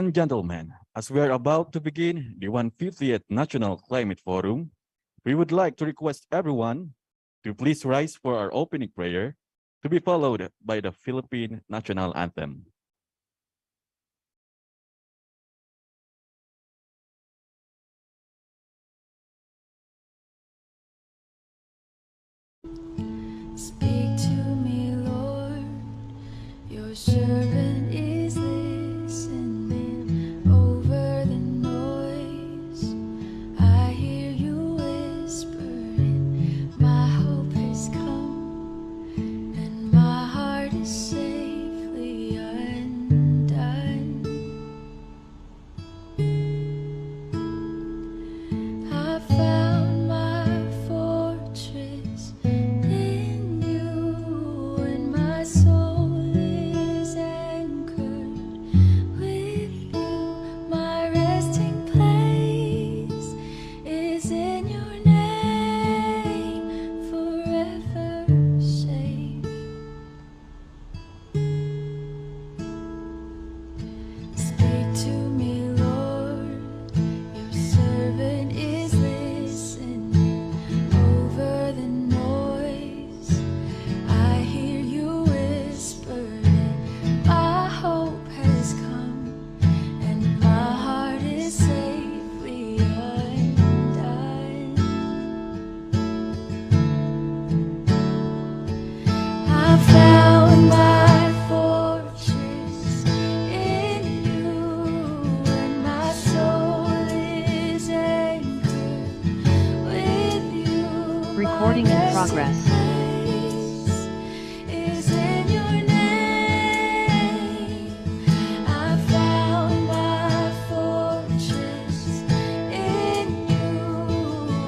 and gentlemen, as we are about to begin the 150th National Climate Forum, we would like to request everyone to please rise for our opening prayer, to be followed by the Philippine National Anthem. Speak to me, Lord, your servant is listening. Over the noise, I hear you whispering. My hope has come, and my heart is safely undone. I found my fortress in you, and my soul is anchored with you. My resting place is in your name, forever safe. Speak to me, Lord, your servant is listening. Over the noise, I hear you whispering. My hope has come, and my heart is safely undone. I found my fortress in you, and my soul is anchored with you. Recording in progress. Place is in your name. I found my fortress in you,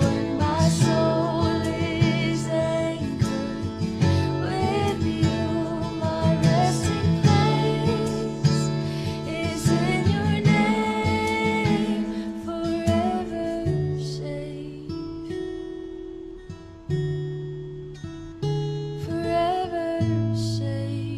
and my soul is anchored with you. My resting place is in your name, forever safe. Forever safe.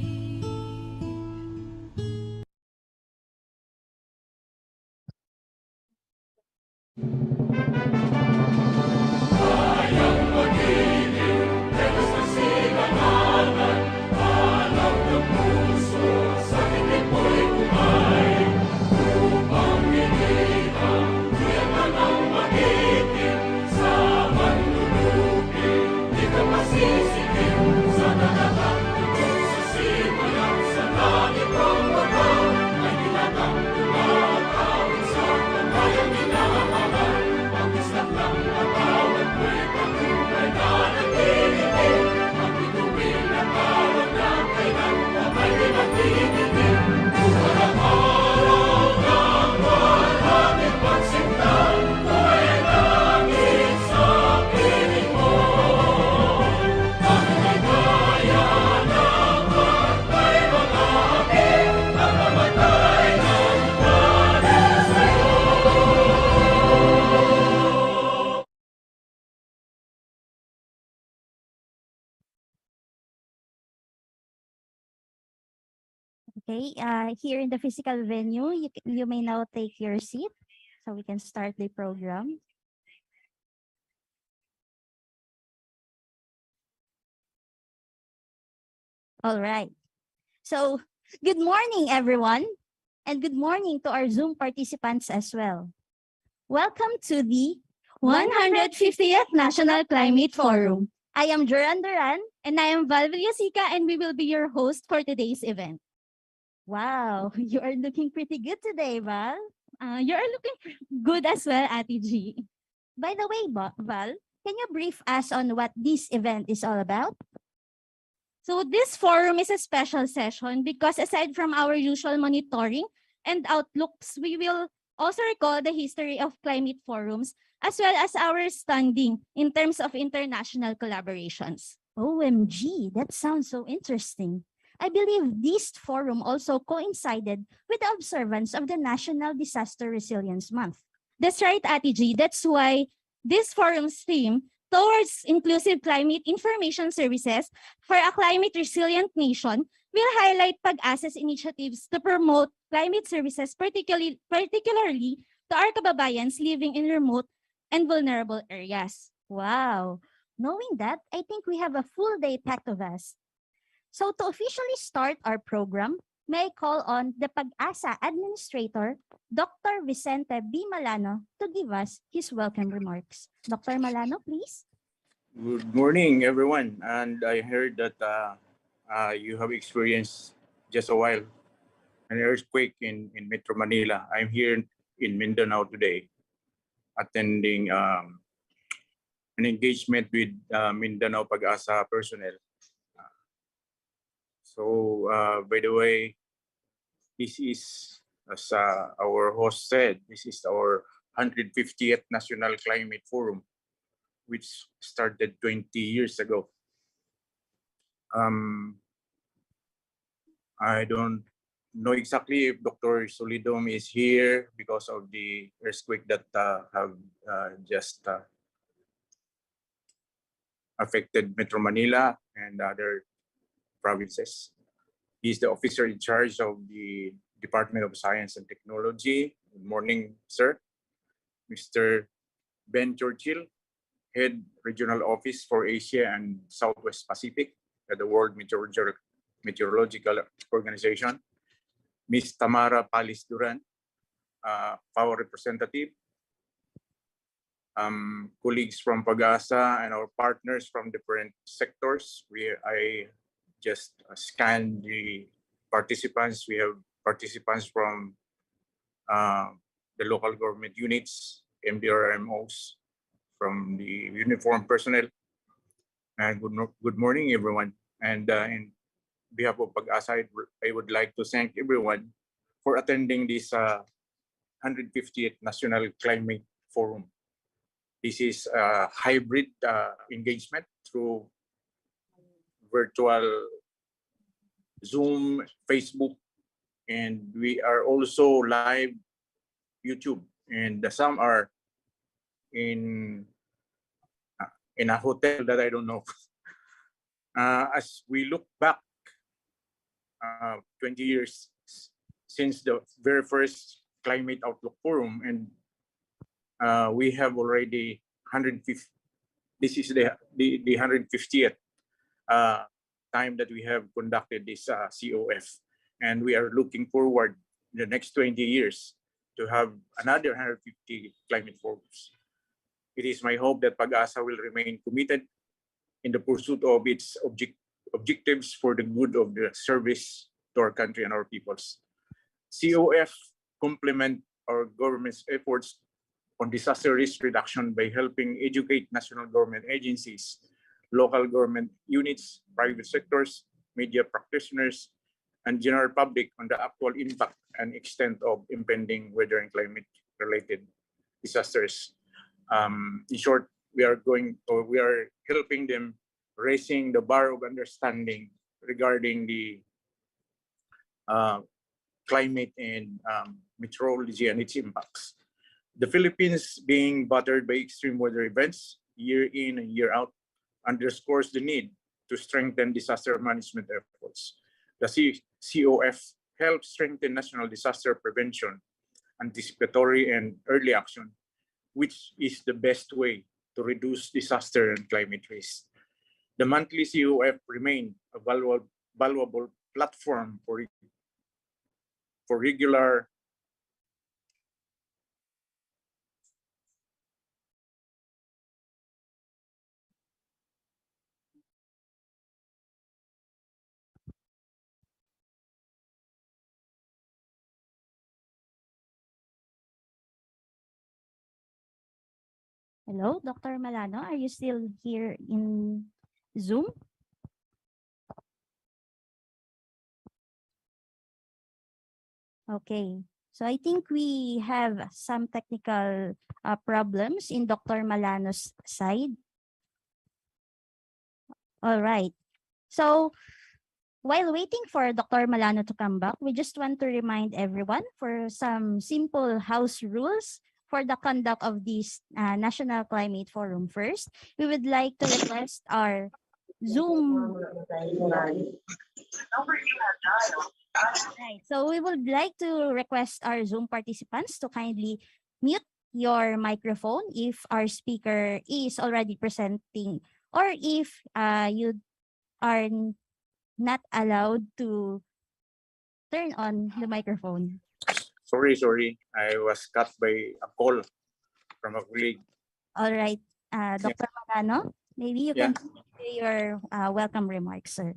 Okay, here in the physical venue, you may now take your seat so we can start the program. All right. So, good morning, everyone, and good morning to our Zoom participants as well. Welcome to the 150th National Climate Forum. I am Joran Duran, and I am Val Villasica, and we will be your host for today's event. Wow, you are looking pretty good today, Val. You are looking good as well, Ate G. By the way, Val, can you brief us on what this event is all about? So this forum is a special session because aside from our usual monitoring and outlooks, we will also recall the history of climate forums as well as our standing in terms of international collaborations. OMG, that sounds so interesting. I believe this forum also coincided with the observance of the National Disaster Resilience Month. That's right, Ate G. That's why this forum's theme towards inclusive climate information services for a climate resilient nation will highlight PAGASA's initiatives to promote climate services, particularly to our kababayans living in remote and vulnerable areas. Wow. Knowing that, I think we have a full day packed of us. So to officially start our program, may I call on the PAGASA Administrator, Dr. Vicente B. Malano, to give us his welcome remarks. Dr. Malano, please. Good morning, everyone. And I heard that you have experienced just a while an earthquake in Metro Manila. I'm here in Mindanao today, attending an engagement with Mindanao PAGASA personnel. By the way, this is, as our host said, this is our 150th National Climate Forum, which started 20 years ago. I don't know exactly if Dr. Solidum is here because of the earthquake that have just affected Metro Manila and other provinces. He's the officer in charge of the Department of Science and Technology. Good morning, sir. Mr. Ben Churchill, Head Regional Office for Asia and Southwest Pacific at the World Meteorological Organization. Ms. Tamara Palis Duran, FAO representative. Colleagues from PAGASA and our partners from different sectors. I just scanned the participants. We have participants from the local government units, MDRMOs, from the uniformed personnel. And good morning, everyone. And in behalf of PAGASA, I would like to thank everyone for attending this 150th National Climate Forum. This is a hybrid engagement through virtual Zoom, Facebook, and we are also live YouTube. And some are in a hotel that I don't know. As we look back 20 years since the very first Climate Outlook Forum, and we have already 150. This is the 150th time that we have conducted this COF, and we are looking forward in the next 20 years to have another 150 climate forums. It is my hope that PAGASA will remain committed in the pursuit of its objectives for the good of the service to our country and our peoples. COF complement our government's efforts on disaster risk reduction by helping educate national government agencies, local government units, private sectors, media practitioners, and general public on the actual impact and extent of impending weather and climate-related disasters. In short, we are helping them raising the bar of understanding regarding the climate and meteorology and its impacts. The Philippines being battered by extreme weather events year in and year out underscores the need to strengthen disaster management efforts. The COF helps strengthen national disaster prevention, anticipatory and early action, which is the best way to reduce disaster and climate risk. The monthly COF remain a valuable platform for regular Hello, Dr. Malano, are you still here in Zoom? Okay, so I think we have some technical problems in Dr. Malano's side. All right, so while waiting for Dr. Malano to come back, we just want to remind everyone for some simple house rules for the conduct of this National Climate Forum. First, we would like to request our Zoom Right. So we would like to request our Zoom participants to kindly mute your microphone if our speaker is already presenting, or if you are not allowed to turn on the microphone. Sorry. I was cut by a call from a colleague. All right. Dr. Magano, maybe you Yeah. can do your welcome remarks, sir.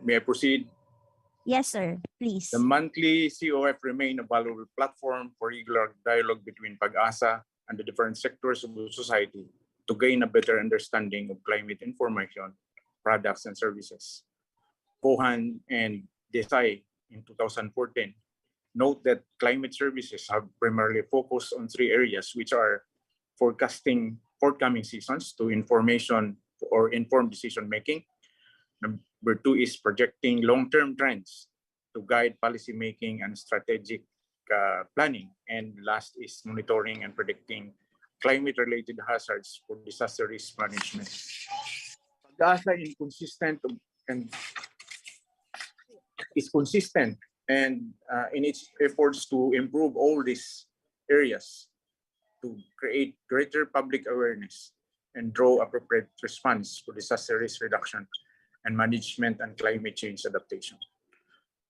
May I proceed? Yes, sir. Please. The monthly COF remain a valuable platform for regular dialogue between PAGASA and the different sectors of society to gain a better understanding of climate information, products, and services. Cohan and Desai in 2014 note that climate services have primarily focused on three areas, which are forecasting forthcoming seasons to information or informed decision making. Number two is projecting long-term trends to guide policymaking and strategic planning. And last is monitoring and predicting climate-related hazards for disaster risk management. PAGASA is consistent and in its efforts to improve all these areas to create greater public awareness and draw appropriate response to disaster risk reduction and management and climate change adaptation.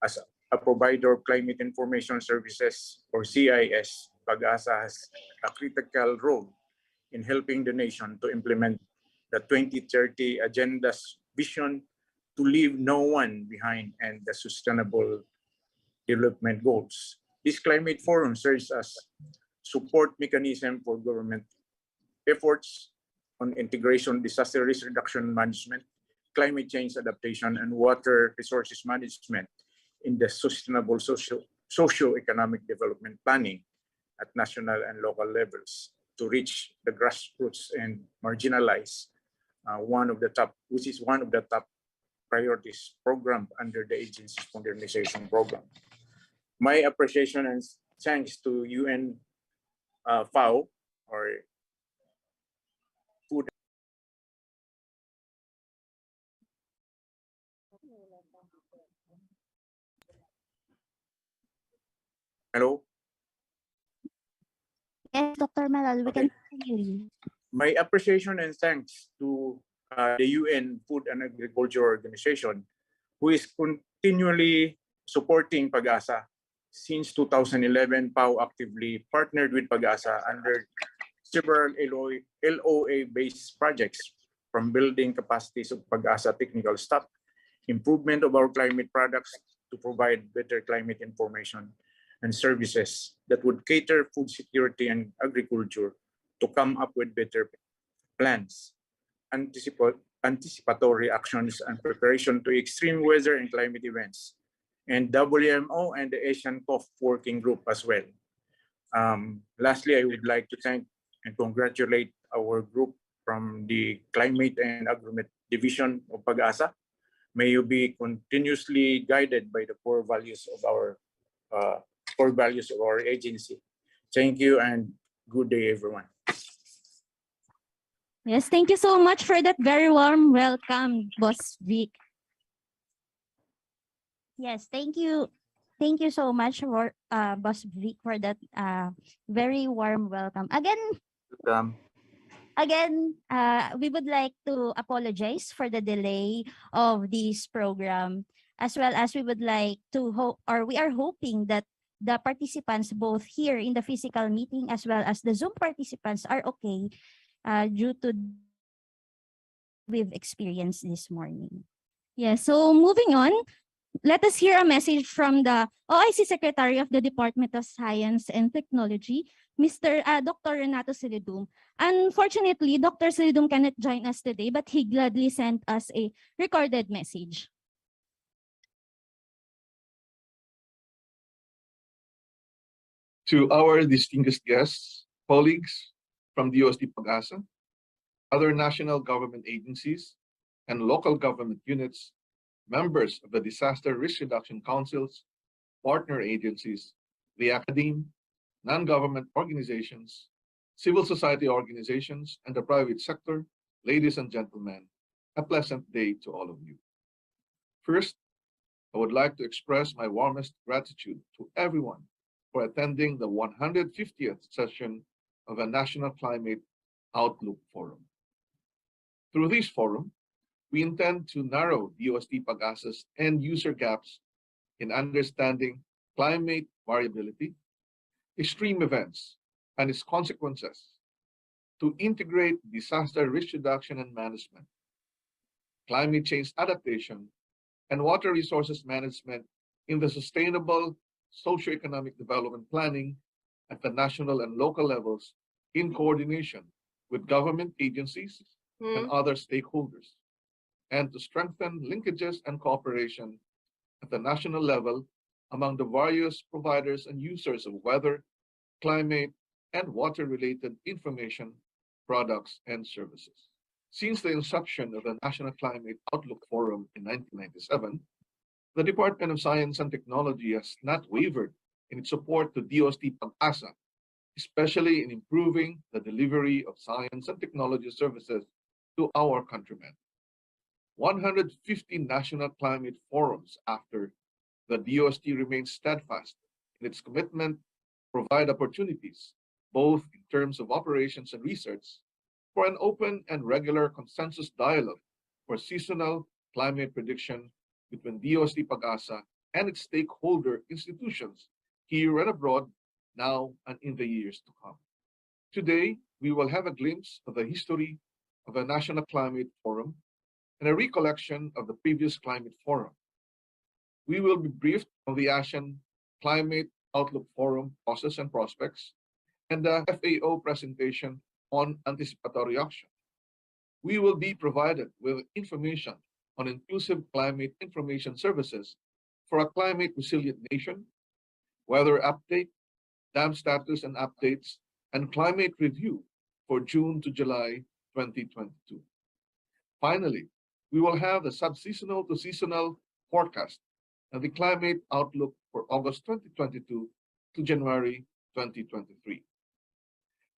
As a provider of climate information services, or CIS, PAGASA has a critical role in helping the nation to implement the 2030 Agenda's vision to leave no one behind and the sustainable development goals. This climate forum serves as support mechanism for government efforts on integration, disaster risk reduction management, climate change adaptation, and water resources management in the sustainable socio-economic development planning at national and local levels to reach the grassroots and marginalize which is one of the top priorities program under the agency's modernization program. My appreciation and thanks to UN FAO, or Food. Hello? Yes, Dr. Malal, we Okay. can hear you. My appreciation and thanks to the UN Food and Agriculture Organization, who is continually supporting PAGASA. Since 2011, PAO actively partnered with PAGASA under several LOA-based projects, from building capacities of PAGASA technical staff, improvement of our climate products to provide better climate information and services that would cater food security and agriculture, to come up with better plans, anticipatory actions, and preparation to extreme weather and climate events, and WMO and the Asian COF working group as well. Lastly, I would like to thank and congratulate our group from the Climate and Agreement Division of PAGASA. May you be continuously guided by the core values of our agency. Thank you and good day, everyone. Yes, thank you so much for that very warm welcome, Boss Vic. Yes, thank you. Thank you so much for Boss Vic for that very warm welcome. Again, we would like to apologize for the delay of this program, as well as we would like to we are hoping that the participants both here in the physical meeting as well as the Zoom participants are okay due to we've experienced this morning. Yeah, so moving on, let us hear a message from the OIC Secretary of the Department of Science and Technology, Dr. Renato Silidum. Unfortunately, Dr. Silidum cannot join us today, but he gladly sent us a recorded message. To our distinguished guests, colleagues from DOST-PAGASA, other national government agencies, and local government units, members of the Disaster Risk Reduction Councils, partner agencies, the academe, non-government organizations, civil society organizations, and the private sector, ladies and gentlemen, a pleasant day to all of you. First, I would like to express my warmest gratitude to everyone for attending the 150th session of the National Climate Outlook Forum. Through this forum, we intend to narrow DOST-PAGASA's end-user gaps in understanding climate variability, extreme events, and its consequences, to integrate disaster risk reduction and management, climate change adaptation, and water resources management in the sustainable socioeconomic development planning at the national and local levels in coordination with government agencies and other stakeholders, and to strengthen linkages and cooperation at the national level among the various providers and users of weather, climate, and water-related information, products, and services. Since the inception of the National Climate Outlook Forum in 1997, the Department of Science and Technology has not wavered in its support to DOST-PAGASA, especially in improving the delivery of science and technology services to our countrymen. 150 national climate forums after, the DOST remains steadfast in its commitment to provide opportunities, both in terms of operations and research, for an open and regular consensus dialogue for seasonal climate prediction between DOST-PAGASA and its stakeholder institutions here and abroad, now and in the years to come. Today, we will have a glimpse of the history of the National Climate Forum and a recollection of the previous Climate Forum. We will be briefed on the Asian Climate Outlook Forum process and prospects and the FAO presentation on anticipatory action. We will be provided with information on inclusive climate information services for a climate resilient nation, weather update, dam status and updates, and climate review for June to July 2022. Finally, we will have the subseasonal to seasonal forecast and the climate outlook for August 2022 to January 2023.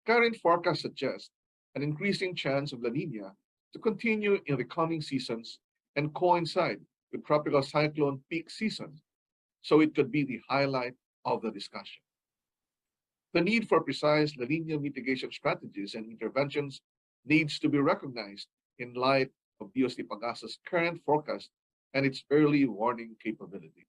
Current forecasts suggest an increasing chance of La Nina to continue in the coming seasons and coincide with tropical cyclone peak season, so it could be the highlight of the discussion. The need for precise La Nina mitigation strategies and interventions needs to be recognized in light of DOST-PAGASA's current forecast and its early warning capability.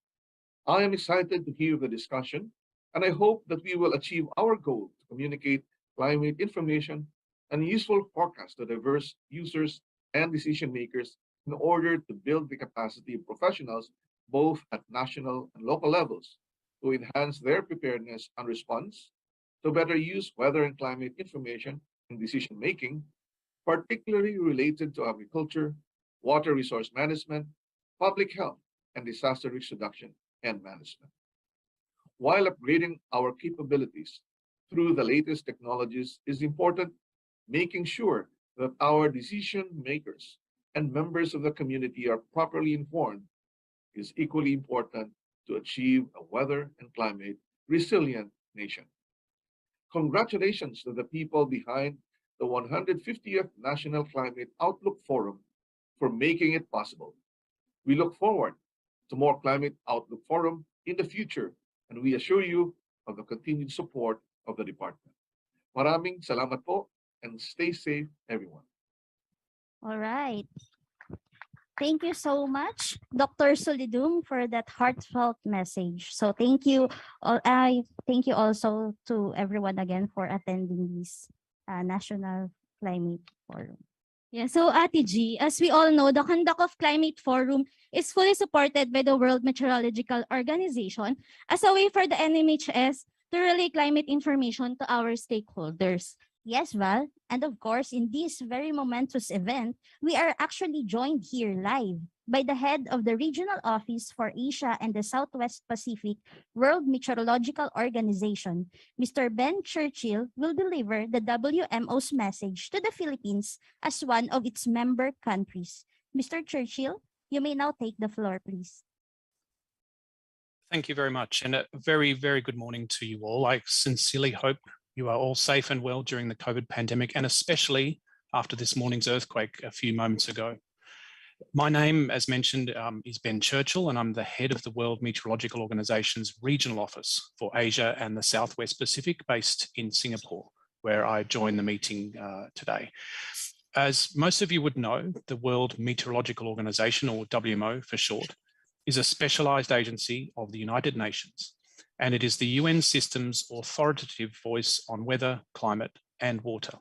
I am excited to hear the discussion, and I hope that we will achieve our goal to communicate climate information and useful forecasts to diverse users and decision makers in order to build the capacity of professionals both at national and local levels to enhance their preparedness and response, to better use weather and climate information in decision making, particularly related to agriculture, water resource management, public health, and disaster risk reduction and management. While upgrading our capabilities through the latest technologies is important, making sure that our decision makers and members of the community are properly informed is equally important to achieve a weather and climate resilient nation. Congratulations to the people behind the 150th National Climate Outlook Forum for making it possible. We look forward to more Climate Outlook Forum in the future, and we assure you of the continued support of the department. Maraming salamat po, and stay safe, everyone. All right. Thank you so much, Dr. Solidum, for that heartfelt message. So thank you. I thank you also to everyone again for attending this National Climate Forum. Yeah, so Ate G, as we all know, the conduct of Climate Forum is fully supported by the World Meteorological Organization as a way for the NMHS to relay climate information to our stakeholders. Yes, Val. And of course, in this very momentous event, we are actually joined here live by the head of the Regional Office for Asia and the Southwest Pacific World Meteorological Organization. Mr. Ben Churchill will deliver the WMO's message to the Philippines as one of its member countries. Mr. Churchill, you may now take the floor, please. Thank you very much, and a very, very good morning to you all. I sincerely hope you are all safe and well during the COVID pandemic, and especially after this morning's earthquake a few moments ago. My name, as mentioned, is Ben Churchill, and I'm the head of the World Meteorological Organization's regional office for Asia and the Southwest Pacific, based in Singapore, where I joined the meeting today. As most of you would know, the World Meteorological Organization, or WMO for short, is a specialized agency of the United Nations, and it is the UN system's authoritative voice on weather, climate, and water.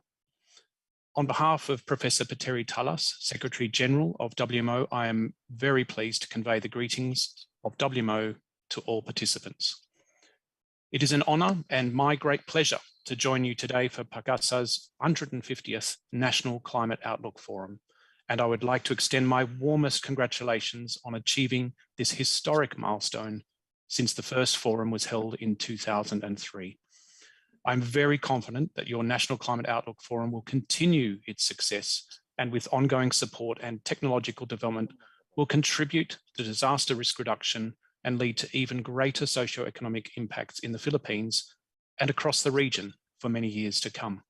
On behalf of Professor Petteri Talas, Secretary General of WMO, I am very pleased to convey the greetings of WMO to all participants. It is an honor and my great pleasure to join you today for PAGASA's 150th National Climate Outlook Forum, and I would like to extend my warmest congratulations on achieving this historic milestone since the first forum was held in 2003. I'm very confident that your National Climate Outlook Forum will continue its success, and with ongoing support and technological development will contribute to disaster risk reduction and lead to even greater socioeconomic impacts in the Philippines and across the region for many years to come.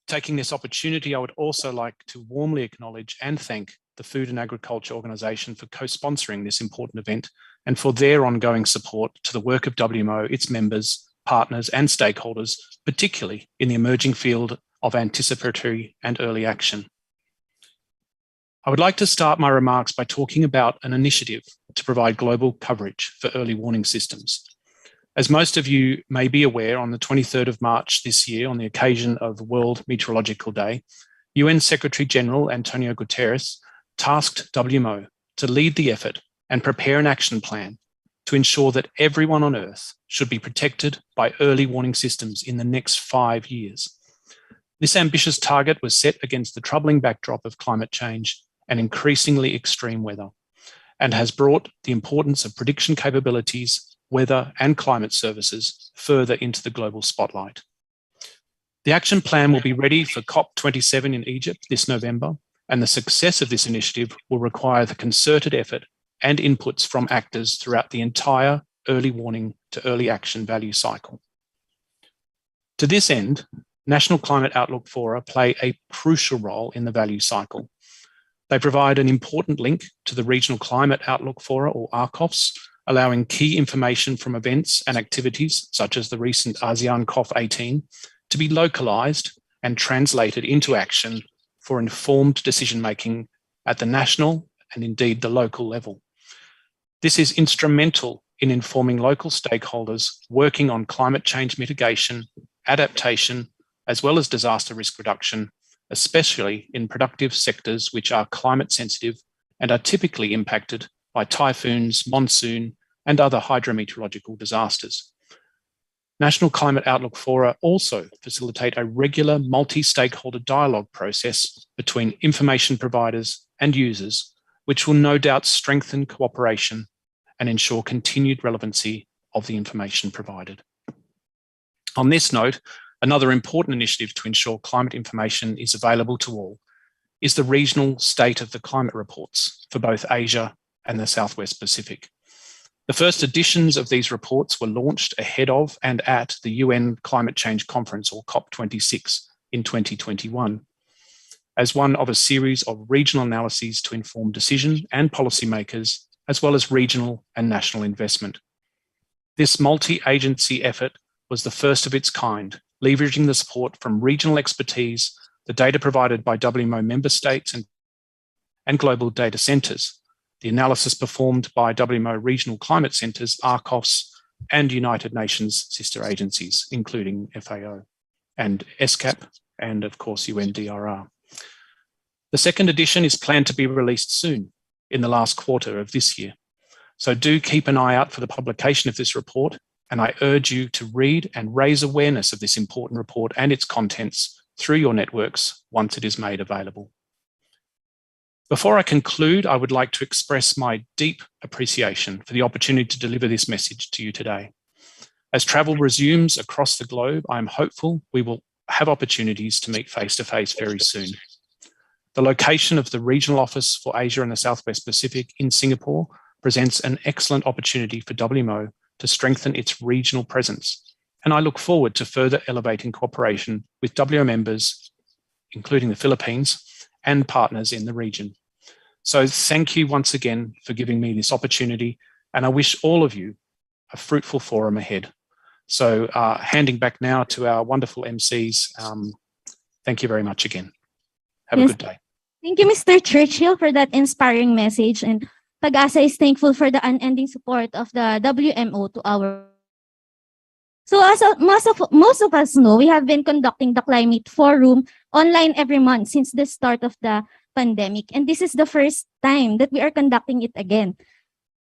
Taking this opportunity, I would also like to warmly acknowledge and thank the Food and Agriculture Organization for co-sponsoring this important event and for their ongoing support to the work of WMO, its members, partners and stakeholders, particularly in the emerging field of anticipatory and early action. I would like to start my remarks by talking about an initiative to provide global coverage for early warning systems. As most of you may be aware, on the 23rd of March this year, on the occasion of World Meteorological Day, UN Secretary General Antonio Guterres tasked WMO to lead the effort and prepare an action plan to ensure that everyone on Earth should be protected by early warning systems in the next 5 years. This ambitious target was set against the troubling backdrop of climate change and increasingly extreme weather, and has brought the importance of prediction capabilities, weather and climate services further into the global spotlight. The action plan will be ready for COP27 in Egypt this November, and the success of this initiative will require the concerted effort and inputs from actors throughout the entire early warning to early action value cycle. To this end, National Climate Outlook Fora play a crucial role in the value cycle. They provide an important link to the Regional Climate Outlook Fora, or RCOFs, allowing key information from events and activities such as the recent ASEAN COP18 to be localized and translated into action for informed decision-making at the national and indeed the local level. This is instrumental in informing local stakeholders working on climate change mitigation, adaptation, as well as disaster risk reduction, especially in productive sectors which are climate sensitive and are typically impacted by typhoons, monsoon, and other hydrometeorological disasters. National Climate Outlook Fora also facilitate a regular multi-stakeholder dialogue process between information providers and users, which will no doubt strengthen cooperation and ensure continued relevancy of the information provided. On this note, another important initiative to ensure climate information is available to all is the regional State of the Climate reports for both Asia and the Southwest Pacific. The first editions of these reports were launched ahead of and at the UN Climate Change Conference, or COP26, in 2021, as one of a series of regional analyses to inform decision and policymakers, as well as regional and national investment. This multi-agency effort was the first of its kind, leveraging the support from regional expertise, the data provided by WMO member states and global data centres, the analysis performed by WMO regional climate centres, RCOFs, and United Nations sister agencies, including FAO and ESCAP, and of course UNDRR. The second edition is planned to be released soon, in the last quarter of this year. So do keep an eye out for the publication of this report, and I urge you to read and raise awareness of this important report and its contents through your networks once it is made available. Before I conclude, I would like to express my deep appreciation for the opportunity to deliver this message to you today. As travel resumes across the globe, I am hopeful we will have opportunities to meet face-to-face very soon. The location of the regional office for Asia and the Southwest Pacific in Singapore presents an excellent opportunity for WMO to strengthen its regional presence, and I look forward to further elevating cooperation with WMO members, including the Philippines, and partners in the region. So thank you once again for giving me this opportunity, and I wish all of you a fruitful forum ahead. So handing back now to our wonderful MCs. Thank you very much again. Have a Yes. good day. Thank you, Mr. Churchill, for that inspiring message. And PAGASA is thankful for the unending support of the WMO to our. So as most of us know, we have been conducting the Climate Forum online every month since the start of the pandemic. And this is the first time that we are conducting it again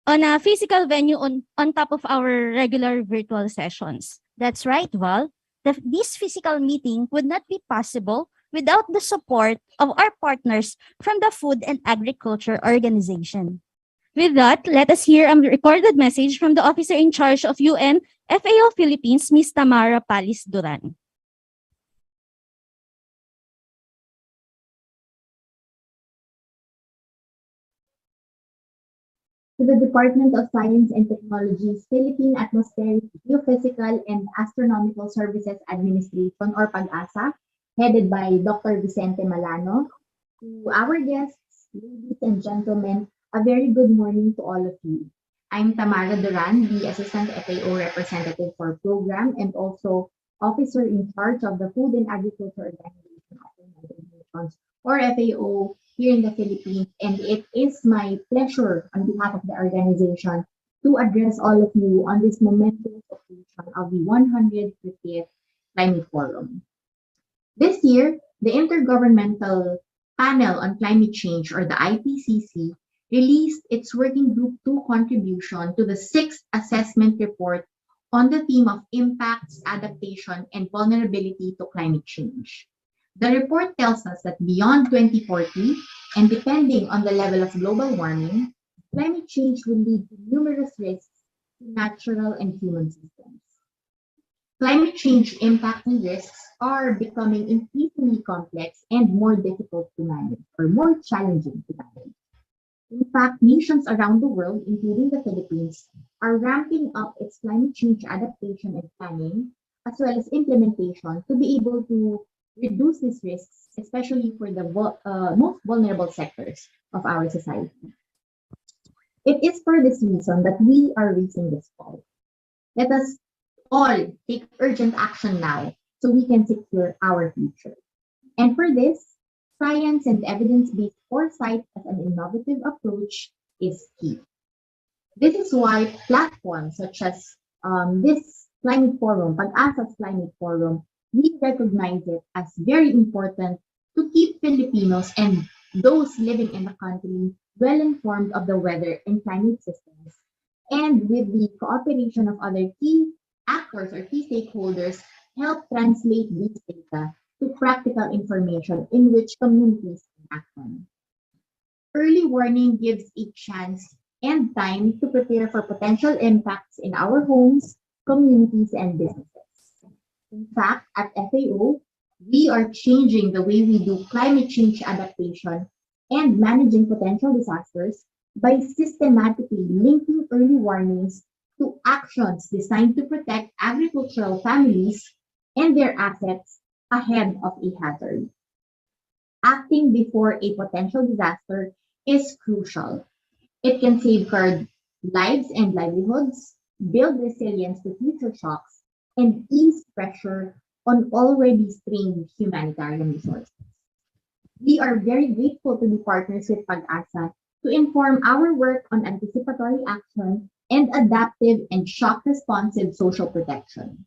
on a physical venue on top of our regular virtual sessions. That's right, Val. This physical meeting would not be possible without the support of our partners from the Food and Agriculture Organization. With that, let us hear a recorded message from the officer in charge of UN FAO Philippines, Ms. Tamara Palis Duran. To the Department of Science and Technology's Philippine Atmospheric, Geophysical, and Astronomical Services Administration, or PAGASA, headed by Dr. Vicente Malano. To our guests, ladies and gentlemen, a very good morning to all of you. I'm Tamara Duran, the Assistant FAO Representative for Program and also Officer in charge of the Food and Agriculture Organization of the United Nations, or FAO, here in the Philippines, and it is my pleasure on behalf of the organization to address all of you on this momentous occasion of the 150th Climate Forum. This year, the Intergovernmental Panel on Climate Change, or the IPCC, released its Working Group 2 contribution to the 6th assessment report on the theme of impacts, adaptation, and vulnerability to climate change. The report tells us that beyond 2040, and depending on the level of global warming, climate change will lead to numerous risks to natural and human systems. Climate change impacts and risks are becoming increasingly complex and more difficult to manage, or more challenging to manage. In fact, nations around the world, including the Philippines, are ramping up its climate change adaptation and planning, as well as implementation, to be able to reduce these risks, especially for the most vulnerable sectors of our society. It is for this reason that we are raising this call. Let us all take urgent action now so we can secure our future. And for this, science and evidence-based foresight as an innovative approach is key. This is why platforms such as this Climate Forum, PAGASA's Climate Forum, we recognize it as very important to keep Filipinos and those living in the country well informed of the weather and climate systems, and with the cooperation of other key actors or key stakeholders, help translate these data to practical information in which communities can act on. Early warning gives a chance and time to prepare for potential impacts in our homes, communities, and businesses. In fact, at FAO, we are changing the way we do climate change adaptation and managing potential disasters by systematically linking early warnings to actions designed to protect agricultural families and their assets ahead of a hazard. Acting before a potential disaster is crucial. It can safeguard lives and livelihoods, build resilience to future shocks, and ease pressure on already strained humanitarian resources. We are very grateful to be partners with PAGASA to inform our work on anticipatory action and adaptive and shock-responsive social protection.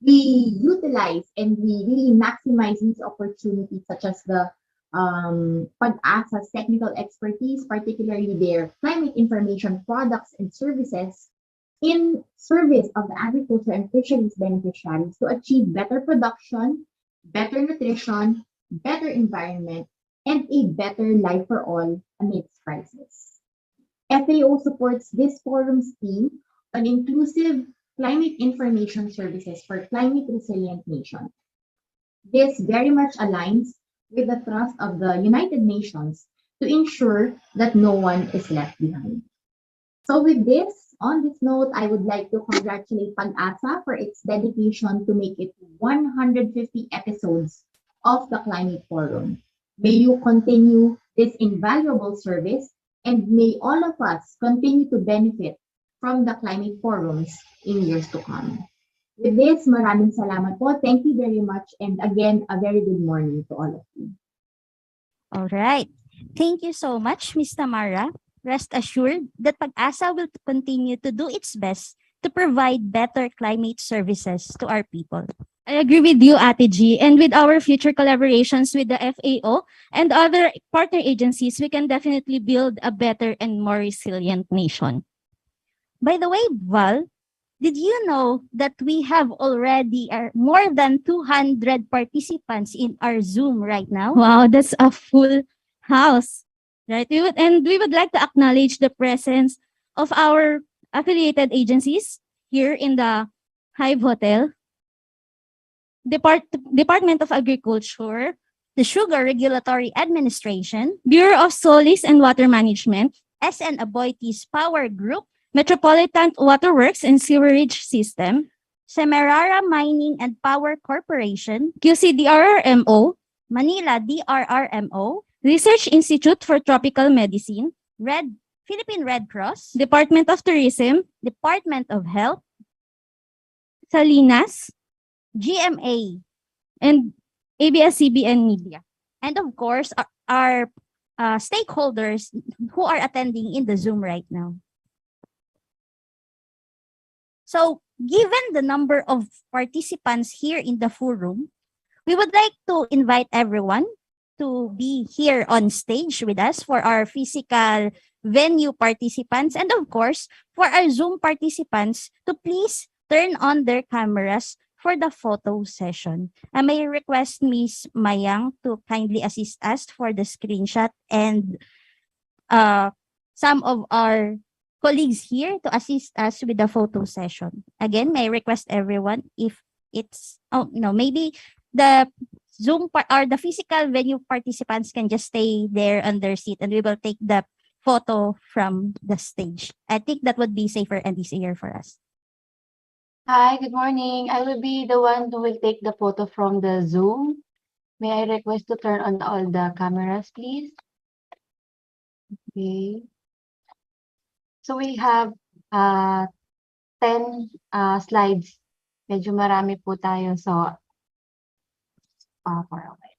We utilize and we really maximize these opportunities, such as the PAGASA's technical expertise, particularly their climate information products and services, in service of the agriculture and fisheries beneficiaries to achieve better production, better nutrition, better environment, and a better life for all amidst crisis. FAO supports this forum's theme on inclusive climate information services for climate resilient nations. This very much aligns with the thrust of the United Nations to ensure that no one is left behind. So with this, on this note, I would like to congratulate PAGASA for its dedication to make it 150 episodes of the Climate Forum. May you continue this invaluable service, and may all of us continue to benefit from the climate forums in years to come. With this, maraming salamat po. Thank you very much. And again, a very good morning to all of you. All right. Thank you so much, Ms. Tamara. Rest assured that PAGASA will continue to do its best to provide better climate services to our people. I agree with you, Ate G, and with our future collaborations with the FAO and other partner agencies, we can definitely build a better and more resilient nation. By the way, Val, did you know that we have already more than 200 participants in our Zoom right now? Wow, that's a full house, right? We would like to acknowledge the presence of our affiliated agencies here in the HIVE Hotel, Department of Agriculture, the Sugar Regulatory Administration, Bureau of Solids and Water Management, SN Aboitiz Power Group, Metropolitan Waterworks and Sewerage System, Semerara Mining and Power Corporation, QCDRRMO, Manila DRRMO, Research Institute for Tropical Medicine, Philippine Red Cross, Department of Tourism, Department of Health, Salinas, GMA, and ABS-CBN Media. And of course, our stakeholders who are attending in the Zoom right now. So, given the number of participants here in the forum, we would like to invite everyone to be here on stage with us for our physical venue participants and of course, for our Zoom participants to please turn on their cameras for the photo session. I may request Ms. Mayang to kindly assist us for the screenshot and some of our colleagues here to assist us with the photo session. Again, may I request everyone if it's, maybe the Zoom or the physical venue participants can just stay there on their seat and we will take the photo from the stage. I think that would be safer and easier for us. Hi, good morning. I will be the one who will take the photo from the Zoom. May I request to turn on all the cameras, please? Okay. So we have 10 slides. Medyo marami po tayo, so far away.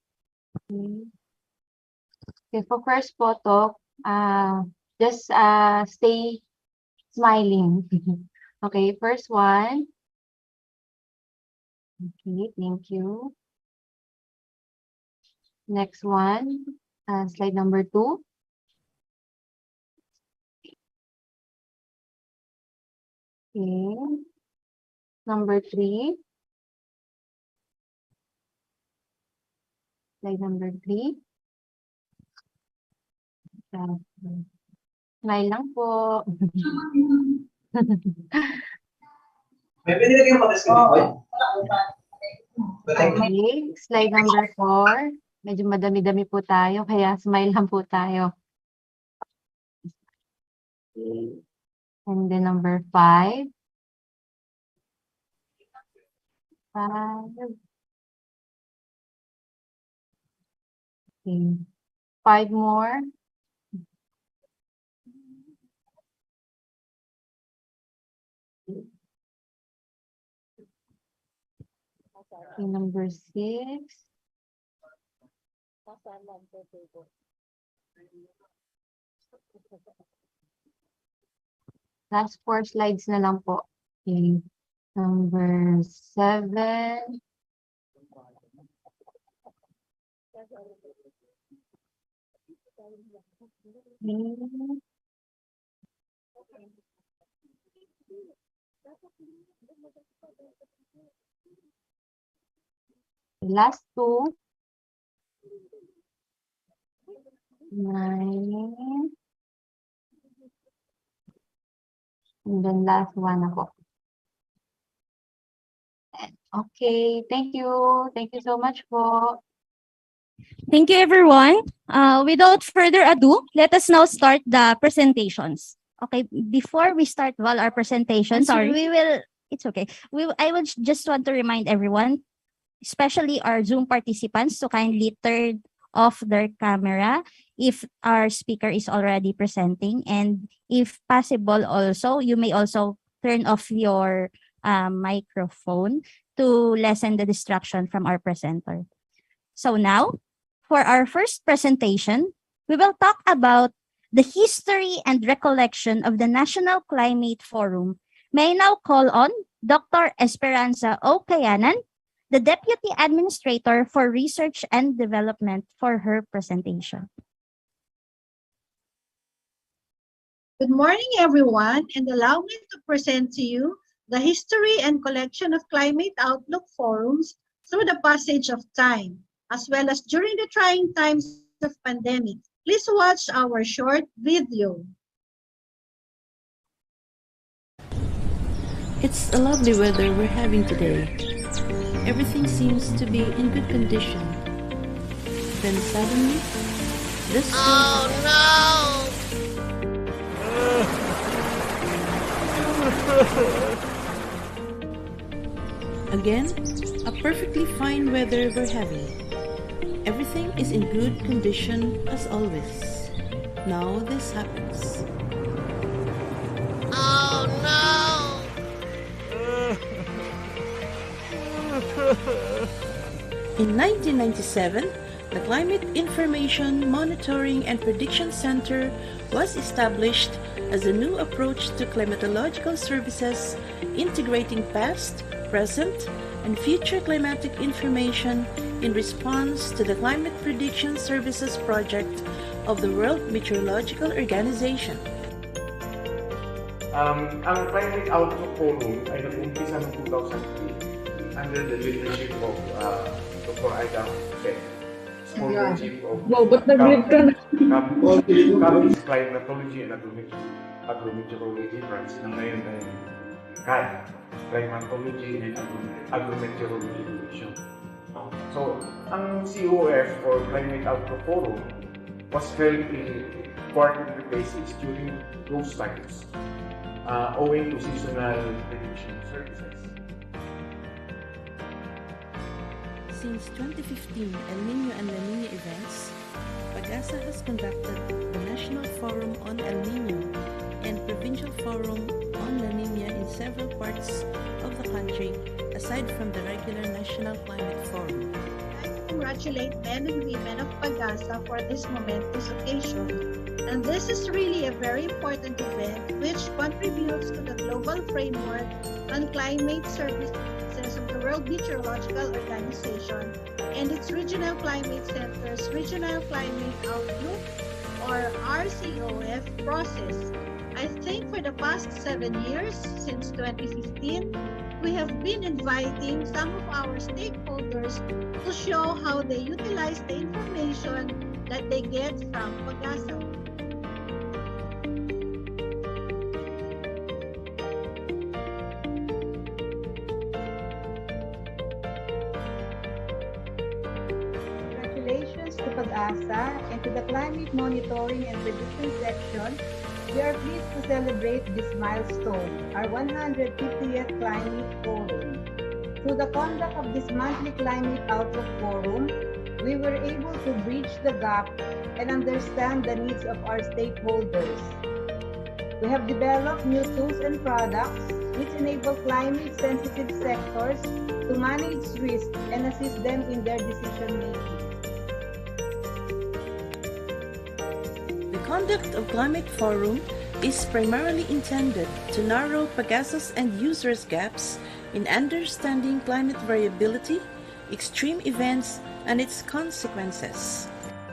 Okay, for first photo, just stay smiling. Okay, first one. Okay, thank you. Next one, slide number 2. Okay. Number 3. Slide number 3. Smile lang po. Okay, slide number 4. Medyo madami-dami po tayo, kaya smile lang po tayo. Okay. And then number 5. 5. Okay. 5 more. Okay, number 6. Last 4 slides na lang po. Okay. Number 7. Okay. Last 2. 9. And then last one na po. Okay, thank you. Thank you so much po. Thank you, everyone. Without further ado, let us now start the presentations. Okay, before we start, Val, our presentation, it's okay. I would just want to remind everyone, especially our Zoom participants, to kindly turn off their camera if our speaker is already presenting. And if possible also, you may also turn off your microphone to lessen the distraction from our presenter. So now, for our first presentation, we will talk about the history and recollection of the National Climate Forum. May I now call on Dr. Esperanza O. Kayanan, the Deputy Administrator for Research and Development, for her presentation. Good morning, everyone, and allow me to present to you the history and collection of climate outlook forums through the passage of time, as well as during the trying times of pandemic. Please watch our short video. It's a lovely weather we're having today. Everything seems to be in good condition. Then suddenly, this Again, a perfectly fine weather we're having. Everything is in good condition as always. Now this happens. In 1997, the Climate Information Monitoring and Prediction Center was established as a new approach to climatological services, integrating past, present, and future climatic information in response to the Climate Prediction Services Project of the World Meteorological Organization. Ang Climate Outlook Forum ay nag-umpisa noong 2003 under the leadership of Dr. Aida Beck, former chief of Cabinet Climatology and Agrometeorology branch ng ngayon ay CAD, Climatology and Agrometeorology Division. So, ang COF or Climate Outlook Forum was held in quarterly basis during those times, owing to seasonal prediction services. Since 2015 El Niño and La Niña events, PAGASA has conducted the National Forum on El Niño and Provincial Forum on La Niña in several parts of the country, aside from the regular National Climate Forum. I congratulate men and women of PAGASA for this momentous occasion. And this is really a very important event which contributes to the global framework on climate services of the World Meteorological Organization and its regional climate centers' regional climate outlook or RCOF process. I think for the past 7 years, since 2015, we have been inviting some of our stakeholders to show how they utilize the information that they get from PAGASA. Congratulations to PAGASA and to the Climate Monitoring and Prediction Section. We are pleased to celebrate this milestone, our 150th Climate Forum. Through the conduct of this monthly Climate Outlook Forum, we were able to bridge the gap and understand the needs of our stakeholders. We have developed new tools and products which enable climate-sensitive sectors to manage risk and assist them in their decision-making. The conduct of Climate Forum is primarily intended to narrow PAGASA's end users' gaps in understanding climate variability, extreme events, and its consequences.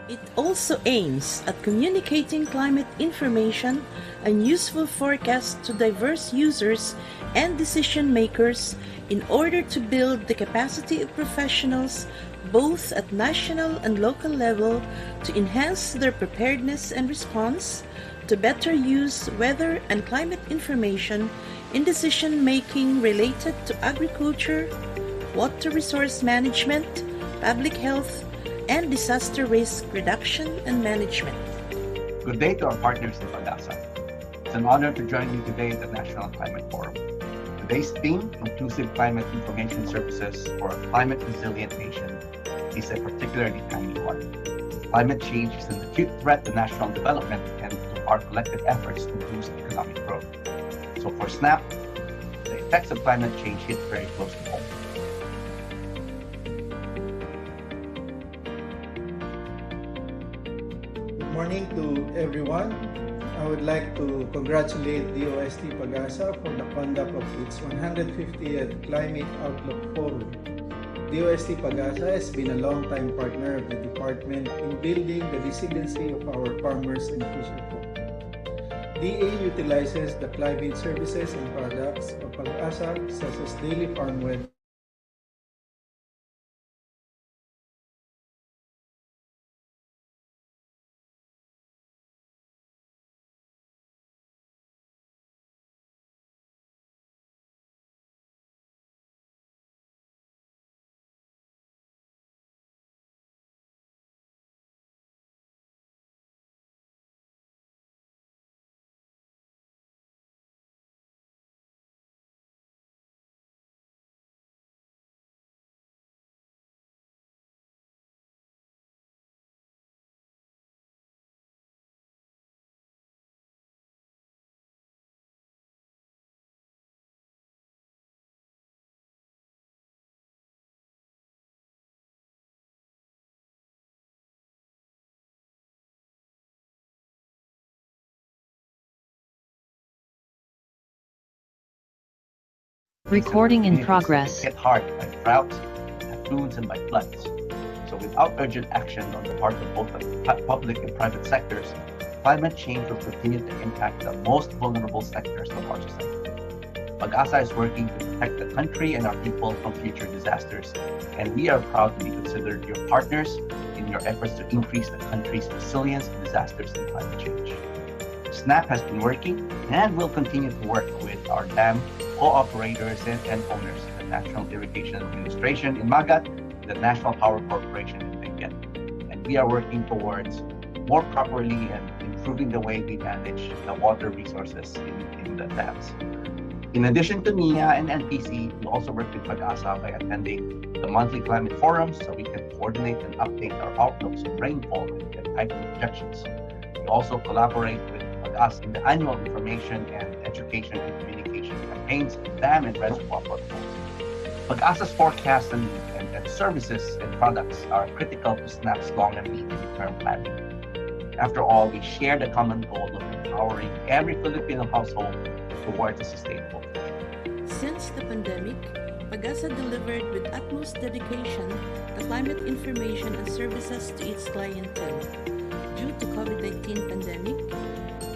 It also aims at communicating climate information and useful forecasts to diverse users and decision makers in order to build the capacity of professionals both at national and local level to enhance their preparedness and response, to better use weather and climate information in decision making related to agriculture, water resource management, public health, and disaster risk reduction and management. Good day to our partners in PAGASA. It's an honor to join you today at the National Climate Forum. Today's theme, Inclusive Climate Information Services for a Climate Resilient Nation, is a particularly timely one. Climate change is an acute threat to national development and to our collective efforts to boost economic growth. So for SNAP, the effects of climate change hit very close to home. Good morning to everyone. I would like to congratulate DOST-PAGASA for the conduct of its 150th Climate Outlook Forum. DOST-PAGASA has been a long-time partner of the department in building the resiliency of our farmers and fisherfolk. DA utilizes the climate services and products of PAGASA such as daily farm weather, Recording in Communities progress. Hit hard by droughts, typhoons, and by floods. So without urgent action on the part of both the public and private sectors, climate change will continue to impact the most vulnerable sectors of our society. PAGASA is working to protect the country and our people from future disasters, and we are proud to be considered your partners in your efforts to increase the country's resilience to disasters and climate change. SNAP has been working and will continue to work with our dam co-operators and owners, the National Irrigation Administration in Magat, the National Power Corporation in Benguet. And we are working towards more properly and improving the way we manage the water resources in the dams. In addition to NIA and NPC, we also work with PAGASA by attending the monthly climate forums so we can coordinate and update our outlooks on rainfall and typhoon projections. We also collaborate with PAGASA in the annual information and education and communication campaigns, dam and reservoir protocols. PAGASA's forecasts and services and products are critical to SNAP's long and medium-term planning. After all, we share the common goal of empowering every Filipino household towards a sustainable future. Since the pandemic, PAGASA delivered with utmost dedication the climate information and services to its clientele. Due to COVID-19 pandemic,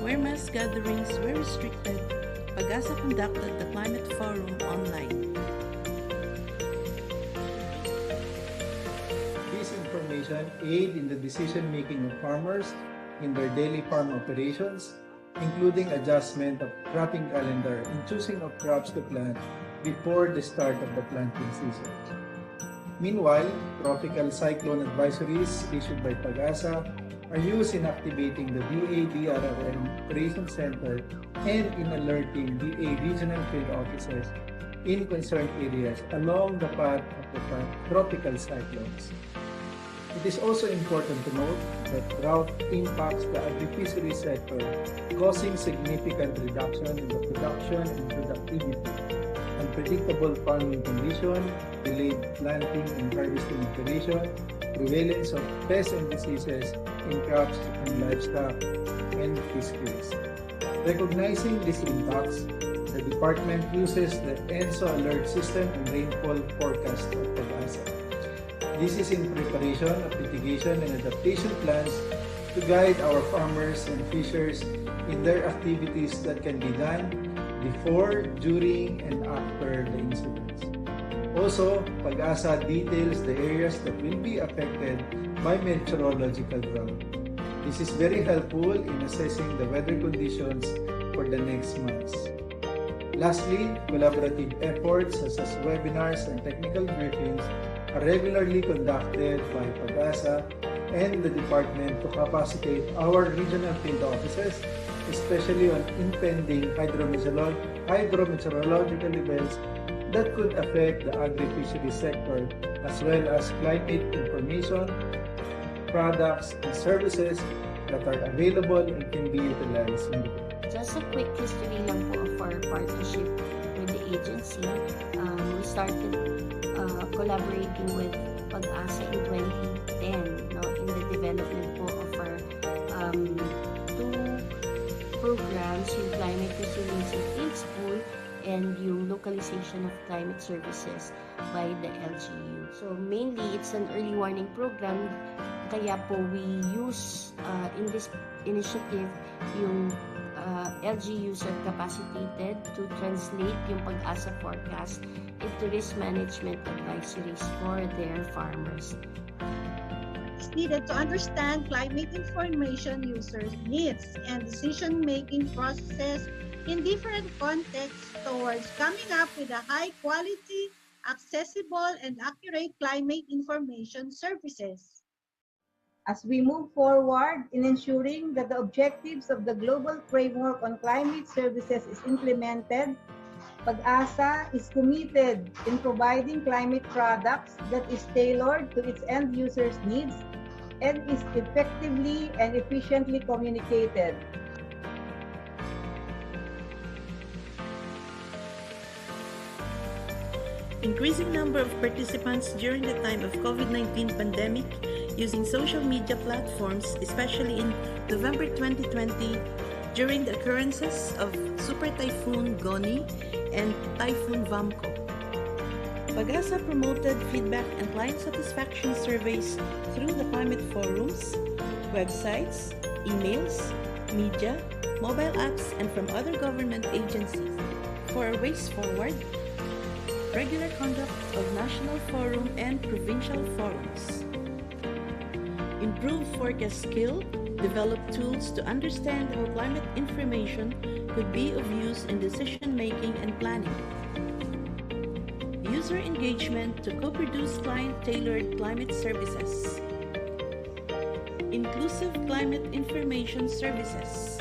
where mass gatherings were restricted, PAGASA conducted the Climate Forum online. this information aid in the decision-making of farmers in their daily farm operations, including adjustment of cropping calendar and choosing of crops to plant before the start of the planting season. Meanwhile, tropical cyclone advisories issued by PAGASA are used in activating the DA-DRRM Operations Center and in alerting DA regional field officers in concerned areas along the path of the tropical cyclones. It is also important to note that drought impacts the agri-fishery sector, causing significant reduction in the production and productivity, unpredictable farming condition, delayed planting and harvesting operation, prevalence of pests and diseases in crops and livestock, and fisheries. Recognizing these impacts, the department uses the ENSO alert system and rainfall forecast of PAGASA. This is in preparation of mitigation and adaptation plans to guide our farmers and fishers in their activities that can be done before, during, and after the incidents. Also, PAGASA details the areas that will be affected by meteorological drought. This is very helpful in assessing the weather conditions for the next months. Lastly, collaborative efforts such as webinars and technical briefings are regularly conducted by PAGASA and the department to capacitate our regional field offices, especially on impending hydrometeorological events that could affect the agri-fishery sector, as well as climate information products and services that are available and can be utilized in the Just a quick history lang po of our partnership with the agency. We started collaborating with PAGASA in 2010, no, in the development po of our two programs, yung Climate Resilience in Field School and yung Localization of Climate Services by the LGU. So mainly, it's an early warning program, kaya po we use in this initiative yung LGUs are capacitated to translate yung PAGASA forecast into risk management advisories for their farmers. It's needed to understand climate information users' needs and decision-making processes in different contexts towards coming up with a high-quality, accessible, and accurate climate information services. As we move forward in ensuring that the objectives of the global framework on climate services is implemented, PAGASA is committed in providing climate products that is tailored to its end users' needs and is effectively and efficiently communicated. Increasing number of participants during the time of COVID-19 pandemic using social media platforms, especially in November 2020 during the occurrences of Super Typhoon Goni and Typhoon Vamco. PAGASA promoted feedback and client satisfaction surveys through the climate forums, websites, emails, media, mobile apps, and from other government agencies. For a ways forward, regular conduct of national forum and provincial forums. Improve forecast skill, develop tools to understand how climate information could be of use in decision-making and planning. User engagement to co-produce client-tailored climate services. Inclusive climate information services.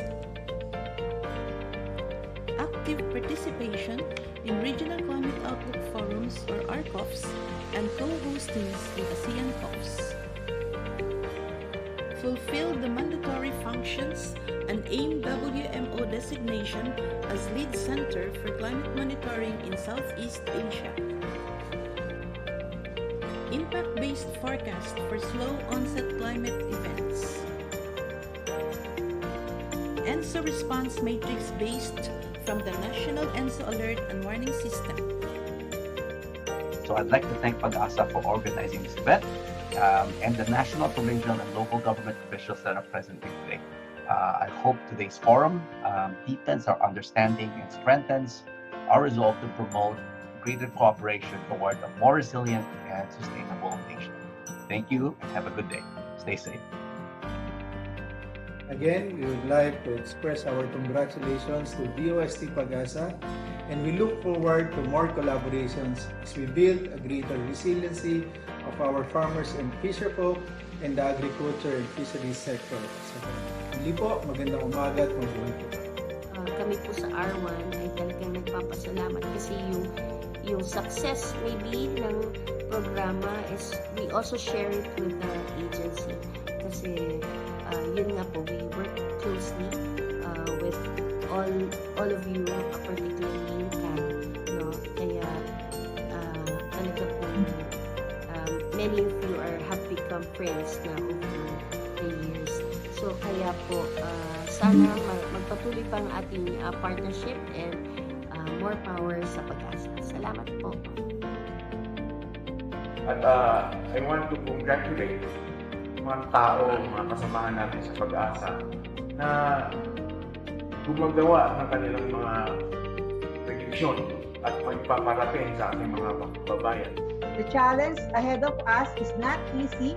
Active participation in regional climate outlook forums or RCOFs and co-hostings in ASEAN COFs. Fulfill the mandatory functions and AIM WMO designation as lead center for climate monitoring in Southeast Asia. Impact-based forecast for slow onset climate events. ENSO response matrix based from the National ENSO Alert and Warning System. So I'd like to thank PAGASA for organizing this event and the national, provincial, and local government officials that are present here today. I hope today's forum deepens our understanding and strengthens our resolve to promote greater cooperation toward a more resilient and sustainable nation. Thank you and have a good day. Stay safe. Again, we would like to express our congratulations to DOST-PAGASA, and we look forward to more collaborations as we build a greater resiliency of our farmers and fisherfolk and the agriculture and fisheries sector. So, muli po, magandang umaga at mabuhay po. Kami po sa R1 ay talagang nagpapasalamat kasi yung success maybe ng programa is we also share it with the agency kasi yun nga po, we work closely with all of you, particularly in CAN, no? Kaya talaga po many of you have become friends na over the years. So kaya po sana magpatuloy pa ang ating partnership and more power sa PAGASA. Salamat po. At I want to congratulate mga tao, mga kasamahan natin sa PAGASA na gumagawa ng kanilang mga prediksyon at pagpaparating sa ating mga babayan. The challenge ahead of us is not easy,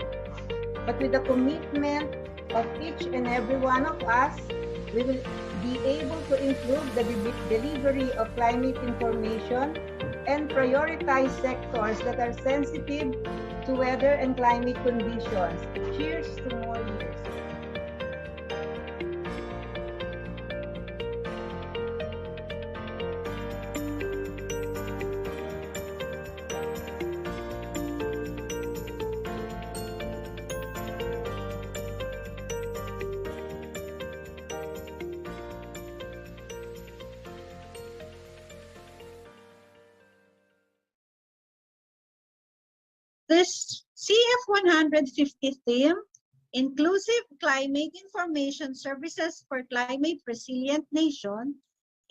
but with the commitment of each and every one of us, we will be able to improve the delivery of climate information and prioritize sectors that are sensitive to weather and climate conditions. Cheers to more years. This CF-150 theme, Inclusive Climate Information Services for Climate Resilient Nation,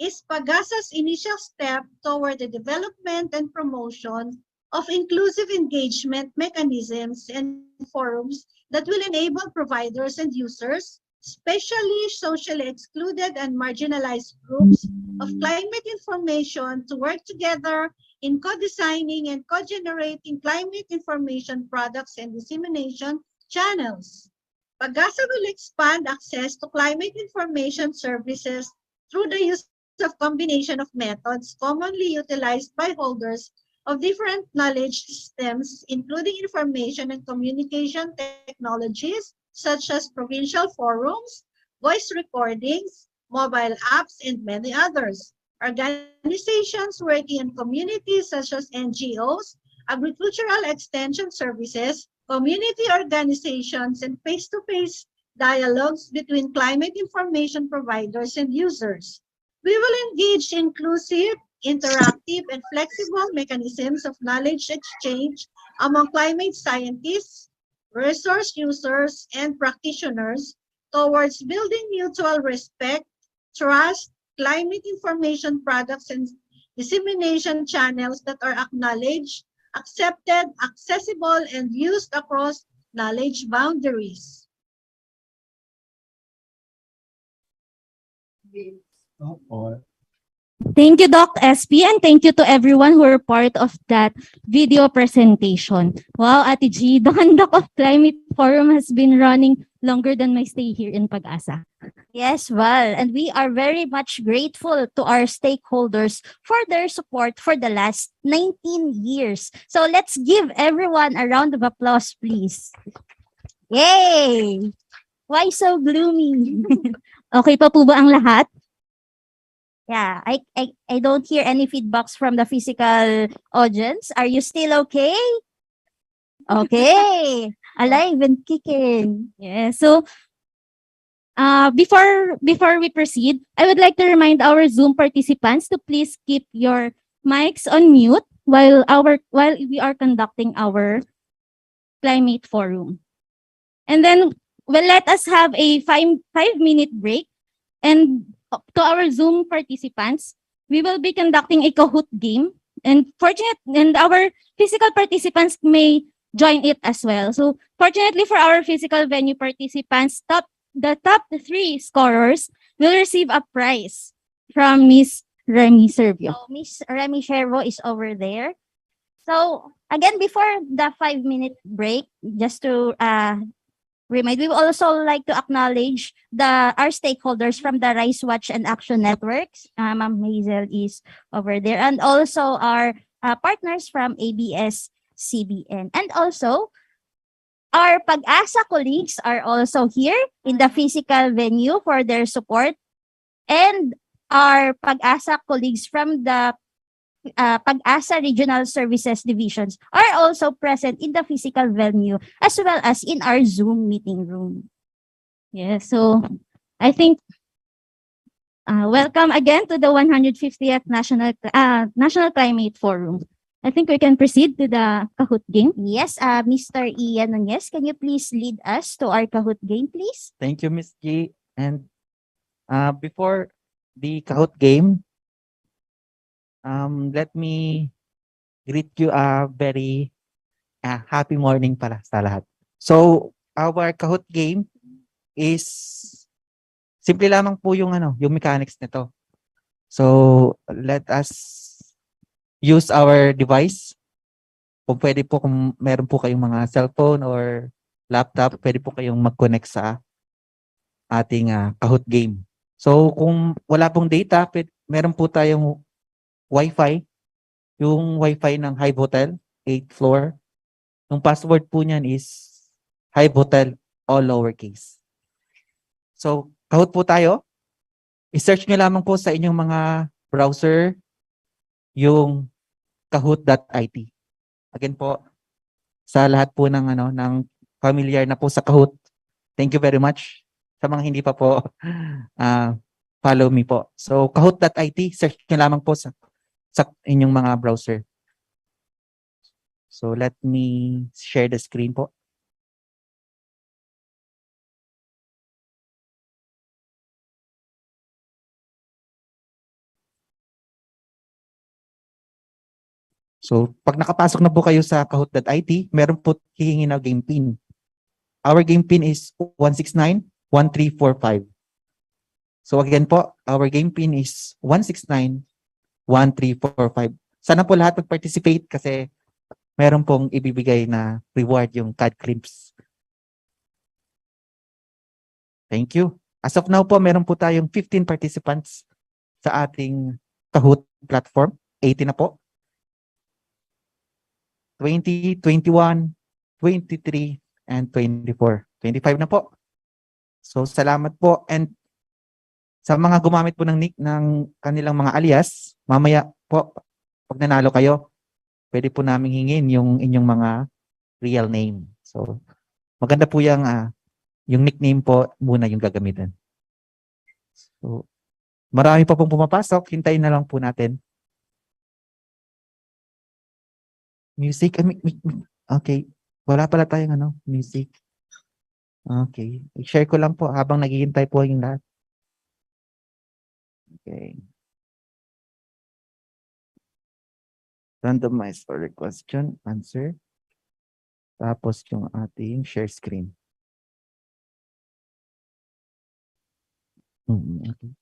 is PAGASA's initial step toward the development and promotion of inclusive engagement mechanisms and forums that will enable providers and users, especially socially excluded and marginalized groups, of climate information to work together in co-designing and co-generating climate information products and dissemination channels. PAGASA will expand access to climate information services through the use of combination of methods commonly utilized by holders of different knowledge systems, including information and communication technologies such as provincial forums, voice recordings, mobile apps, and many others. Organizations working in communities such as NGOs, agricultural extension services, community organizations, and face-to-face dialogues between climate information providers and users. We will engage inclusive, interactive, and flexible mechanisms of knowledge exchange among climate scientists, resource users, and practitioners towards building mutual respect, trust, climate information products, and dissemination channels that are acknowledged, accepted, accessible, and used across knowledge boundaries. Thank you, Doc SP, and thank you to everyone who were part of that video presentation. Wow, Ate G, the conduct of Climate Forum has been running longer than my stay here in PAGASA. Yes, well, and we are very much grateful to our stakeholders for their support for the last 19 years. So let's give everyone a round of applause, please. Yay! Why so gloomy? Okay pa po ba ang lahat? Yeah, I don't hear any feedbacks from the physical audience. Are you still okay? Okay. Alive and kicking. Yeah. So before we proceed, I would like to remind our Zoom participants to please keep your mics on mute while we are conducting our climate forum. And then let us have a 5-minute break. And to our Zoom participants, we will be conducting a Kahoot game, and our physical participants may join it as well. So fortunately for our physical venue participants, the top 3 scorers will receive a prize from Miss Remy Servio. So Miss Remy Servio is over there. So again, before the 5-minute break, just to remind, we would also like to acknowledge our stakeholders from the Rice Watch and Action Networks. Ma'am Hazel is over there. And also our partners from ABS-CBN. And also, our PAGASA colleagues are also here in the physical venue for their support. And our PAGASA colleagues from the PAGASA Regional Services Divisions are also present in the physical venue as well as in our Zoom meeting room. Yeah, so I think welcome again to the 150th National Climate Forum. I think we can proceed to the Kahoot game. Yes, Mr. Ian Nunez, can you please lead us to our Kahoot game, please? Thank you, Ms. G. And before the Kahoot game, let me greet you a very happy morning para sa lahat. So, our Kahoot game is simple lamang po yung mechanics nito. So, let us use our device. Kung pwede po, kung meron po kayong mga cellphone or laptop, pwede po kayong mag-connect sa ating Kahoot game. So, kung wala pong data, meron po tayong Wi-Fi, yung Wi-Fi ng HIVE Hotel, 8th floor. Yung password po niyan is HIVE Hotel, all lowercase. So, Kahoot po tayo. I-search nyo lamang po sa inyong mga browser yung kahoot.it. Again po, sa lahat po ng familiar na po sa Kahoot, thank you very much. Sa mga hindi pa po, follow me po. So, kahoot.it, search nyo lamang po sa inyong mga browser. So let me share the screen po. So pag nakapasok na po kayo sa kahoot.it, meron po hihingi na game pin. Our game pin is 169-1345. So again po, our game pin is 169-1345. Sana po lahat mag-participate kasi meron pong ibibigay na reward yung CAD clips. Thank you. As of now po, meron po tayong 15 participants sa ating Kahoot platform. 18 na po. 20, 21, 23, and 24. 25 na po. So salamat po. And sa mga gumamit po ng nick ng kanilang mga alias, mamaya po, pag nanalo kayo, pwede po namin hingin yung inyong mga real name. So maganda po yung nickname po muna yung gagamitin. So marami pa pong pumapasok. Hintayin na lang po natin. Music. Okay. Wala pala tayong music. Okay. I-share ko lang po habang naghihintay po yung lahat. Okay. Randomize for the question, answer. Tapos yung ating share screen. Okay.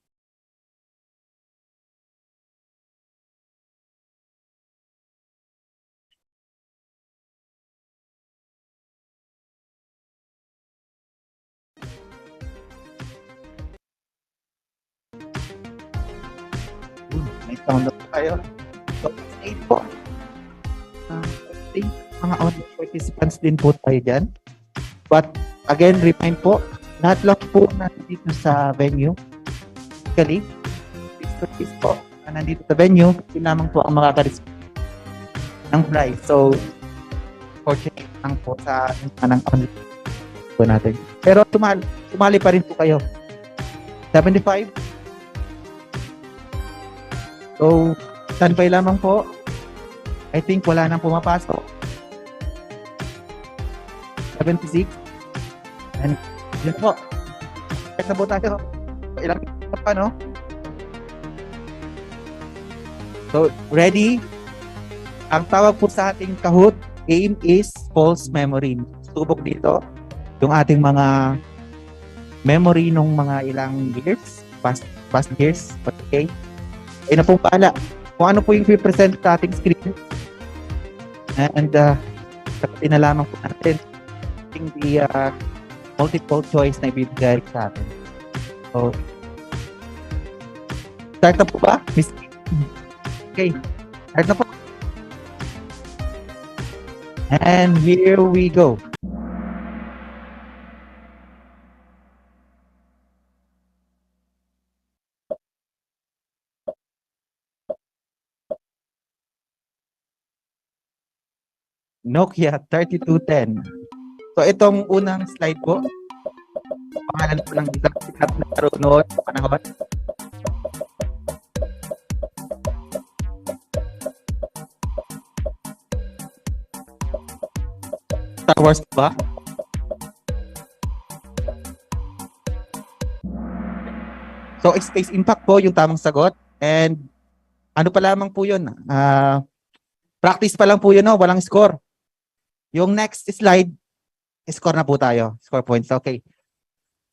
May sound up tayo. So, stay po. Mga audience participants din po tayo dyan. But again, remind po, lahat lang po nandito sa venue. Basically, please po, nandito sa venue, yun lamang po ang makakareceive ng prize. So, for check lang po sa ng online po natin. Pero sumali pa rin po kayo. 75. So, standby lamang po. I think wala nang pumapasok. 76. And yun po. Kaya po tayo. Ilang pa, no? So, ready? Ang tawag po sa ating Kahoot game is false memory. Subok dito yung ating mga memory nung mga ilang years, past years. Okay? Ay na pong paala kung ano po yung i-present sa ating screen. And sabihin na lamang po natin the multiple choice na ibibigay sa atin. So, start na po ba? Okay, start na po. And here we go. Nokia 3210. So itong unang slide po, pangalan po ng isang sikat na laro noon sa panahon. Star Wars ba? So Space Impact po yung tamang sagot. And ano pa lamang po yun? Practice pa lang po yun, no? Walang score. Yung next slide, score na po tayo. Score points. Okay.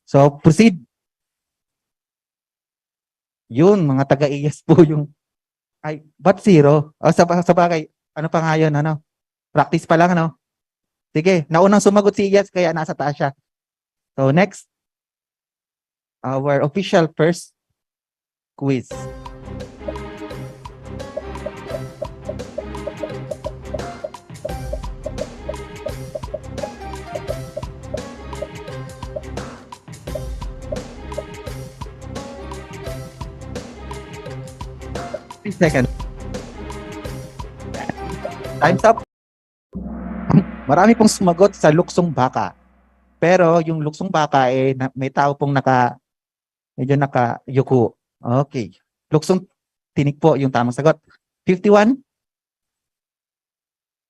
So, proceed. Yun, mga taga-IAS po yung... Ay, ba't zero? O, sa bagay, ano pa nga yun, ano? Practice pa lang, ano? Sige, naunang sumagot si IAS, kaya nasa taas siya. So, next. Our official first quiz. Second. Time's up. Marami pong sumagot sa luksong baka. Pero yung luksong baka may tao pong medyo nakayuko. Okay. Luksong tinik po yung tamang sagot. 51.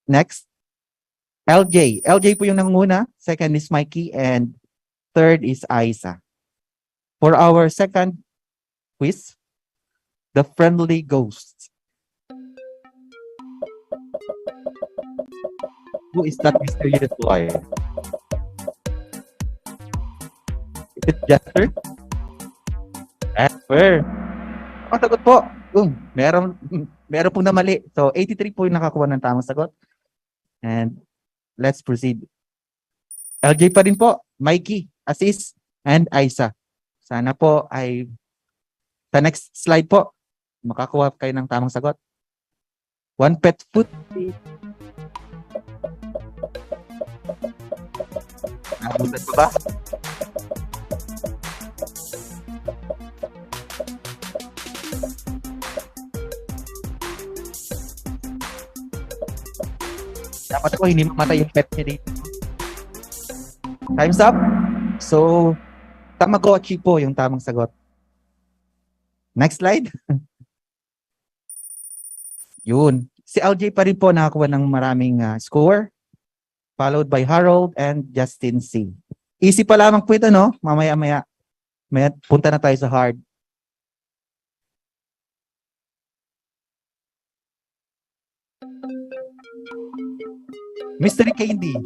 Next. LJ. LJ po yung nanguna. Second is Mikey. And third is Aiza. For our second quiz, the friendly ghost. Who is that mysterious boy? Is it Jasper? Jasper. Ang sagot po. Meron pong namali. So, 83 po yung nakakuha ng tamang sagot. And let's proceed. LJ pa rin po. Mikey, Aziz, and Aiza. Sana po ay sa next slide po, makakuha kayo ng tamang sagot. One pet food. Nabutan pa ba? Dapat ako hindi mamatay yung pet niya dito. Time's up. So, Tamagotchi po yung tamang sagot. Next slide. Yun. Si LJ pa rin po nakakuha ng maraming score. Followed by Harold and Justin C. Easy pa lamang po ito, no? Mamaya-maya. Punta na tayo sa hard. Mystery Candy.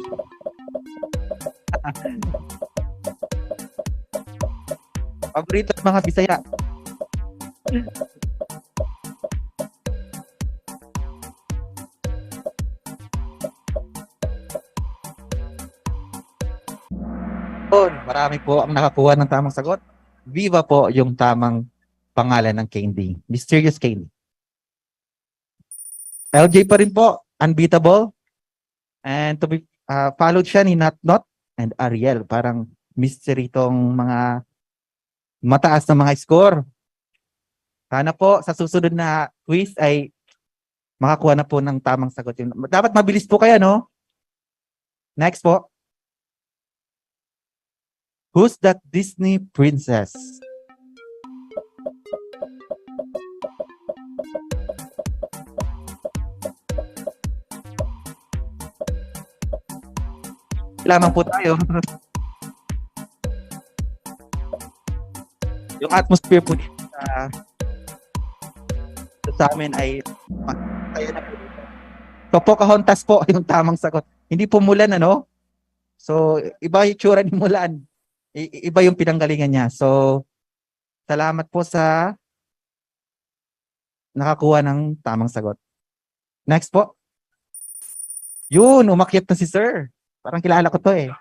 Paborito ng mga Bisaya. Marami po ang nakakuha ng tamang sagot. Viva po yung tamang pangalan ng candy. Mysterious Candy. LJ pa rin po. Unbeatable. And to be followed siya ni Not Not and Ariel. Parang mystery tong mga mataas na mga score. Sana po sa susunod na quiz ay makakuha na po ng tamang sagot. Dapat mabilis po kaya, no? Next po. Who's that Disney princess? Lamang po tayo. Yung atmosphere po dito sa amin ay tayo na po dito. So, Pocahontas po yung tamang sagot. Hindi po Mulan, ano? So, iba yung tsura ni Mulan. Iba yung pinanggalingan niya. So, salamat po sa nakakuha ng tamang sagot. Next po. Yun, umakyat na si Sir. Parang kilala ko to eh.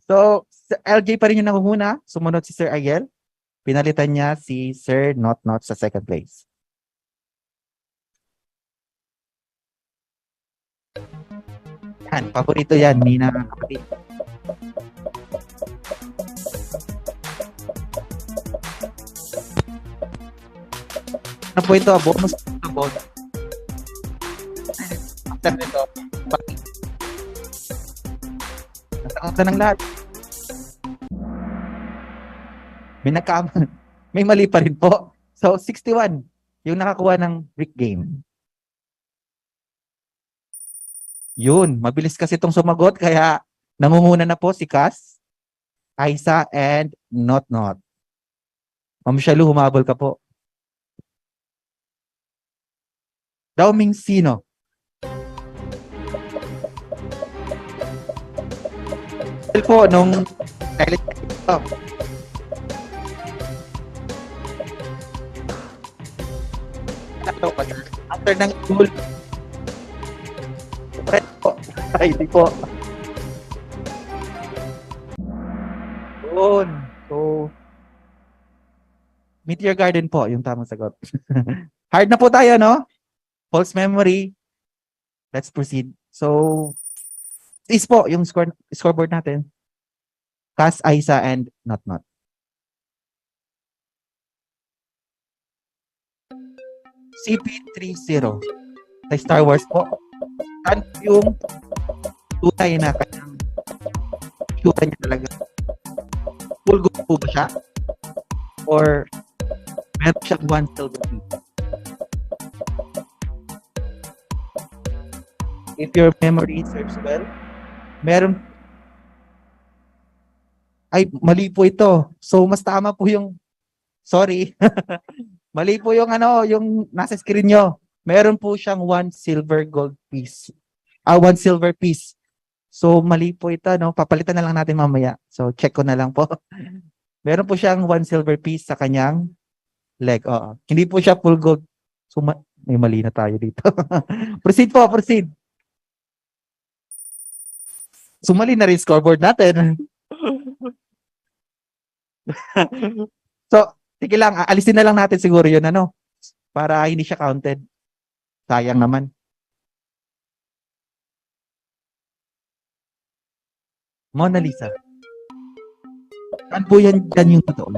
So, LJ pa rin yung nakuhuna. Sumunod si Sir Ariel. Pinalitan niya si Sir Not Not sa second place. Yan, paborito yan. Nina, kapatid. Ano po ito? Bonus po bonus. After nito, natakot na ng lahat. May mali pa rin po. So, 61 yung nakakuha ng brick game. Yun, mabilis kasi itong sumagot kaya nangunguna na po si Cass, Aiza, and Not Not. Ma'am Shalu, humabol ka po. Dauming sino? Po, nung after ng school, ay, di po. Yun. So, Meteor Garden po, yung tamang sagot. Hard na po tayo, no? False memory. Let's proceed. So, is po yung scoreboard natin. Cass, Aiza, and Not Not. CP30 sa Star Wars po. Saan yung tunay na kanyang itsura niya talaga? Full good po ba siya? Or meron siyang one silver teeth? If your memory serves well, meron ay mali po ito. So mas tama po yung sorry. Mali po yung yung nasa screen nyo. Meron po siyang 1 silver gold piece. 1 silver piece. So mali po ito, no? Papalitan na lang natin mamaya. So check ko na lang po. Meron po siyang 1 silver piece sa kanyang leg. Oo. Hindi po siya full gold. So may mali na tayo dito. Proceed po, proceed. Sumali na rin scoreboard natin. So, sige lang, alisin na lang natin siguro yun, para hindi siya counted. Sayang naman. Mona Lisa. Saan po yan yung totoo?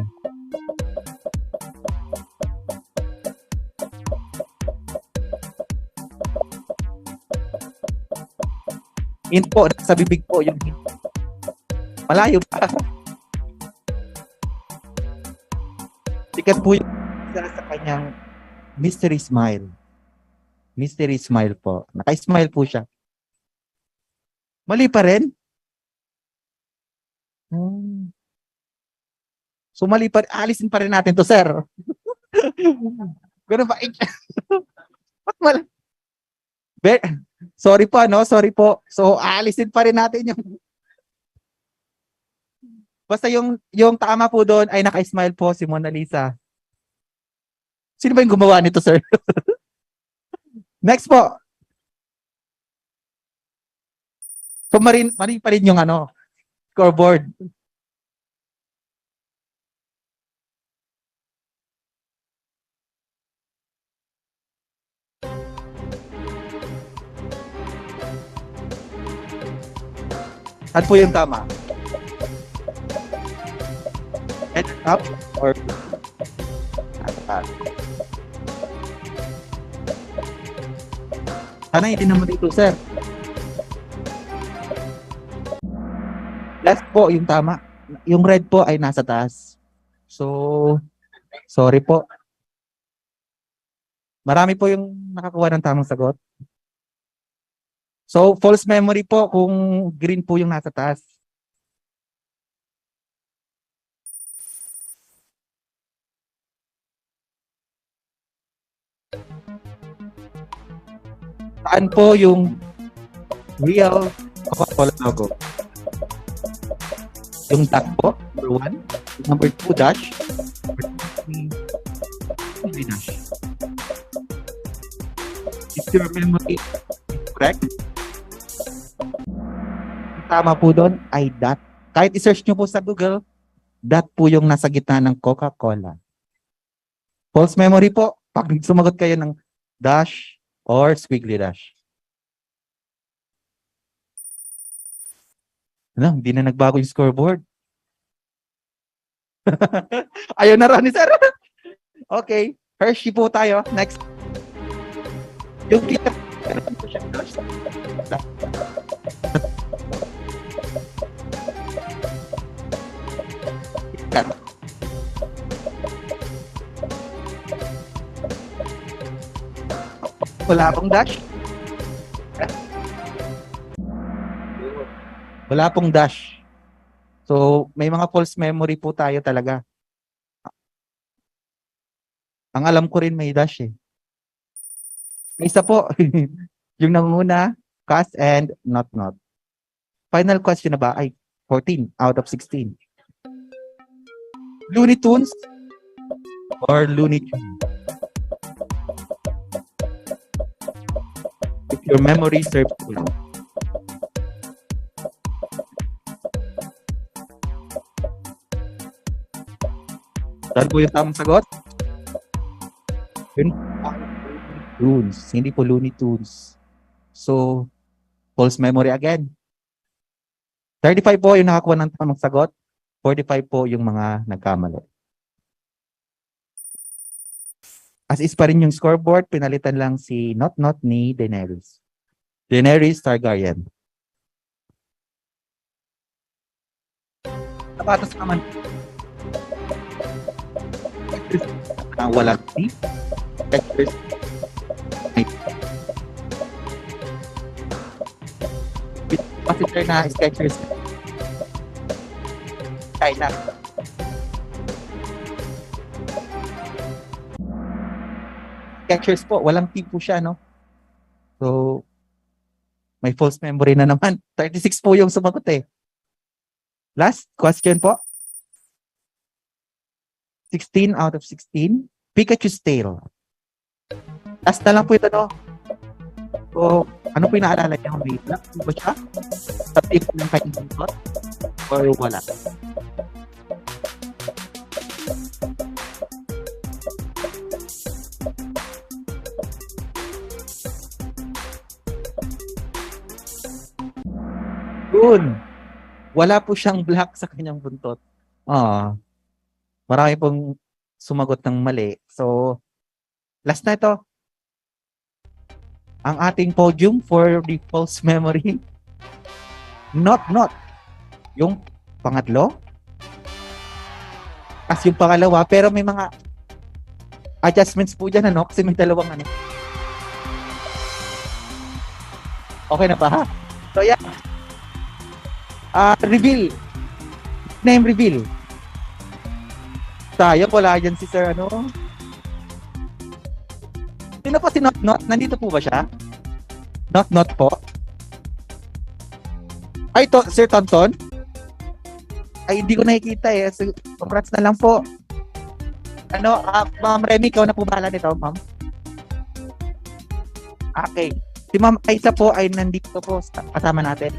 Hint po, sa bibig po yung hint. Malayo pa. Sikat po yung isa sa kanyang mystery smile. Mystery smile po. Naka-smile po siya. Mali pa rin? So mali pa rin. Alisin pa rin natin to, sir. Ganun ba? Ba't mali? Sorry po, Sorry po. So, aalisin pa rin natin yung basta yung tama po doon ay naka-smile po si Mona Lisa. Sino ba yung gumawa nito, sir? Next po. So, mali pa rin yung scoreboard. Ano po yung tama? Head up or atas? Sana hindi naman dito, sir. Left po yung tama. Yung red po ay nasa taas. So, sorry po. Marami po yung nakakuha ng tamang sagot. So, false memory po kung green po yung nasa taas. Saan po yung real Coca-Cola logo? Yung dot po, number 1. Number 2, dash. Number 3, dash. Is your memory correct? Tama po doon ay dot. Kahit i-search nyo po sa Google, dot po yung nasa gitna ng Coca-Cola. False memory po, pag sumagot kayo ng dash or squiggly dash. Hindi na nagbago yung scoreboard. Ayaw na rin ni sir. Okay, Hershey po tayo. Next. Yung kita. Wala pong dash. Wala pong dash. So, may mga false memory po tayo talaga. Ang alam ko rin may dash eh. May isa po. Yung nanguna, cast and not. Final question na ba ay 14 out of 16. Looney Tunes or Looney Tunes? If your memory serves you. Saan po yung tamang sagot? Yun ang Looney Tunes. Hindi po Looney Tunes. So, false memory again. 35 po yung nakakuha ng tamang sagot. 45 po yung mga nagkamali. As is pa rin yung scoreboard, pinalitan lang si Not ni Daenerys. Daenerys Targaryen. Sapatos naman. Walang T. capacitor na Skechers. China. Skechers po, walang T po siya, no? So, may false memory na naman. 36 po yung sumagot eh. Last question po. 16 out of 16. Pikachu's tail. Last na lang po ito, no? So, ano po yung naalala niya? May black po ba siya? Sa tip ng kanyang thought? Or wala? Good. Wala po siyang black sa kanyang buntot. Marami pong sumagot ng mali. So, last na ito. Ang ating podium for the false memory. Not. Yung pangatlo. As yung pangalawa. Pero may mga adjustments po dyan, ano? Kasi may dalawang ano. Okay na pa, ha? So, yeah. Reveal. Name reveal. Sayang, wala dyan si Sir, ano? Sino po si Not? Nandito po ba siya? Not po. Ay, Sir Tonton? Ay, hindi ko nakikita eh. So, congrats na lang po. Ano, Ma'am Remy, ikaw na po bahala nito, ma'am? Okay. Si Ma'am Aisa po ay nandito po kasama natin.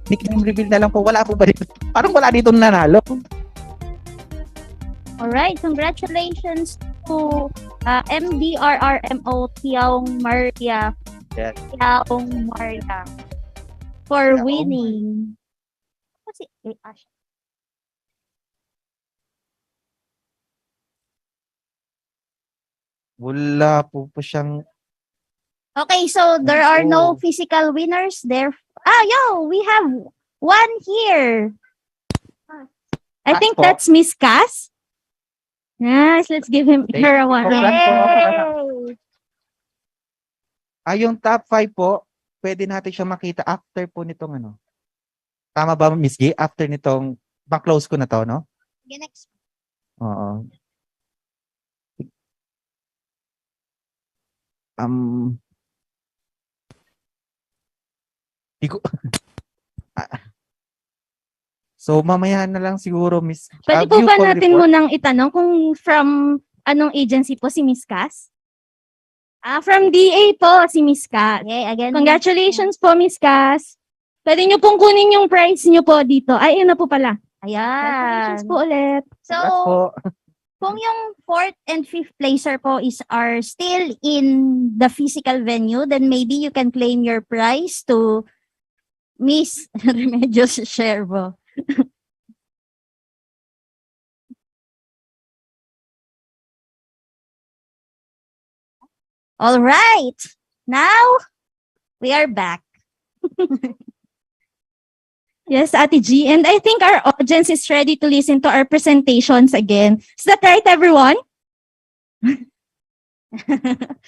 Nickname reveal na lang po. Wala po ba dito? Parang wala dito nanalo. Alright, congratulations to MDRRMO Tiaong Maria. Yes. Tiaong Maria for winning. Kasi, Wala po siyang... Okay, so there are no physical winners there. We have one here. I think that's Miss Cass. Yes, let's give her a one. Yung top 5 po, pwede natin siya makita after po nitong ano. Tama ba, Miss G? After nitong, close ko na to, no? Okay, next. Oo. So, mamaya na lang siguro, Miss. Pwede po ba natin munang itanong kung from anong agency po si Miss Cass? From DA po si Miss Cass. Okay, again. Congratulations po, Miss Cass. Pwede nyo pong kunin yung prize nyo po dito. Ay, yun na po pala. Ayan. Congratulations po ulit. So, kung yung 4th and 5th placer po are still in the physical venue, then maybe you can claim your prize to Miss Remedios Sherbo. All right. Now, we are back. Yes, Ate G. And I think our audience is ready to listen to our presentations again. Is that right, everyone?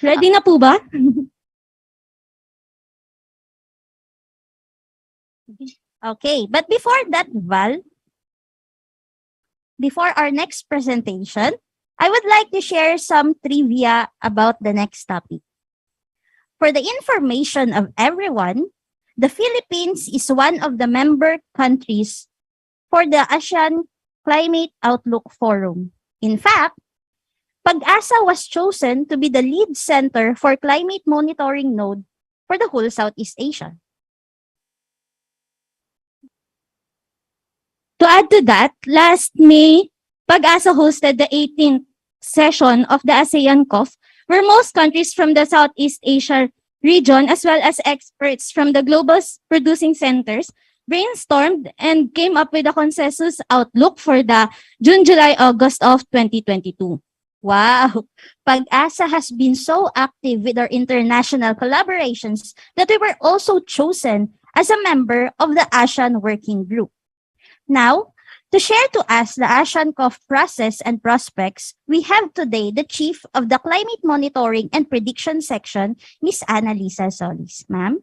Ready na po ba? Okay, but before that, Val, before our next presentation, I would like to share some trivia about the next topic. For the information of everyone, the Philippines is one of the member countries for the ASEAN Climate Outlook Forum. In fact, PAGASA was chosen to be the lead center for climate monitoring node for the whole Southeast Asia. To add to that, last May, PAGASA hosted the 18th session of the ASEAN COF, where most countries from the Southeast Asia region, as well as experts from the global producing centers, brainstormed and came up with a consensus outlook for the June, July, August of 2022. Wow! PAGASA has been so active with our international collaborations that we were also chosen as a member of the ASEAN Working Group. Now, To share to us the ASEAN-COV process and prospects, we have today the Chief of the Climate Monitoring and Prediction Section, Ms. Annalisa Solis. Ma'am?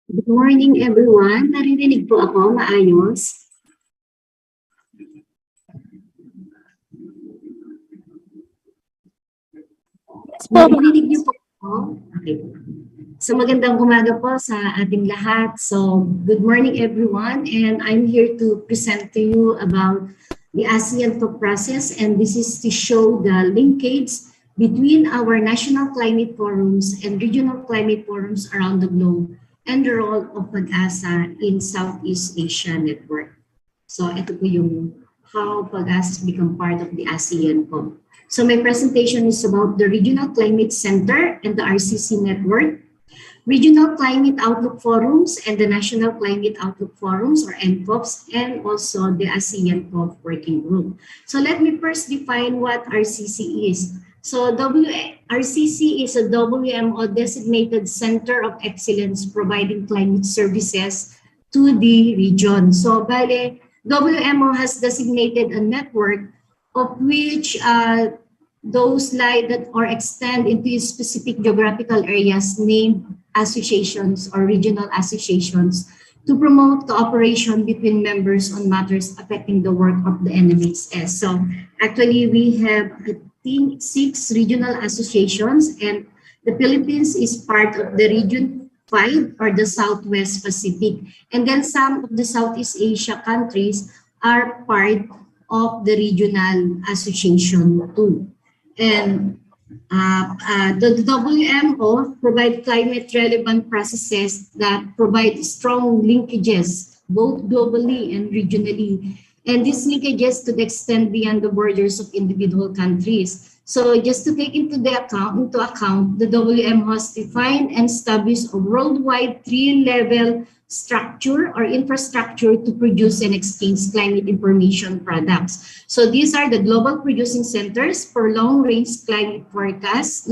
Good morning, everyone. Naririnig po ako maayos? Naririnig niyo po ako? Okay. So magandang umaga po sa ating lahat. So good morning, everyone. And I'm here to present to you about the ASEAN COP process. And this is to show the linkage between our national climate forums and regional climate forums around the globe and the role of PAGASA in Southeast Asia Network. So ito po yung how PAGASA has become part of the ASEAN COP. So my presentation is about the Regional Climate Center and the RCC Network, Regional Climate Outlook Forums and the National Climate Outlook Forums or NCOFs, and also the ASEAN COP Working Group. So let me first define what RCC is. So RCC is a WMO designated Center of Excellence providing climate services to the region. So bale, WMO has designated a network of which those lie that or extend into specific geographical areas named associations or regional associations to promote cooperation between members on matters affecting the work of the NMHS. So actually we have, I think, 6 regional associations, and the Philippines is part of the Region 5 or the Southwest Pacific. And then some of the Southeast Asia countries are part of the regional association too. And the WMO provide climate relevant processes that provide strong linkages both globally and regionally. And these linkages could extend beyond the borders of individual countries. So just to take into account, the WMO has defined and established a worldwide 3-level structure or infrastructure to produce and exchange climate information products. So these are the global producing centers for long-range climate forecasts,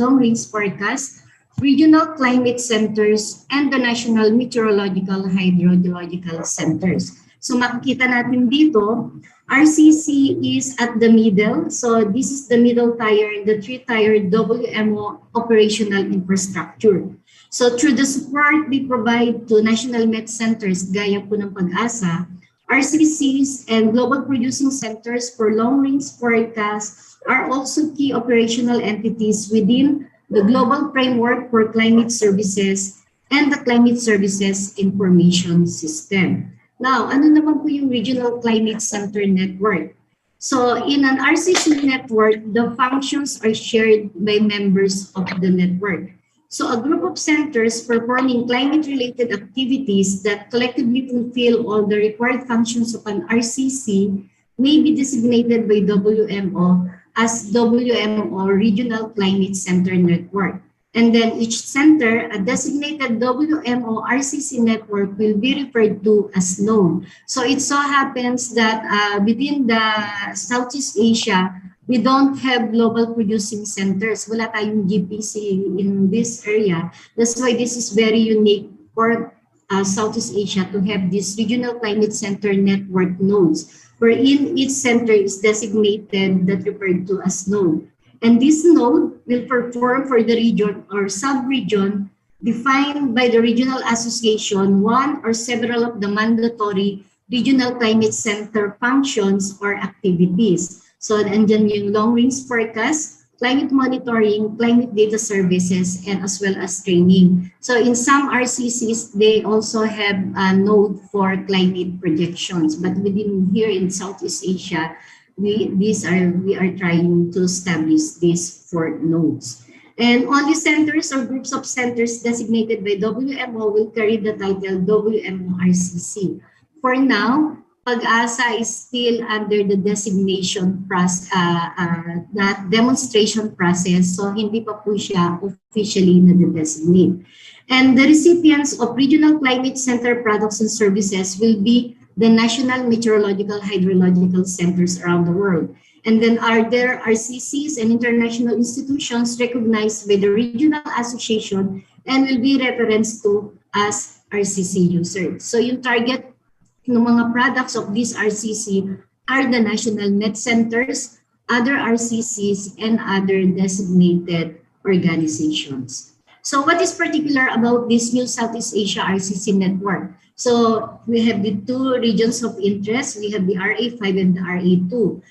regional climate centers, and the national meteorological hydrological centers. So makikita natin dito, RCC is at the middle. So this is the middle tier, the 3-tier WMO operational infrastructure. So through the support we provide to national met centers gaya po ng PAGASA, RCCs and global producing centers for long-range forecasts are also key operational entities within the global framework for climate services and the climate services information system. Now, ano naman po yung Regional Climate Center Network? So in an RCC network, the functions are shared by members of the network. So a group of centers performing climate-related activities that collectively fulfill all the required functions of an RCC may be designated by WMO as WMO Regional Climate Center Network. And then each center, a designated WMO RCC network will be referred to as node. So it so happens that within the Southeast Asia, we don't have global producing centers. Wala tayong GPC in this area. That's why this is very unique for Southeast Asia to have this regional climate center network nodes, wherein each center is designated that referred to as node. And this node will perform for the region or sub-region defined by the regional association one or several of the mandatory regional climate center functions or activities. So, andyan yung long-range forecast, climate monitoring, climate data services, and as well as training. So, in some RCCs, they also have a node for climate projections. But within here in Southeast Asia, we are trying to establish these 4 nodes. And only centers or groups of centers designated by WMO will carry the title WMO RCC. For now, PAGASA is still under the designation process, that demonstration process, so hindi pa po siya officially na-designate. And the recipients of Regional Climate Center products and services will be the national meteorological hydrological centers around the world. And then are there RCCs and international institutions recognized by the regional association and will be referenced to as RCC users. So yung target ng mga products of this RCC are the national med centers, other RCCs, and other designated organizations. So what is particular about this new Southeast Asia RCC network? So we have the two regions of interest. We have the RA5 and the RA2.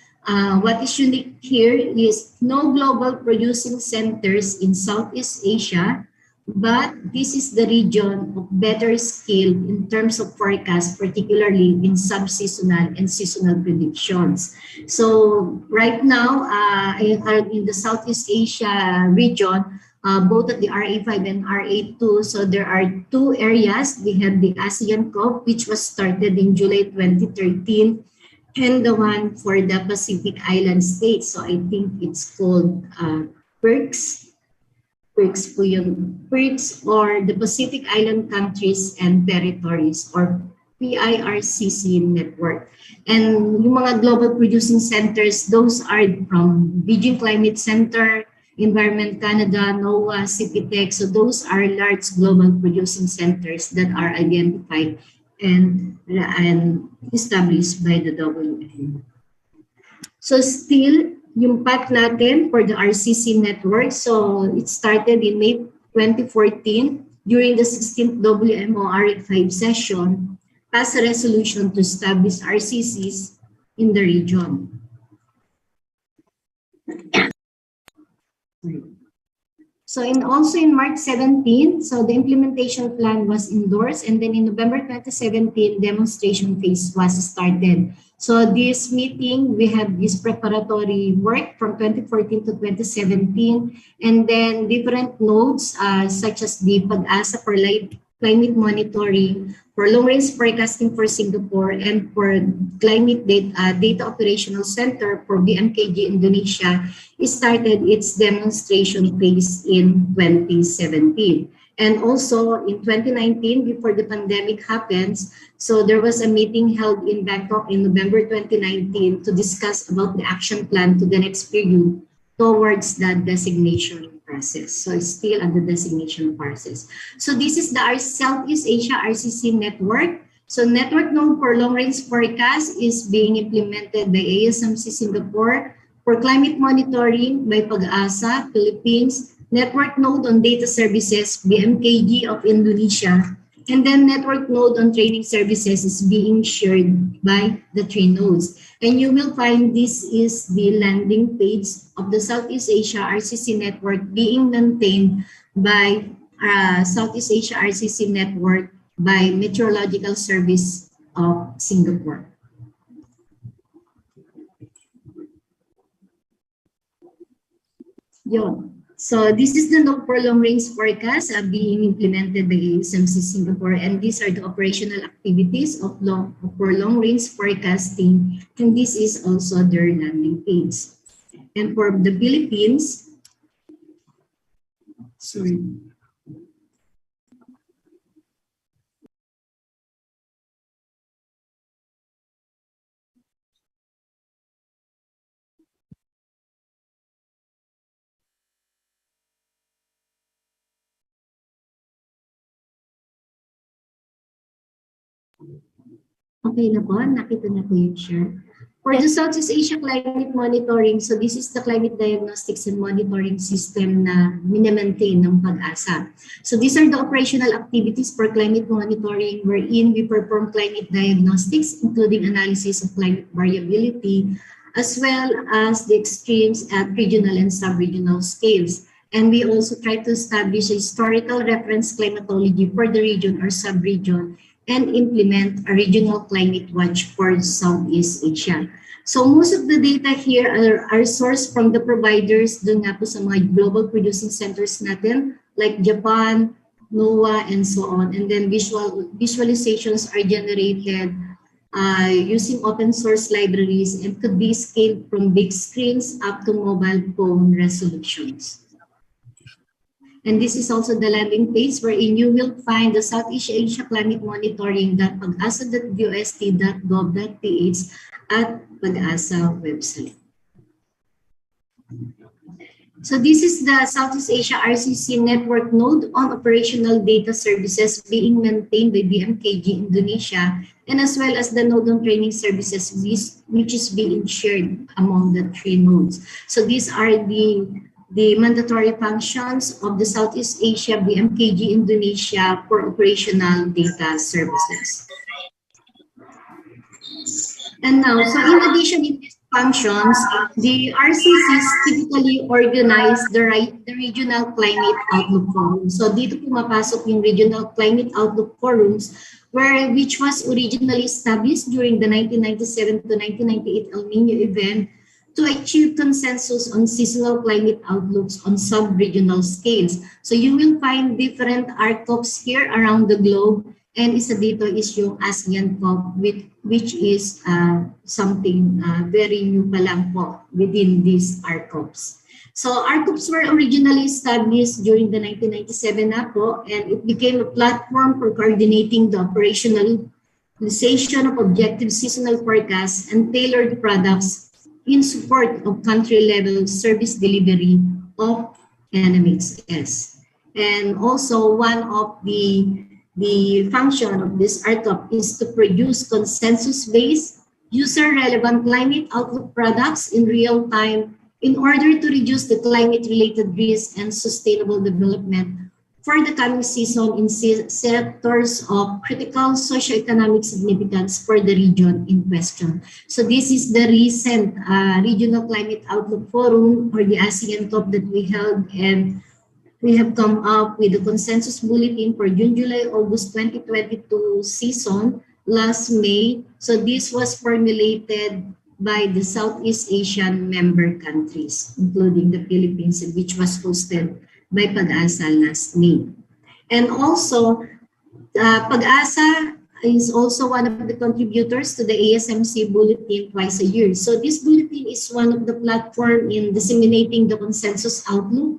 What is unique here is no global producing centers in Southeast Asia, but this is the region of better scale in terms of forecast, particularly in sub-seasonal and seasonal predictions. So right now, in the Southeast Asia region, both at the RA5 and RA2, so there are two areas. We have the ASEAN COP, which was started in July 2013, and the one for the Pacific Island states. So I think it's called PERCS. PERCS or the Pacific Island Countries and Territories, or PIRCC network. And yung mga global producing centers, those are from Beijing Climate Center, Environment Canada, NOAA, CPTEC. So those are large global producing centers that are identified and established by the WM. So still, yung path natin for the RCC network, so it started in May 2014 during the 16th WMO RA5 session, passed a resolution to establish RCCs in the region. So also in March 17, so the implementation plan was endorsed, and then in November 2017, demonstration phase was started. So this meeting, we have this preparatory work from 2014 to 2017, and then different nodes such as the PAGASA for climate monitoring, for long-range forecasting for Singapore, and for climate data operational center for BMKG Indonesia, started its demonstration phase in 2017. And also in 2019, before the pandemic happens, so there was a meeting held in Bangkok in November 2019 to discuss about the action plan to the next period towards the designation process. So it's still at the designation process. So this is the Southeast Asia RCC network. So network node for long-range forecast is being implemented by ASMC Singapore, for climate monitoring by PAGASA Philippines, network node on data services, BMKG of Indonesia, and then network node on training services is being shared by the three nodes. And you will find this is the landing page of the Southeast Asia RCC network being maintained by Southeast Asia RCC network by Meteorological Service of Singapore. Yun. So this is the node for long-range forecast being implemented by ASMC Singapore, and these are the operational activities of for long-range forecasting, and this is also their landing page. And for the Philippines, sorry. Okay na po, nakita na po yung share. For the Southeast Asia Climate Monitoring, so this is the climate diagnostics and monitoring system na minamaintain ng PAGASA. So these are the operational activities for climate monitoring wherein we perform climate diagnostics, including analysis of climate variability, as well as the extremes at regional and sub-regional scales. And we also try to establish a historical reference climatology for the region or sub-region and implement a regional climate watch for Southeast Asia. So most of the data here are sourced from the providers dun nga po sa mga global producing centers natin, like Japan, NOAA, and so on. And then visualizations are generated using open source libraries and could be scaled from big screens up to mobile phone resolutions. And this is also the landing page wherein you will find the Southeast Asia Climate Monitoring.pagasa.dost.gov.ph at PAGASA website. So this is the Southeast Asia RCC network node on operational data services being maintained by BMKG Indonesia, and as well as the node on training services which is being shared among the three nodes. So these are the mandatory functions of the Southeast Asia BMKG Indonesia for operational data services. And now, so in addition to these functions, the RCCs typically organize the regional climate outlook forum. So dito pumapasok yung regional climate outlook forums which was originally established during the 1997 to 1998 El Nino event to achieve consensus on seasonal climate outlooks on sub-regional scales. So you will find different RCOPs here around the globe. And isa dito is yung ASEAN COP, which is something very new pa lang po within these RCOPs. So RCOPs were originally established during the 1997 na po, and it became a platform for coordinating the operationalization of objective seasonal forecasts and tailored products in support of country-level service delivery of NMHS. And also one of the function of this RCOP is to produce consensus-based, user-relevant climate outlook products in real time in order to reduce the climate-related risks and sustainable development for the coming season in sectors of critical socioeconomic significance for the region in question. So this is the recent Regional Climate Outlook Forum, or the ASEAN COP, that we held, and we have come up with a consensus bulletin for June, July, August 2022 season last May. So this was formulated by the Southeast Asian member countries, including the Philippines, which was hosted by PAGASA last May. And also, PAGASA is also one of the contributors to the ASMC bulletin twice a year. So this bulletin is one of the platform in disseminating the consensus outlook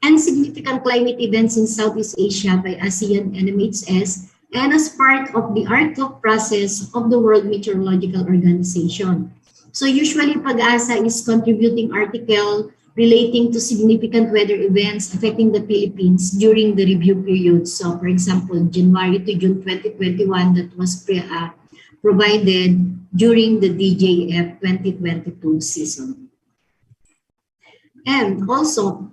and significant climate events in Southeast Asia by ASEAN NMHS, and as part of the RCOP process of the World Meteorological Organization. So usually PAGASA is contributing article relating to significant weather events affecting the Philippines during the review period. So for example, January to June 2021, that was provided during the DJF 2022 season. And also,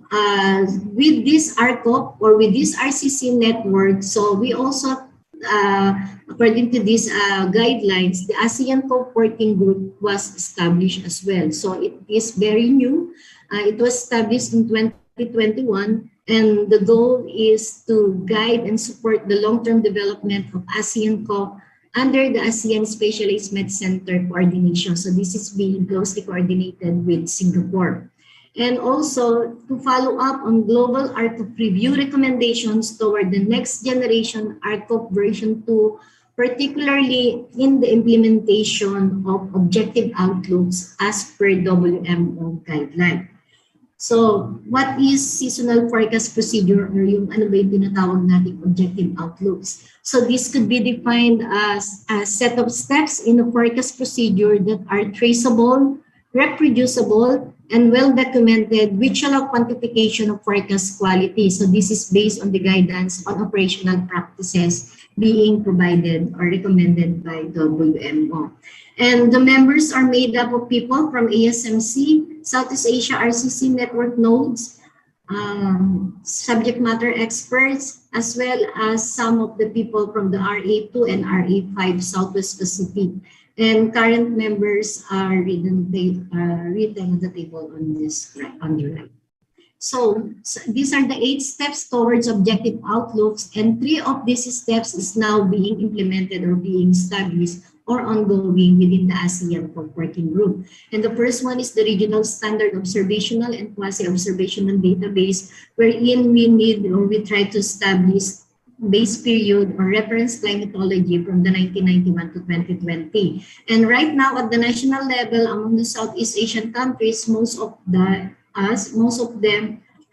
with this RCOP, or with this RCC network, so we also, according to these guidelines, the ASEAN COP working group was established as well. So it is very new. It was established in 2021, and the goal is to guide and support the long-term development of ASEAN COP under the ASEAN Specialized Med Center coordination. So this is being closely coordinated with Singapore. And also to follow up on global RCOP review recommendations toward the next generation RCOP version 2, particularly in the implementation of objective outlooks as per WMO guideline. So what is seasonal forecast procedure, or yung ano ba yung tinatawag nating objective outlooks? So this could be defined as a set of steps in a forecast procedure that are traceable, reproducible, and well-documented, which allow quantification of forecast quality. So this is based on the guidance on operational practices being provided or recommended by WMO. And the members are made up of people from ASMC, Southeast Asia RCC network nodes, subject matter experts, as well as some of the people from the RA2 and RA5 Southwest Pacific. And current members are written on the table on this on the right. So these are the 8 steps towards objective outlooks, and 3 of these steps is now being implemented or being established or ongoing within the ASEAN COP working group. And the first one is the regional standard observational and quasi-observational database, wherein we try to establish base period or reference climatology from the 1991 to 2020. And right now at the national level, among the Southeast Asian countries, most of them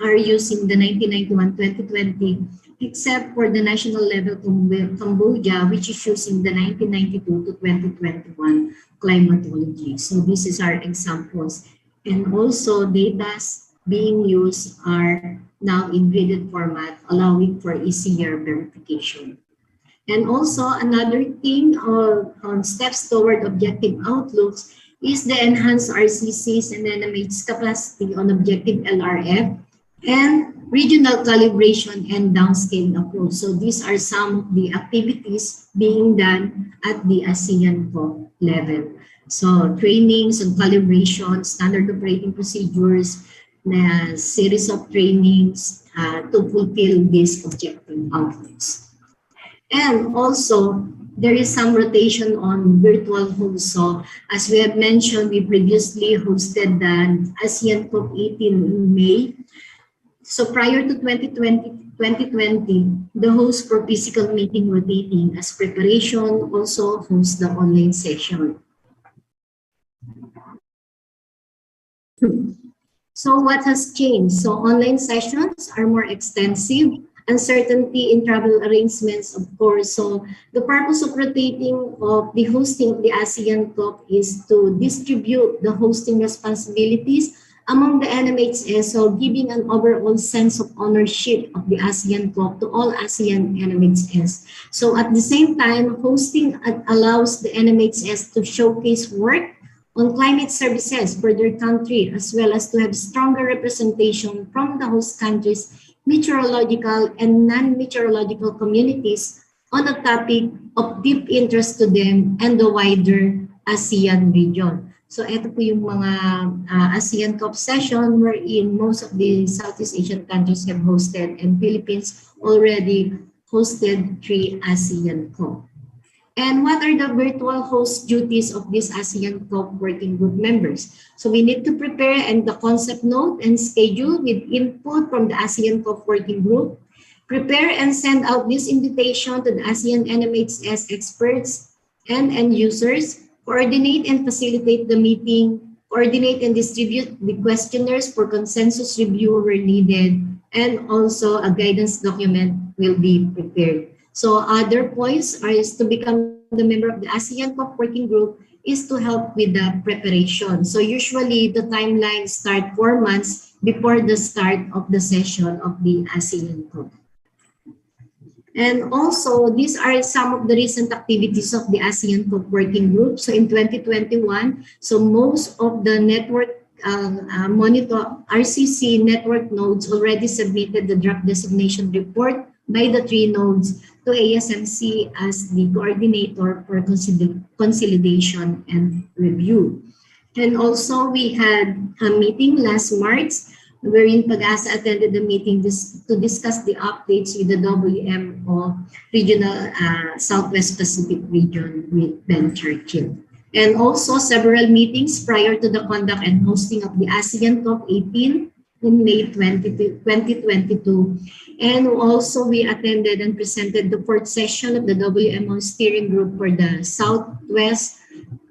are using the 1991-2020, except for the national level Cambodia, which is using the 1992 to 2021 climatology. So this is our examples. And also DAS being used are now in graded format, allowing for easier verification. And also another thing on steps toward objective outlooks is the enhanced RCCs and NMH's capacity on objective LRF and regional calibration and downscaling approach. So these are some of the activities being done at the ASEAN COP level. So trainings on calibration, standard operating procedures, na series of trainings to fulfill these objective outlooks. And also, there is some rotation on virtual hosts. So as we have mentioned, we previously hosted the ASEAN COP 18 in May. So prior to 2020, the host for physical meeting rotating as preparation also hosts the online session. So what has changed? So online sessions are more extensive, uncertainty in travel arrangements, of course. So the purpose of rotating of the hosting of the ASEAN COP is to distribute the hosting responsibilities among the NMHS, so giving an overall sense of ownership of the ASEAN COP to all ASEAN NMHS. So at the same time, hosting allows the NMHS to showcase work on climate services for their country, as well as to have stronger representation from the host countries' meteorological and non-meteorological communities on a topic of deep interest to them and the wider ASEAN region. So ito po yung mga ASEAN COP session wherein most of the Southeast Asian countries have hosted, and Philippines already hosted 3 ASEAN COP. And what are the virtual host duties of these ASEAN COP working group members? So we need to prepare and the concept note and schedule with input from the ASEAN COP working group, prepare and send out this invitation to the ASEAN NMHS experts and end users, coordinate and facilitate the meeting, coordinate and distribute the questionnaires for consensus review where needed, and also a guidance document will be prepared. So other points are is to become the member of the ASEAN COP working group is to help with the preparation. So usually the timeline start 4 months before the start of the session of the ASEAN COP. And also, these are some of the recent activities of the ASEAN COP working group. So in 2021, so most of the network monitor RCC network nodes already submitted the draft designation report by the 3 nodes to ASMC as the coordinator for consolidation and review. And also we had a meeting last March wherein PAGASA attended the meeting to discuss the updates with the WMO Regional Southwest Pacific Region with Ben Churchill. And also several meetings prior to the conduct and hosting of the ASEAN COP 18 in May 2022. And also we attended and presented the 4th session of the WMO steering group for the Southwest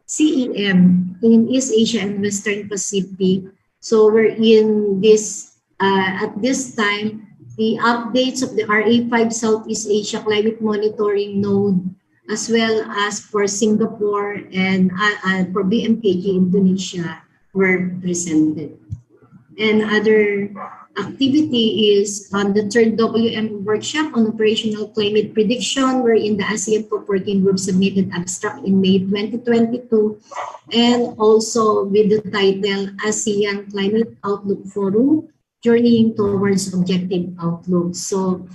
CEM in East Asia and Western Pacific. So we're in this, at this time, the updates of the RA5 Southeast Asia Climate Monitoring Node, as well as for Singapore and for BMKG Indonesia were presented. And other activity is on the 3rd WM workshop on operational climate prediction, wherein the ASEAN COP working group submitted abstract in May 2022, and also with the title ASEAN Climate Outlook Forum, Journeying Towards Objective Outlook. So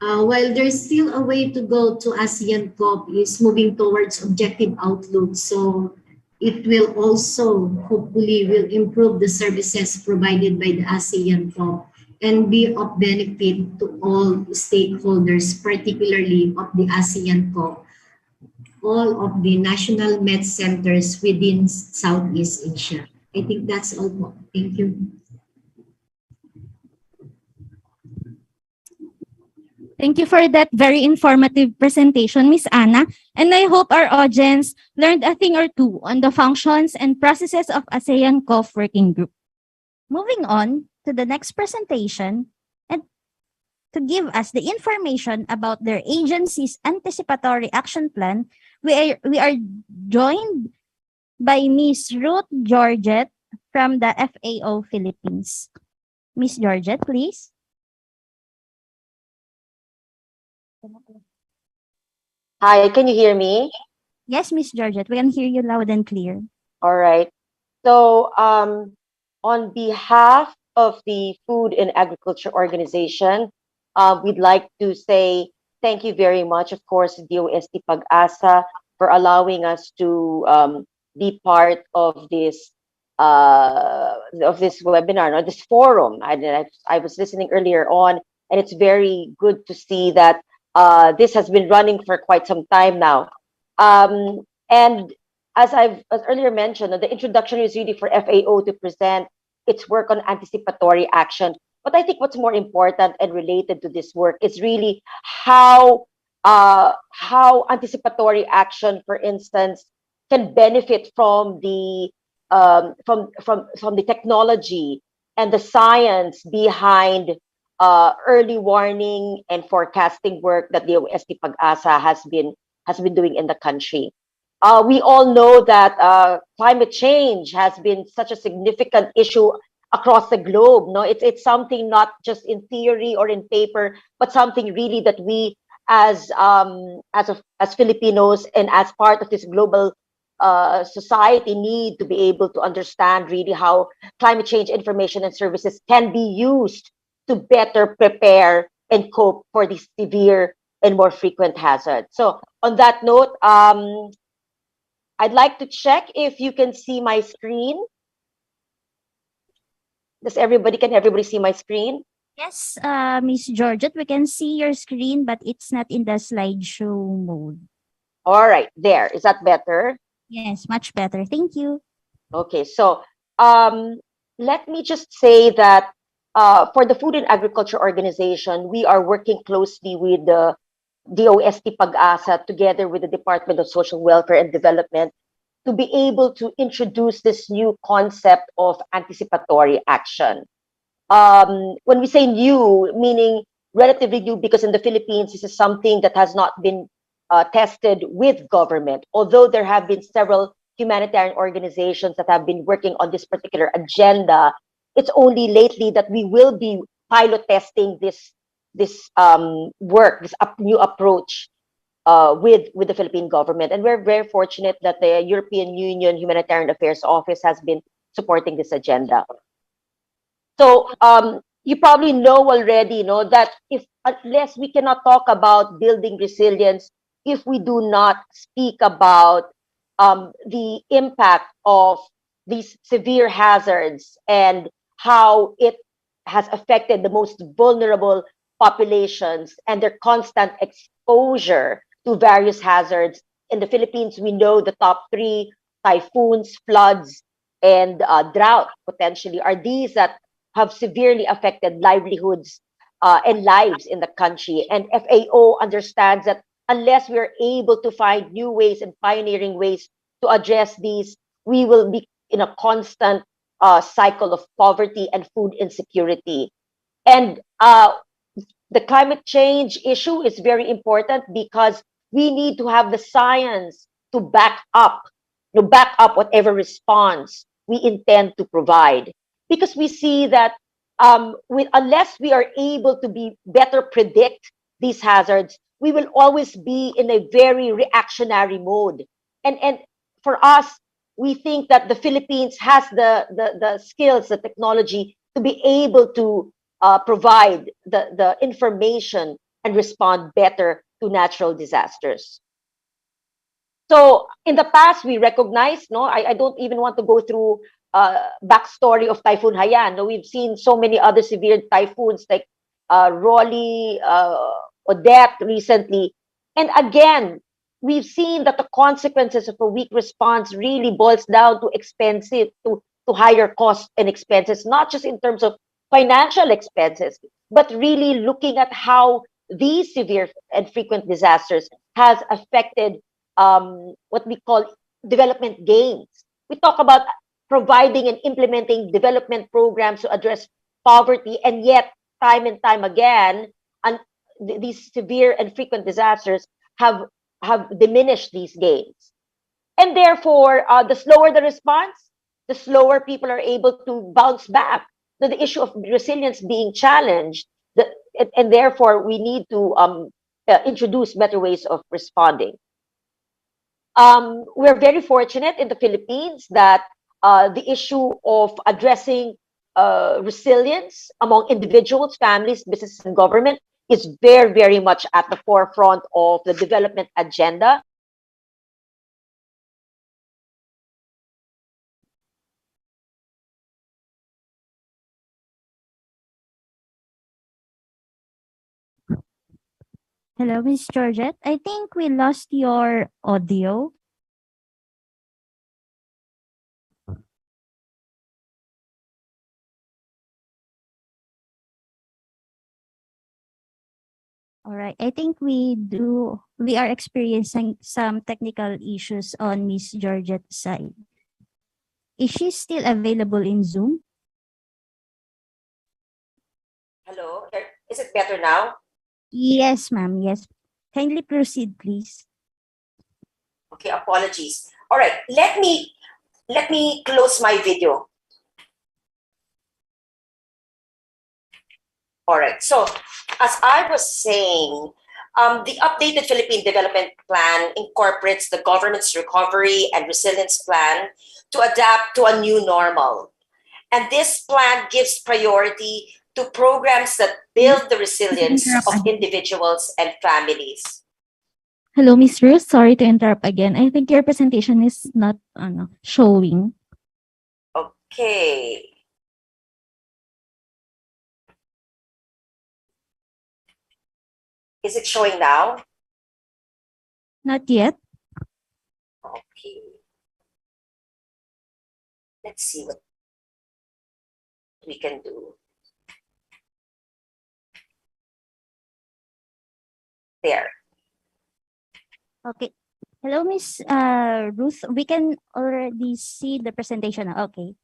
while there's still a way to go to ASEAN COP is moving towards objective outlook. So it will also hopefully will improve the services provided by the ASEAN COP and be of benefit to all stakeholders, particularly of the ASEAN COP, all of the national med centers within Southeast Asia. I think that's all. Thank you. Thank you for that very informative presentation, Ms. Anna. And I hope our audience learned a thing or two on the functions and processes of ASEAN COP working group. Moving on to the next presentation, and to give us the information about their agency's anticipatory action plan, we are joined by Ms. Ruth Georgette from the FAO Philippines. Miss Georgette, please. Hi, can you hear me? Yes, Miss Georgette, we can hear you loud and clear. All right. So, on behalf of the Food and Agriculture Organization, we'd like to say thank you very much, of course, DOST-PAGASA, for allowing us to be part of this webinar, or this forum. I was listening earlier on, and it's very good to see that this has been running for quite some time now. And as earlier mentioned, the introduction is really for FAO to present its work on anticipatory action. But I think what's more important and related to this work is really how anticipatory action, for instance, can benefit from the technology and the science behind early warning and forecasting work that the OST-PAGASA has been doing in the country. We all know that climate change has been such a significant issue across the globe. No, it's something not just in theory or in paper, but something really that we as Filipinos and as part of this global society need to be able to understand really how climate change information and services can be used to better prepare and cope for these severe and more frequent hazards. So on that note, I'd like to check if you can see my screen. Can everybody see my screen? Yes, Miss Georgette, we can see your screen, but it's not in the slideshow mode. All right, there. Is that better? Yes, much better. Thank you. Okay, so let me just say that for the Food and Agriculture Organization, we are working closely with the DOST-PAGASA together with the Department of Social Welfare and Development to be able to introduce this new concept of anticipatory action. When we say new, meaning relatively new, because in the Philippines, this is something that has not been tested with government, although there have been several humanitarian organizations that have been working on this particular agenda. It's only lately that we will be pilot testing this work, this new approach with the Philippine government. And we're very fortunate that the European Union Humanitarian Affairs Office has been supporting this agenda. So you probably know already, that unless we cannot talk about building resilience, if we do not speak about the impact of these severe hazards and how it has affected the most vulnerable populations and their constant exposure to various hazards. In the Philippines, we know the top three: typhoons, floods, and drought potentially are these that have severely affected livelihoods and lives in the country. And FAO understands that unless we are able to find new ways and pioneering ways to address these, we will be in a constant cycle of poverty and food insecurity. And the climate change issue is very important because we need to have the science to back up whatever response we intend to provide. Because we see that unless we are able to be better predict these hazards, we will always be in a very reactionary mode. And for us, we think that the Philippines has the skills, the technology to be able to provide the information and respond better to natural disasters. So in the past, we recognize, I don't even want to go through backstory of Typhoon Haiyan. No, we've seen so many other severe typhoons like Rolly, Odette recently. And again, we've seen that the consequences of a weak response really boils down to higher costs and expenses, not just in terms of financial expenses, but really looking at how these severe and frequent disasters has affected what we call development gains. We talk about providing and implementing development programs to address poverty, and yet time and time again, these severe and frequent disasters have diminished these gains. And therefore, the slower the response, the slower people are able to bounce back. the issue of resilience being challenged, and therefore we need to introduce better ways of responding. We're very fortunate in the Philippines that the issue of addressing resilience among individuals, families, businesses, and government is very, very much at the forefront of the development agenda. Hello, Miss Georgette. I think we lost your audio. All right. I think we are experiencing some technical issues on Miss Georgette's side. Is she still available in Zoom? Hello, is it better now? Yes, ma'am. Yes. Kindly proceed, please. Okay, apologies. All right, let me close my video. All right, so as I was saying, the updated Philippine Development Plan incorporates the government's recovery and resilience plan to adapt to a new normal. And this plan gives priority to programs that build the resilience of individuals and families. Hello, Miss Ruth. Sorry to interrupt again. I think your presentation is not showing. Okay. Is it showing now? Not yet. Okay. Let's see what we can do. There. Okay. Hello, Miss Ruth. We can already see the presentation now. Okay.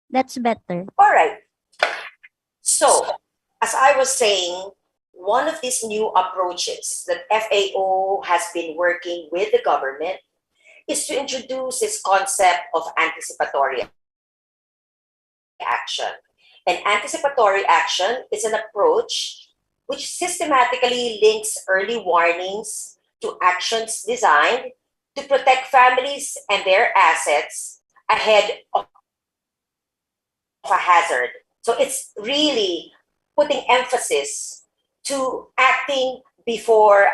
That's better. All right. So, as I was saying, one of these new approaches that FAO has been working with the government is to introduce this concept of anticipatory action. And anticipatory action is an approach which systematically links early warnings to actions designed to protect families and their assets ahead of a hazard. So it's really putting emphasis to acting before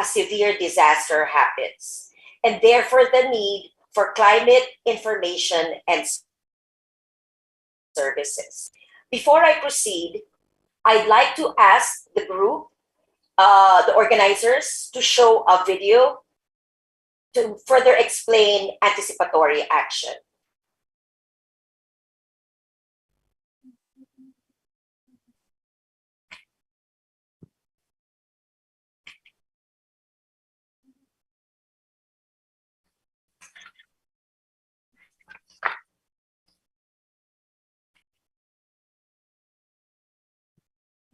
a severe disaster happens, and therefore the need for climate information and services. Before I proceed, I'd like to ask the group, the organizers, to show a video to further explain anticipatory action.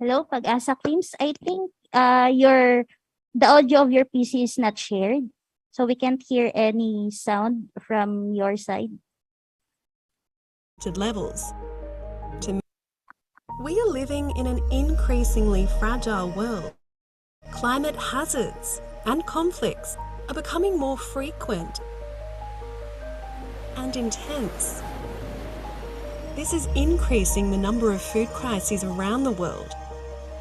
Hello, Pag-asa teams. I think the audio of your PC is not shared, so we can't hear any sound from your side. Levels. We are living in an increasingly fragile world. Climate hazards and conflicts are becoming more frequent and intense. This is increasing the number of food crises around the world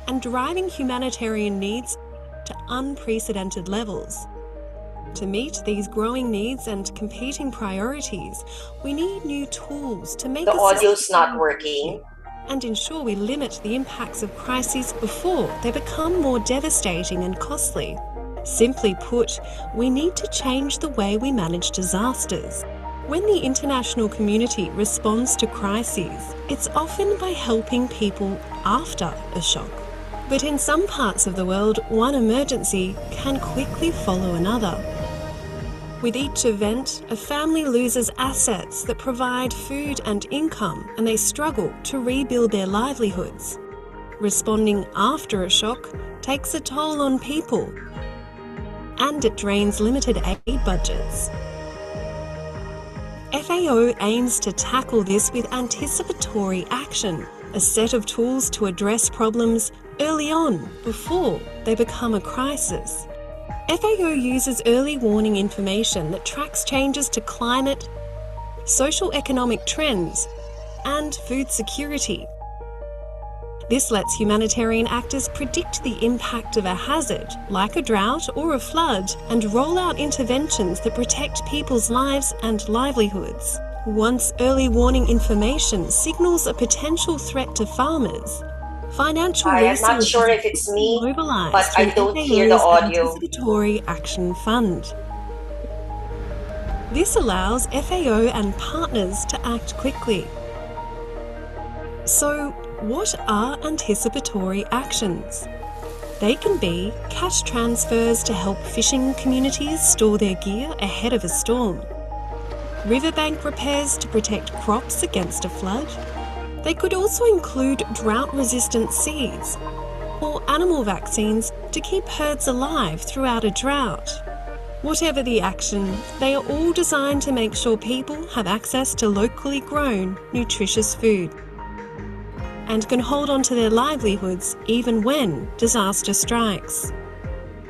and driving humanitarian needs to unprecedented levels. To meet these growing needs and competing priorities, we need new tools to make the audio's not working and ensure we limit the impacts of crises before they become more devastating and costly. Simply put, we need to change the way we manage disasters. When the international community responds to crises, it's often by helping people after a shock. But in some parts of the world, one emergency can quickly follow another. With each event, a family loses assets that provide food and income, and they struggle to rebuild their livelihoods. Responding after a shock takes a toll on people, and it drains limited aid budgets. FAO aims to tackle this with anticipatory action, a set of tools to address problems early on before they become a crisis. FAO uses early warning information that tracks changes to climate, social-economic trends, and food security. This lets humanitarian actors predict the impact of a hazard, like a drought or a flood, and roll out interventions that protect people's lives and livelihoods. Once early warning information signals a potential threat to farmers, financial I am not resources sure are if it's me, mobilised but I through don't hear the FAO's audio. Anticipatory Action Fund. This allows FAO and partners to act quickly. So, what are anticipatory actions? They can be cash transfers to help fishing communities store their gear ahead of a storm, riverbank repairs to protect crops against a flood. They could also include drought-resistant seeds or animal vaccines to keep herds alive throughout a drought. Whatever the action, they are all designed to make sure people have access to locally grown, nutritious food and can hold on to their livelihoods even when disaster strikes.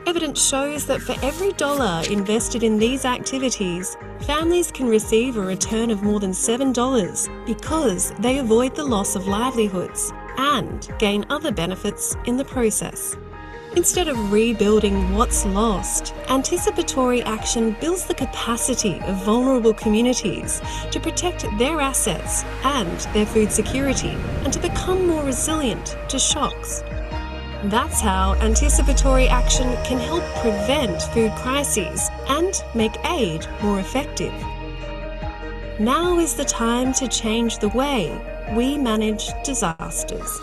Evidence shows that for every dollar invested in these activities, families can receive a return of more than $7 because they avoid the loss of livelihoods and gain other benefits in the process. Instead of rebuilding what's lost, anticipatory action builds the capacity of vulnerable communities to protect their assets and their food security and to become more resilient to shocks. That's how anticipatory action can help prevent food crises and make aid more effective. Now is the time to change the way we manage disasters.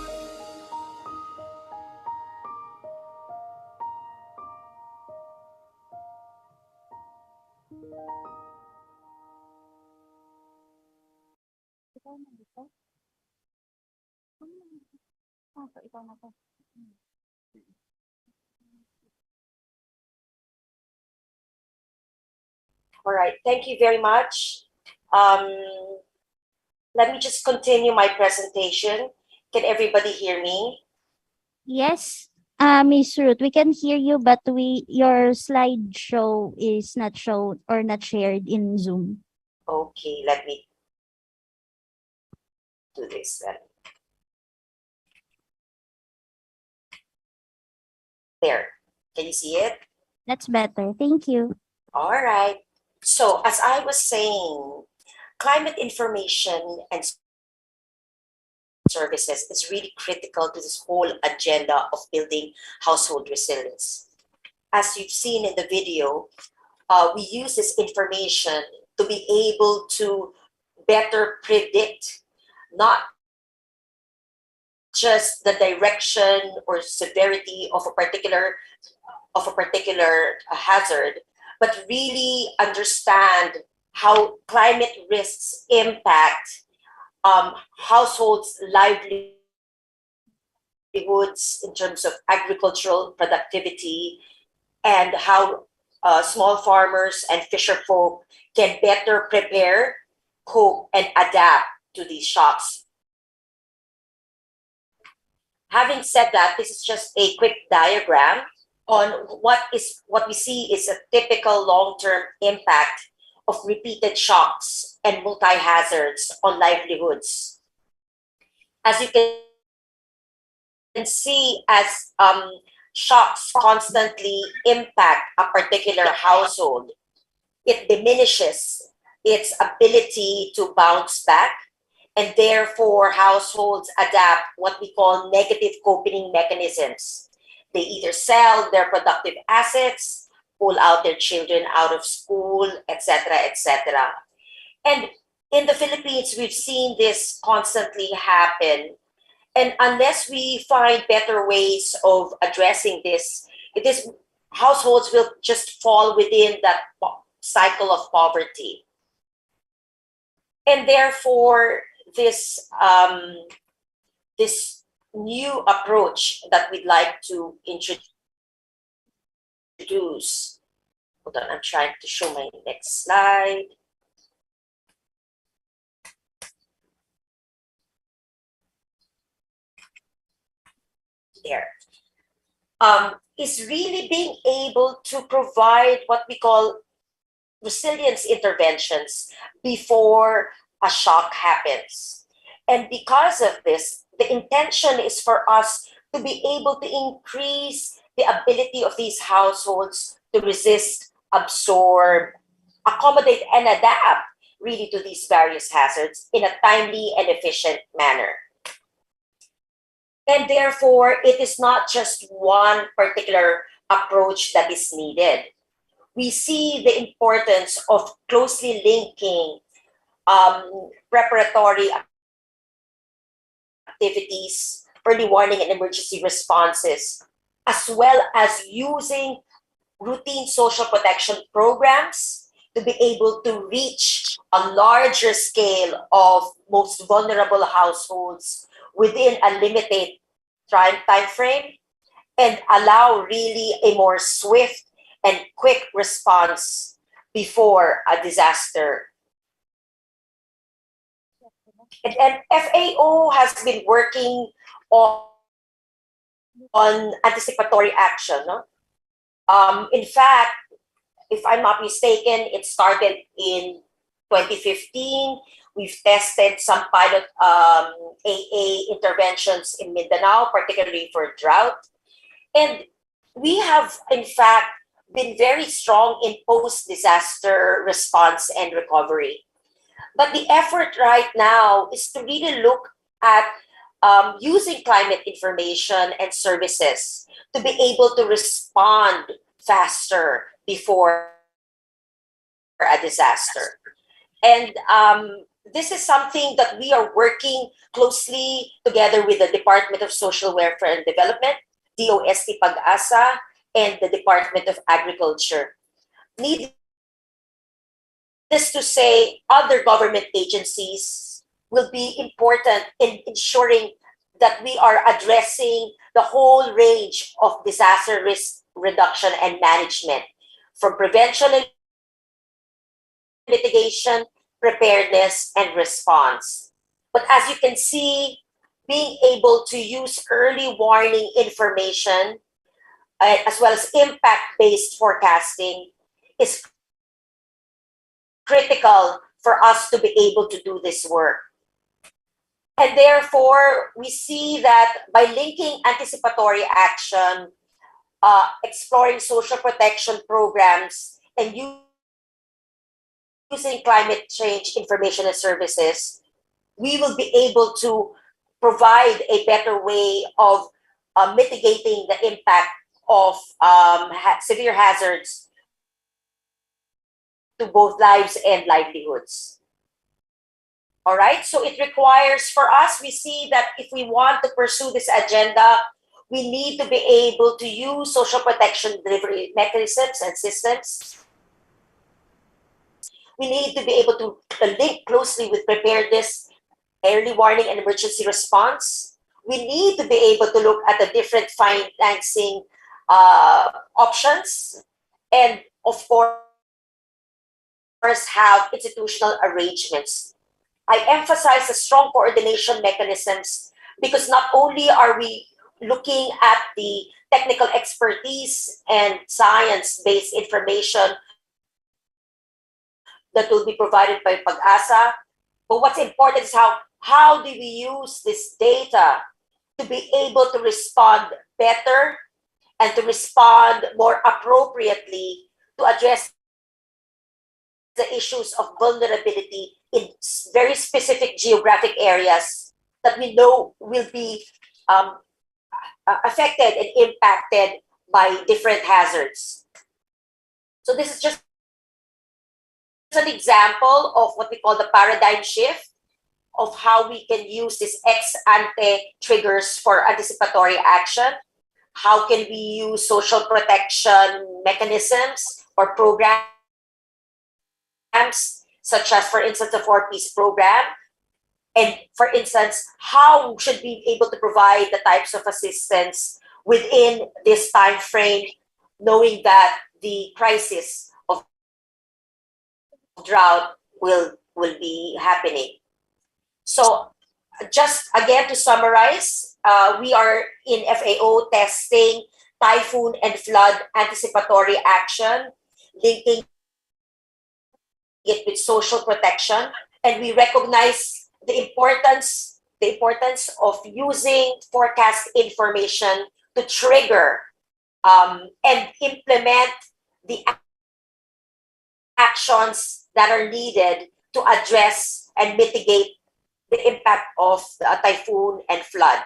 All right, thank you very much. Let me just continue my presentation. Can everybody hear me? Yes, Miss Ruth, we can hear you, but your slideshow is not shown or not shared in Zoom. Okay, let me do this then. There, can you see it? That's better. Thank you. All right. So as I was saying, climate information and services is really critical to this whole agenda of building household resilience. As you've seen in the video, we use this information to be able to better predict not just the direction or severity of a particular hazard, but really understand how climate risks impact households' livelihoods in terms of agricultural productivity, and how small farmers and fisher folk can better prepare, cope, and adapt to these shocks. Having said that, this is just a quick diagram on what we see is a typical long-term impact of repeated shocks and multi-hazards on livelihoods. As you can see, as shocks constantly impact a particular household, it diminishes its ability to bounce back, and therefore households adapt what we call negative coping mechanisms. They either sell their productive assets, pull out their children out of school, etc., etc. And in the Philippines, we've seen this constantly happen. And unless we find better ways of addressing this, households will just fall within that cycle of poverty. And therefore, this new approach that we'd like to introduce. Hold on, I'm trying to show my next slide. there, is really being able to provide what we call resilience interventions before a shock happens. And because of this, the intention is for us to be able to increase the ability of these households to resist, absorb, accommodate, and adapt really to these various hazards in a timely and efficient manner. And therefore, it is not just one particular approach that is needed. We see the importance of closely linking preparatory activities, early warning and emergency responses, as well as using routine social protection programs to be able to reach a larger scale of most vulnerable households within a limited time frame and allow really a more swift and quick response before a disaster. And FAO has been working on anticipatory action. No? In fact, if I'm not mistaken, it started in 2015. We've tested some pilot AA interventions in Mindanao, particularly for drought. And we have, in fact, been very strong in post-disaster response and recovery. But the effort right now is to really look at using climate information and services to be able to respond faster before a disaster. And this is something that we are working closely together with the Department of Social Welfare and Development, DOST-PAGASA, and the Department of Agriculture. Needless to say, other government agencies will be important in ensuring that we are addressing the whole range of disaster risk reduction and management, from prevention and mitigation, preparedness, and response. But as you can see, being able to use early warning information as well as impact-based forecasting is critical for us to be able to do this work. And therefore, we see that by linking anticipatory action, exploring social protection programs, and using climate change information and services, we will be able to provide a better way of mitigating the impact of severe hazards to both lives and livelihoods. All right, so it requires for us, we see that if we want to pursue this agenda, we need to be able to use social protection delivery mechanisms and systems. We need to be able to link closely with preparedness, early warning, and emergency response. We need to be able to look at the different financing options, and of course have institutional arrangements. I emphasize the strong coordination mechanisms because not only are we looking at the technical expertise and science-based information that will be provided by PAGASA, but what's important is how do we use this data to be able to respond better and to respond more appropriately to address the issues of vulnerability in very specific geographic areas that we know will be affected and impacted by different hazards. So this is just an example of what we call the paradigm shift of how we can use these ex-ante triggers for anticipatory action. How can we use social protection mechanisms or programs, such as, for instance, the 4Ps program? And for instance, how should we be able to provide the types of assistance within this time frame, knowing that the crisis of drought will be happening? So just again to summarize, we are in FAO testing typhoon and flood anticipatory action, linking it with social protection, and we recognize the importance of using forecast information to trigger and implement the actions that are needed to address and mitigate the impact of the typhoon and flood.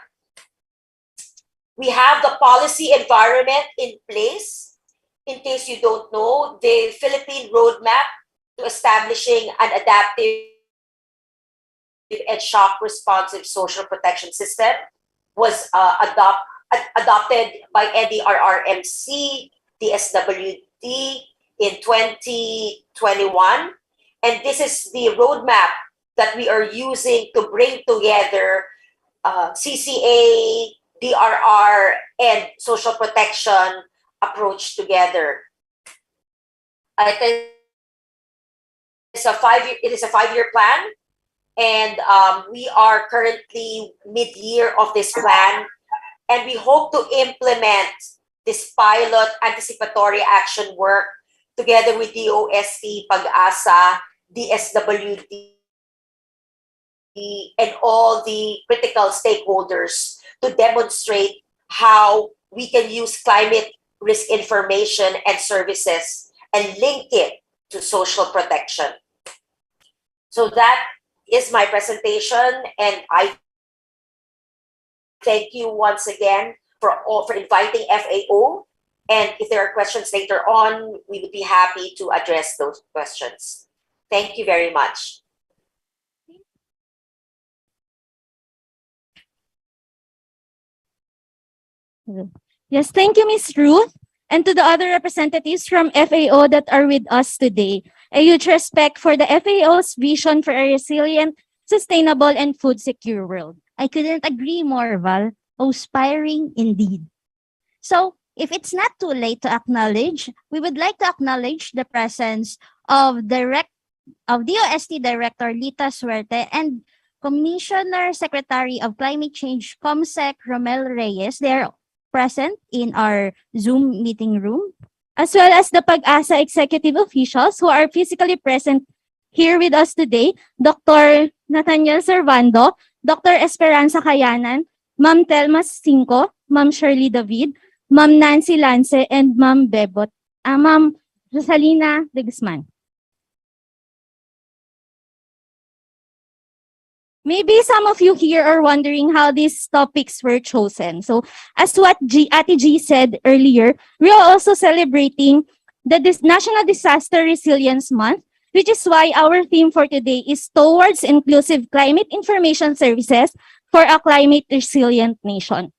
We have the policy environment in place. In case you don't know, the Philippine Roadmap to establishing an adaptive and shock responsive social protection system was adopted by NDRRMC, DSWD in 2021. And this is the roadmap that we are using to bring together CCA, DRR, and social protection approach together. It is a five-year plan, and we are currently mid-year of this plan, and we hope to implement this pilot anticipatory action work together with DOST-PAGASA, DSWD, and all the critical stakeholders to demonstrate how we can use climate risk information and services and link it to social protection. So that is my presentation, and I thank you once again for inviting FAO. And if there are questions later on, we would be happy to address those questions. Thank you very much. Yes, thank you, Ms. Ruth, and to the other representatives from FAO that are with us today. A huge respect for the FAO's vision for a resilient, sustainable, and food secure world. I couldn't agree more, Val. Inspiring indeed. So, if it's not too late to acknowledge, we would like to acknowledge the presence of DOST Director Lita Suerte and Commissioner Secretary of Climate Change, COMSEC Romel Reyes. They are present in our Zoom meeting room, as well as the PAGASA executive officials who are physically present here with us today, Dr. Nathaniel Servando, Dr. Esperanza Kayanan, Ma'am Telma Cinco, Ma'am Shirley David, Ma'am Nancy Lance, and Ma'am Bebot, Ma'am Rosalina de Guzman. Maybe some of you here are wondering how these topics were chosen. So, as what Ate G said earlier, we are also celebrating the National Disaster Resilience Month, which is why our theme for today is Towards Inclusive Climate Information Services for a Climate Resilient Nation.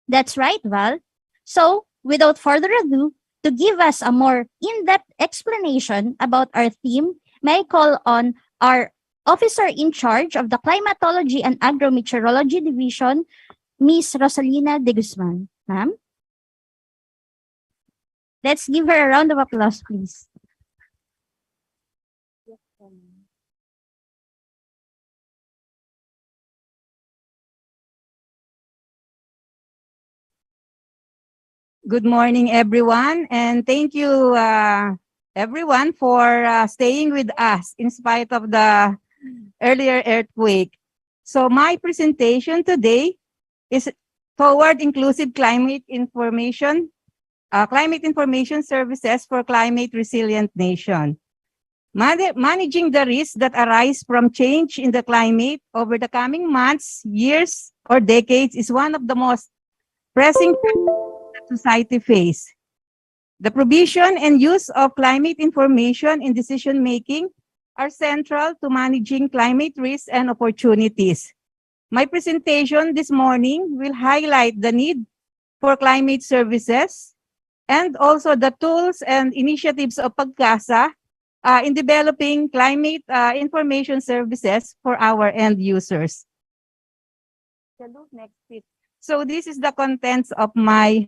That's right, Val. So, without further ado, to give us a more in-depth explanation about our theme, may I call on our Officer in charge of the Climatology and Agrometeorology Division, Ms. Rosalina de Guzman. Ma'am? Let's give her a round of applause, please. Good morning, everyone, and thank you, everyone, for staying with us in spite of the earlier earthquake. So my presentation today is Toward Inclusive Climate Information Services for Climate Resilient Nation. Managing the risks that arise from change in the climate over the coming months, years, or decades is one of the most pressing that society faces. The provision and use of climate information in decision-making are central to managing climate risks and opportunities. My presentation this morning will highlight the need for climate services and also the tools and initiatives of PAGASA in developing climate information services for our end users. So this is the contents of my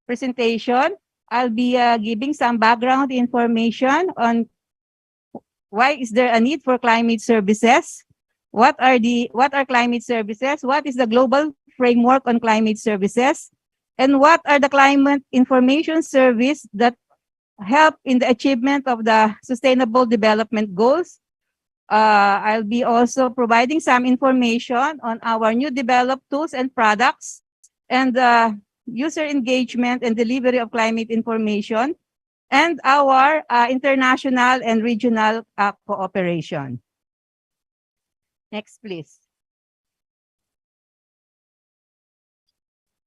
presentation. I'll be giving some background information on why is there a need for climate services? What are climate services? What is the global framework on climate services? And what are the climate information service that help in the achievement of the sustainable development goals? I'll be also providing some information on our new developed tools and products and user engagement and delivery of climate information and our international and regional cooperation. Next, please.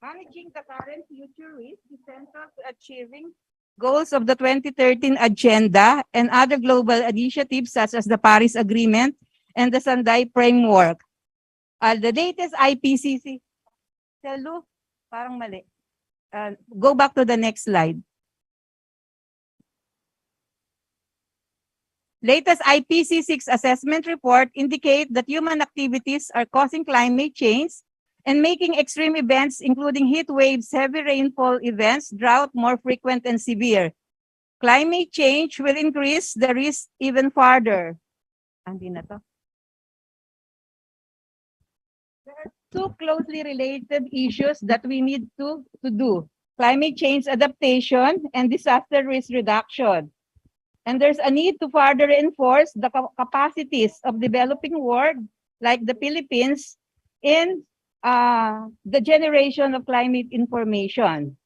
Managing the current future risk is central to achieving goals of the 2013 Agenda and other global initiatives such as the Paris Agreement and the Sendai Framework. The latest IPCC, Hello, parang mali. Go back to the next slide. Latest IPCC assessment report indicate that human activities are causing climate change and making extreme events, including heat waves, heavy rainfall events, drought more frequent and severe. Climate change will increase the risk even further. Andi na to. There are two closely related issues that we need to do. Climate change adaptation and disaster risk reduction. And there's a need to further reinforce the capacities of developing world like the Philippines in the generation of climate information,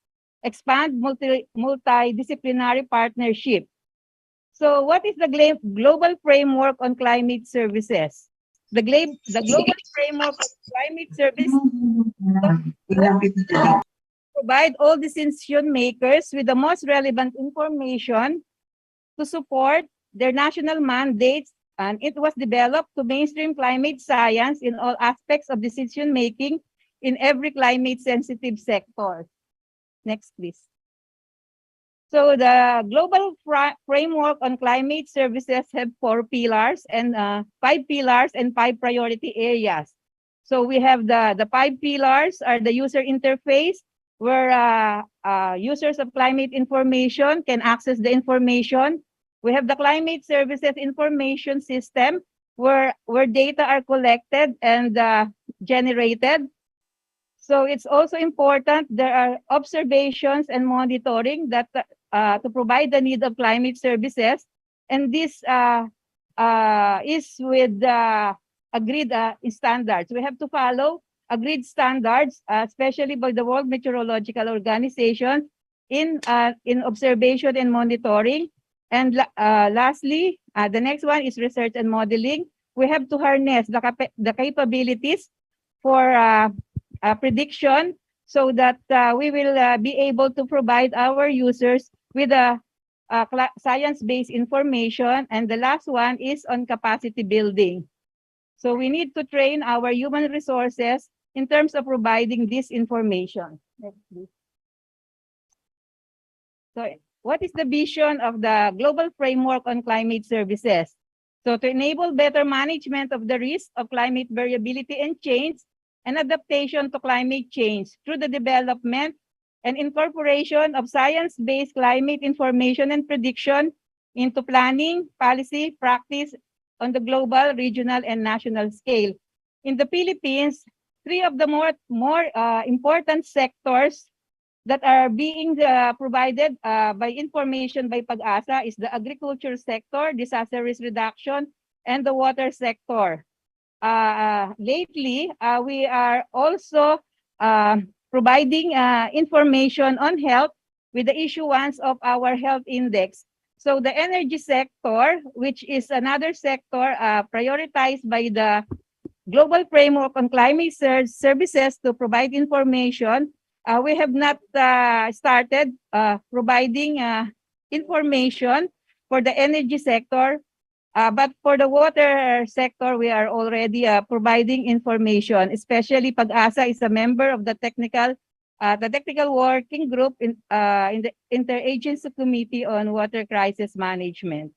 expand multidisciplinary partnership. So what is the global framework on climate services? The global framework on climate services provide all decision makers with the most relevant information to support their national mandates, and it was developed to mainstream climate science in all aspects of decision making in every climate sensitive sector. Next, please. So the global framework on climate services have 4 pillars and 5 pillars and 5 priority areas. So we have the 5 pillars are the user interface, where users of climate information can access the information. We have the climate services information system where data are collected and generated. So it's also important there are observations and monitoring that to provide the need of climate services. And this is with agreed standards. We have to follow agreed standards, especially by the World Meteorological Organization in observation and monitoring. And lastly, the next one is research and modeling. We have to harness the capabilities for prediction so that we will be able to provide our users with science-based information. And the last one is on capacity building. So we need to train our human resources in terms of providing this information. Next, please. So what is the vision of the global framework on climate services? So to enable better management of the risk of climate variability and change and adaptation to climate change through the development and incorporation of science-based climate information and prediction into planning, policy, practice on the global, regional, and national scale. In the Philippines, 3 of the more important sectors that are being provided by information by PAGASA is the agriculture sector, disaster risk reduction, and the water sector. Lately, we are also providing information on health with the issuance of our health index. So the energy sector, which is another sector prioritized by the Global Framework on Climate Services to provide information, we have not started providing information for the energy sector, but for the water sector, we are already providing information. Especially PAGASA is a member of the technical working group in the Interagency Committee on Water Crisis Management.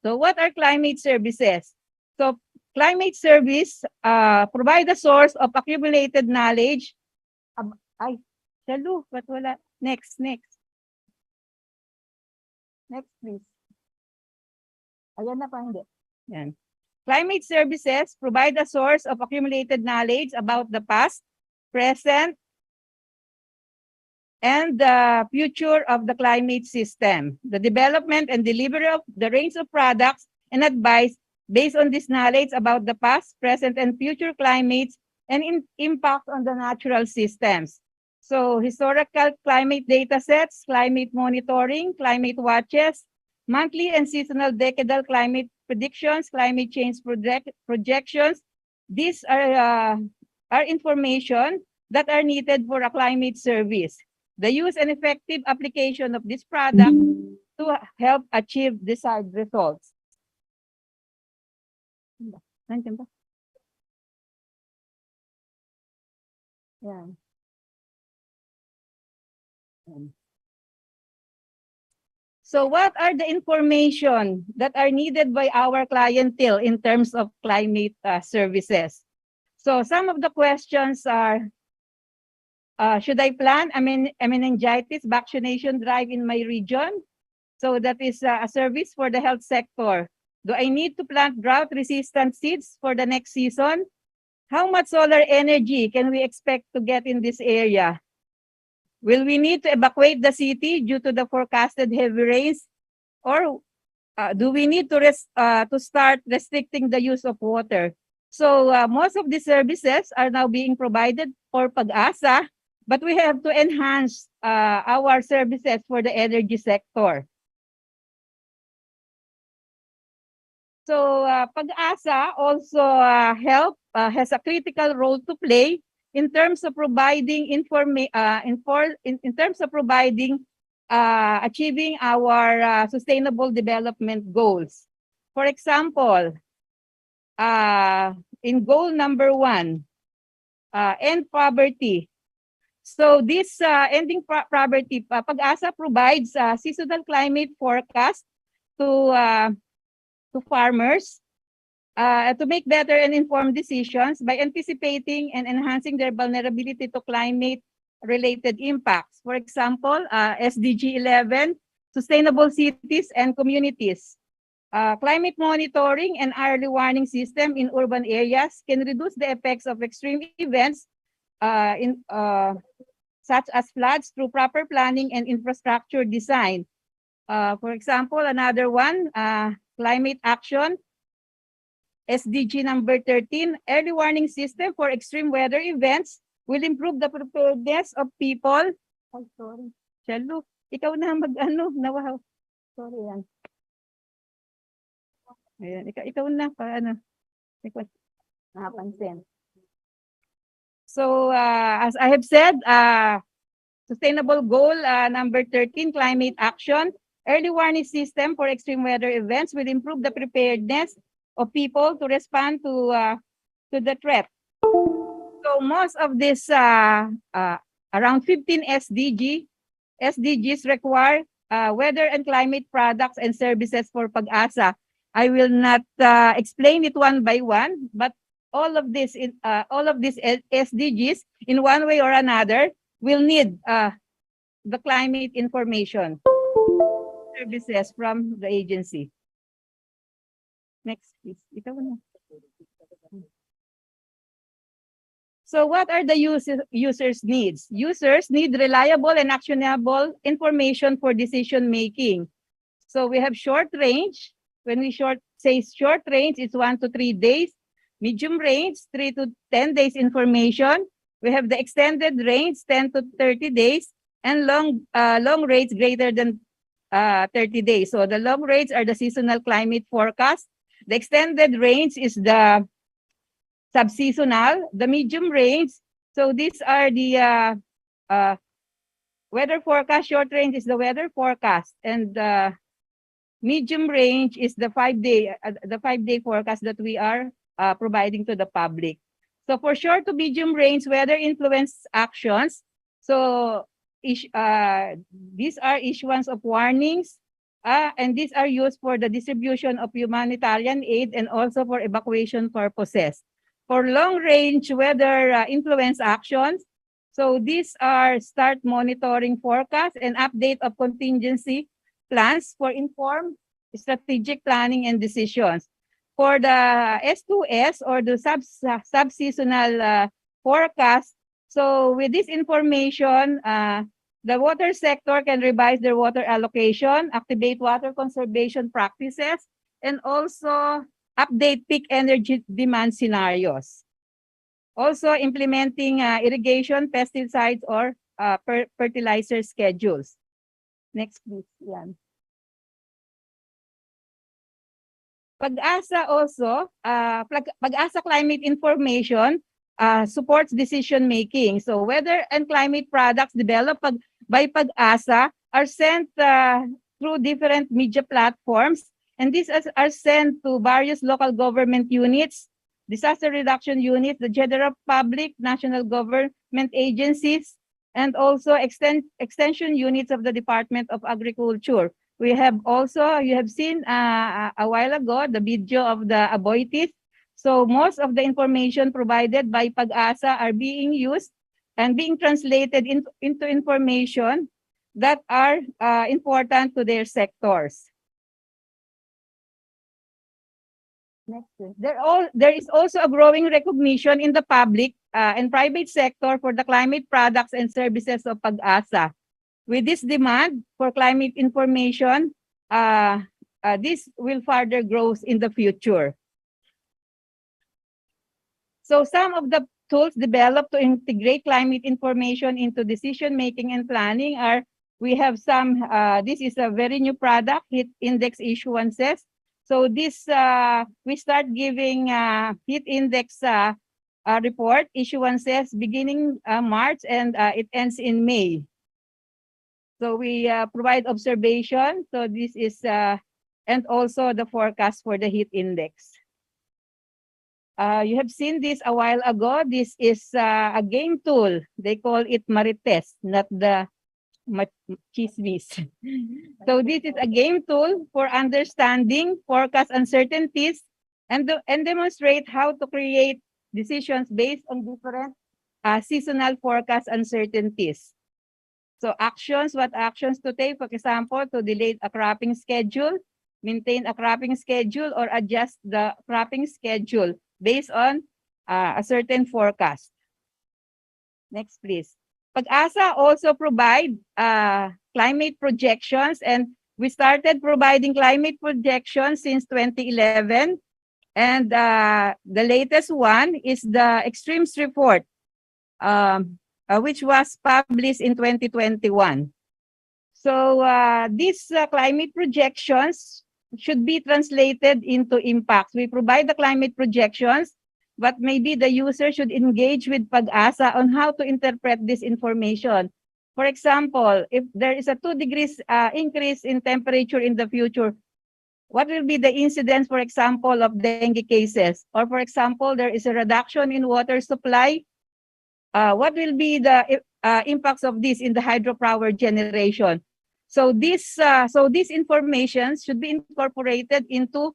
So what are climate services? So climate service provide a source of accumulated knowledge. Ay, Chalu, but wala. Next, please. Ayan na pa, hindi. Yan. Climate services provide a source of accumulated knowledge about the past, present, and the future of the climate system. The development and delivery of the range of products and advice based on this knowledge about the past, present, and future climates and impact on the natural systems. So historical climate data sets, climate monitoring, climate watches, monthly and seasonal decadal climate predictions, climate change projections. These are information that are needed for a climate service. The use and effective application of this product to help achieve desired results. Yeah. So what are the information that are needed by our clientele in terms of climate services? So some of the questions are, should I plan meningitis vaccination drive in my region? So that is a service for the health sector. Do I need to plant drought-resistant seeds for the next season? How much solar energy can we expect to get in this area? Will we need to evacuate the city due to the forecasted heavy rains? Or do we need to start restricting the use of water? So most of the services are now being provided for PAGASA, but we have to enhance our services for the energy sector. So PAGASA also has a critical role to play in terms of providing achieving our sustainable development goals. For example, in goal number 1, end poverty. So this ending poverty, PAGASA provides seasonal climate forecast to farmers to make better and informed decisions by anticipating and enhancing their vulnerability to climate-related impacts. For example, SDG 11, sustainable cities and communities. Climate monitoring and early warning system in urban areas can reduce the effects of extreme events such as floods through proper planning and infrastructure design. For example, another one, climate action, SDG number 13, early warning system for extreme weather events will improve the preparedness of people. Oh, sorry. Shalo, ikaw na nawaw. Sorry yan. Ayan, ikaw na, paano? Nakapansin. So, as I have said, sustainable goal number 13, climate action, early warning system for extreme weather events will improve the preparedness of people to respond to the threat. So most of this, around 15 SDGs require weather and climate products and services for PAGASA. I will not explain it one by one, but all of these SDGs, in one way or another, will need the climate information services from the agency. Next, please. So what are the users' needs? Users need reliable and actionable information for decision making. So we have short range. When we say short range, it's 1 to 3 days. Medium range, 3 to 10 days information. We have the extended range, 10 to 30 days, and long range greater than 30 days. So the long range are the seasonal climate forecast. The extended range is the subseasonal. The medium range, so these are the weather forecast. Short range is the weather forecast, and medium range is the 5-day forecast that we are providing to the public. So for short to medium range weather influence actions, so these are issuance of warnings, and these are used for the distribution of humanitarian aid and also for evacuation purposes. For long-range weather influence actions, so these are start monitoring forecast and update of contingency plans for informed strategic planning and decisions. for the S2S or the sub-seasonal forecast. So with this information, the water sector can revise their water allocation, activate water conservation practices, and also update peak energy demand scenarios. Also implementing irrigation, pesticides, or fertilizer schedules. Next, please. Yan. PAGASA also, PAGASA climate information supports decision making. So weather and climate products developed by PAGASA are sent through different media platforms, and these are sent to various local government units, disaster reduction units, the general public, national government agencies, and also extension units of the Department of Agriculture. We have also, you have seen a while ago, the video of the Aboitiz. So most of the information provided by PAGASA are being used and being translated into information that are important to their sectors. Next. There is also a growing recognition in the public and private sector for the climate products and services of PAGASA. With this demand for climate information, this will further grow in the future. So some of the tools developed to integrate climate information into decision making and planning are, we have some, this is a very new product, heat index issuances. So this, we start giving heat index report issuances beginning March, and it ends in May. So we provide observation. So this is, and also the forecast for the heat index. You have seen this a while ago. This is a game tool. They call it Marites, not the chismis. So this is a game tool for understanding forecast uncertainties and demonstrate how to create decisions based on different seasonal forecast uncertainties. So actions, what actions to take, for example, to delay a cropping schedule, maintain a cropping schedule, or adjust the cropping schedule based on a certain forecast. Next, please. PAGASA also provide climate projections, and we started providing climate projections since 2011. And the latest one is the Extremes Report, which was published in 2021. So these climate projections should be translated into impacts. We provide the climate projections, but maybe the user should engage with PAGASA on how to interpret this information. For example, if there is a 2 degrees increase in temperature in the future, what will be the incidence, for example, of dengue cases? Or for example, there is a reduction in water supply. What will be the impacts of this in the hydropower generation? So this information should be incorporated into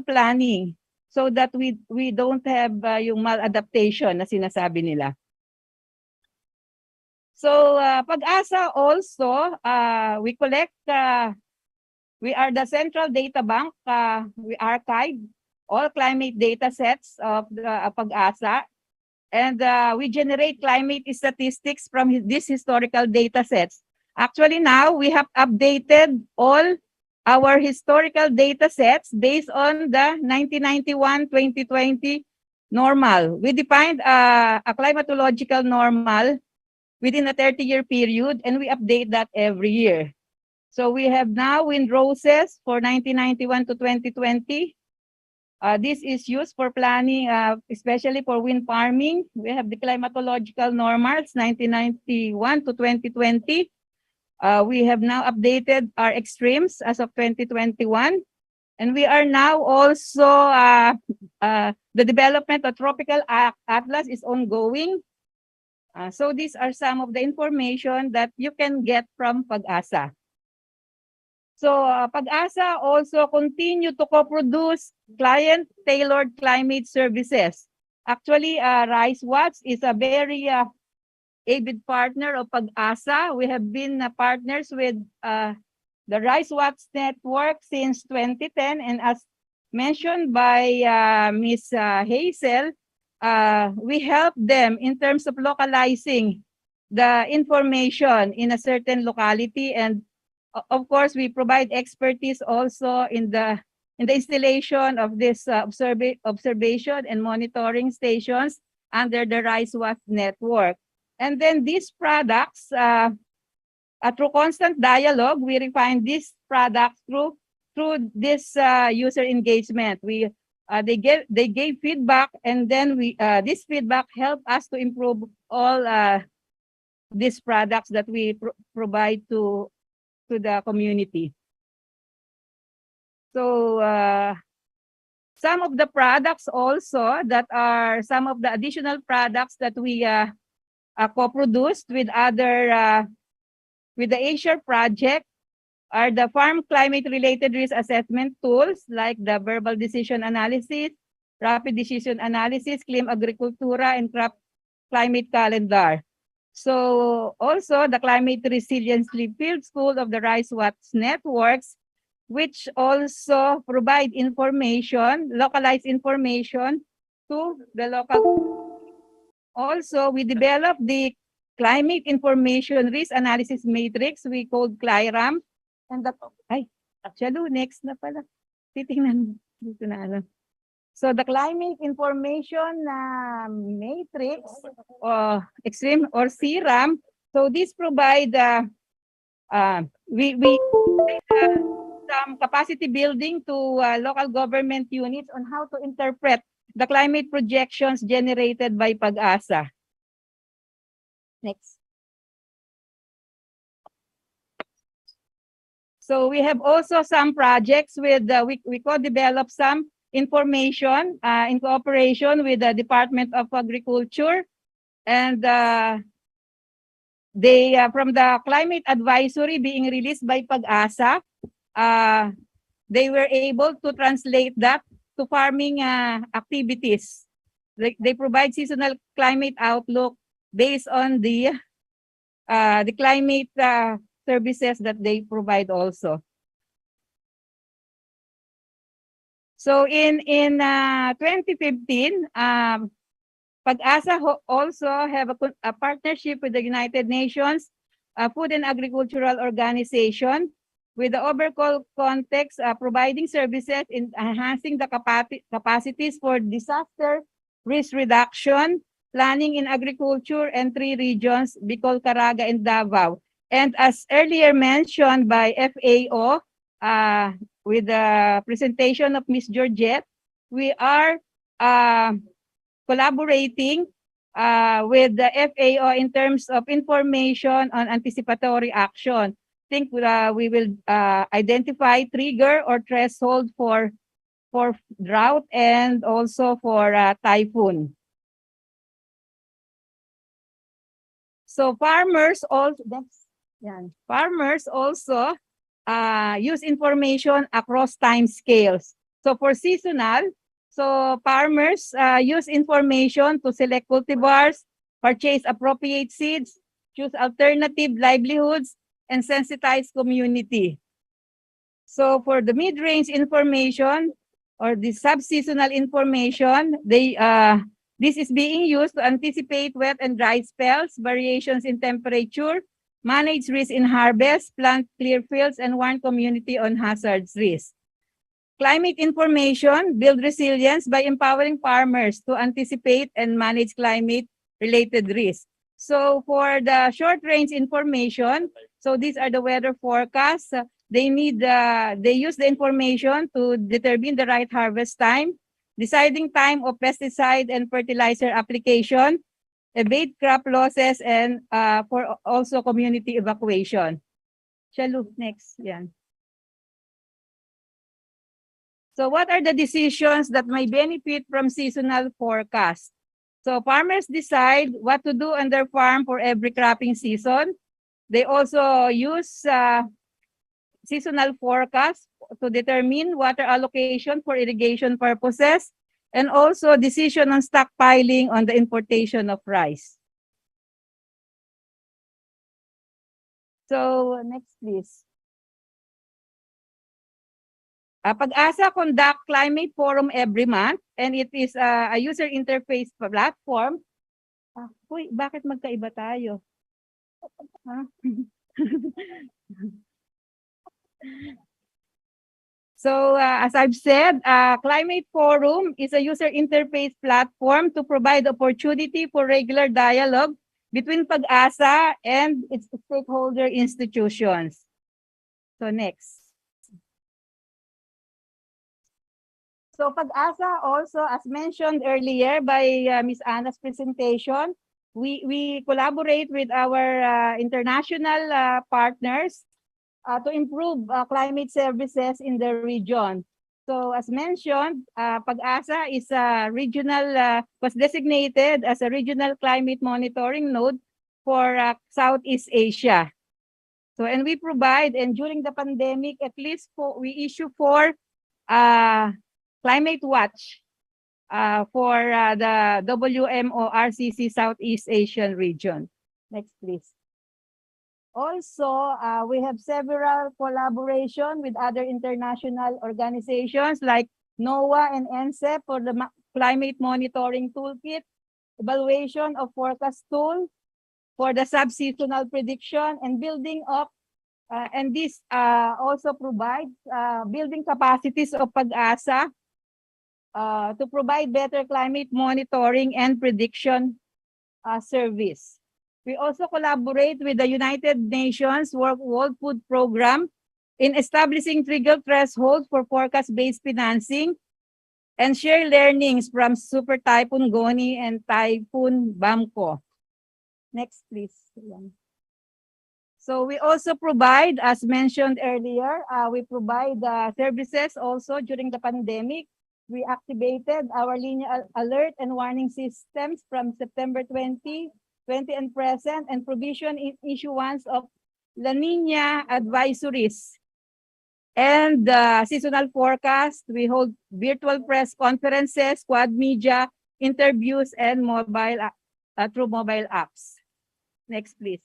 planning so that we don't have yung maladaptation na sinasabi nila. So PAGASA also, we collect, we are the central data bank. We archive all climate data sets of the PAGASA. And we generate climate statistics from these historical data sets. Actually, now we have updated all our historical data sets based on the 1991-2020 normal. We defined a climatological normal within a 30-year period, and we update that every year. So we have now wind roses for 1991 to 2020. This is used for planning, especially for wind farming. We have the climatological normals, 1991 to 2020. We have now updated our extremes as of 2021. And we are now also, the development of Tropical Atlas is ongoing. So these are some of the information that you can get from PAGASA. So PAGASA also continue to co-produce client-tailored climate services. Actually, RiceWatch is a very avid partner of PAGASA. We have been partners with the RiceWatch network since 2010, and as mentioned by Ms. Hazel, we help them in terms of localizing the information in a certain locality, and of course we provide expertise also in the installation of this observation and monitoring stations under the RISE-WAT network. And then these products, through constant dialogue, we refine these products through this user engagement. They gave feedback, and then this feedback helped us to improve all these products that we provide to the community. So some of the products also that are some of the additional products that we co-produced with other with the Asia project are the farm climate related risk assessment tools like the verbal decision analysis, rapid decision analysis, Clim Agricultura, and crop climate calendar. So also the climate resiliency field school of the RISE-WAT networks, which also provide information, localized information to the local. Also, we developed the climate information risk analysis matrix we called CLIRAM. And actually, next na pala. Titingnan dito na ano. So the climate information matrix extreme or CRAM. So this provide we some capacity building to local government units on how to interpret the climate projections generated by PAGASA. Next. So we have also some projects with we co-develop some information in cooperation with the Department of Agriculture, and they from the climate advisory being released by PAGASA, they were able to translate that to farming activities. They provide seasonal climate outlook based on the climate services that they provide also. So in 2015, PAGASA also have a partnership with the United Nations Food and Agricultural Organization with the overall context providing services in enhancing the capacities for disaster risk reduction, planning in agriculture, and 3 regions, Bicol, Caraga, and Davao. And as earlier mentioned by FAO, with the presentation of Ms. Georgette, we are collaborating with the FAO in terms of information on anticipatory action. I think we will identify trigger or threshold for drought and also for typhoon. So farmers also use information across time scales. So for seasonal, so farmers use information to select cultivars, purchase appropriate seeds, choose alternative livelihoods, and sensitize community. So for the mid-range information or the sub-seasonal information, this is being used to anticipate wet and dry spells, variations in temperature, manage risk in harvest, plant clear fields, and warn community on hazards risk. Climate information build resilience by empowering farmers to anticipate and manage climate-related risks. So for the short-range information, so these are the weather forecasts. They use the information to determine the right harvest time, deciding time of pesticide and fertilizer application, evade crop losses, and for also community evacuation. Shall next, yeah. So what are the decisions that may benefit from seasonal forecast? So farmers decide what to do on their farm for every cropping season. They also use seasonal forecast to determine water allocation for irrigation purposes, and also decision on stockpiling on the importation of rice. So next, please. PAGASA conduct climate forum every month, and it is a user interface platform. Uy, bakit magkaiba tayo? Huh? So, as I've said, Climate Forum is a user interface platform to provide opportunity for regular dialogue between PAGASA and its stakeholder institutions. So, next. So, PAGASA also, as mentioned earlier by Ms. Anna's presentation, we collaborate with our international partners to improve climate services in the region. So as mentioned, PAGASA is a regional, was designated as a regional climate monitoring node for Southeast Asia. So, and we provide, and during the pandemic, at least we issue 4 climate watch for the WMO RCC Southeast Asian region. Next, please. Also, we have several collaboration with other international organizations like NOAA and NCEP for the climate monitoring toolkit, evaluation of forecast tool for the sub-seasonal prediction, and building up, and this also provides building capacities of PAGASA to provide better climate monitoring and prediction service. We also collaborate with the United Nations World Food Program in establishing trigger thresholds for forecast-based financing and share learnings from Super Typhoon Goni and Typhoon Bamko. Next, please. So we also provide, as mentioned earlier, we provide services also during the pandemic. We activated our linear alert and warning systems from September 2020 and present, and provision in issuance of La Nina advisories. And seasonal forecast, we hold virtual press conferences, quad media, interviews, and mobile through mobile apps. Next, please.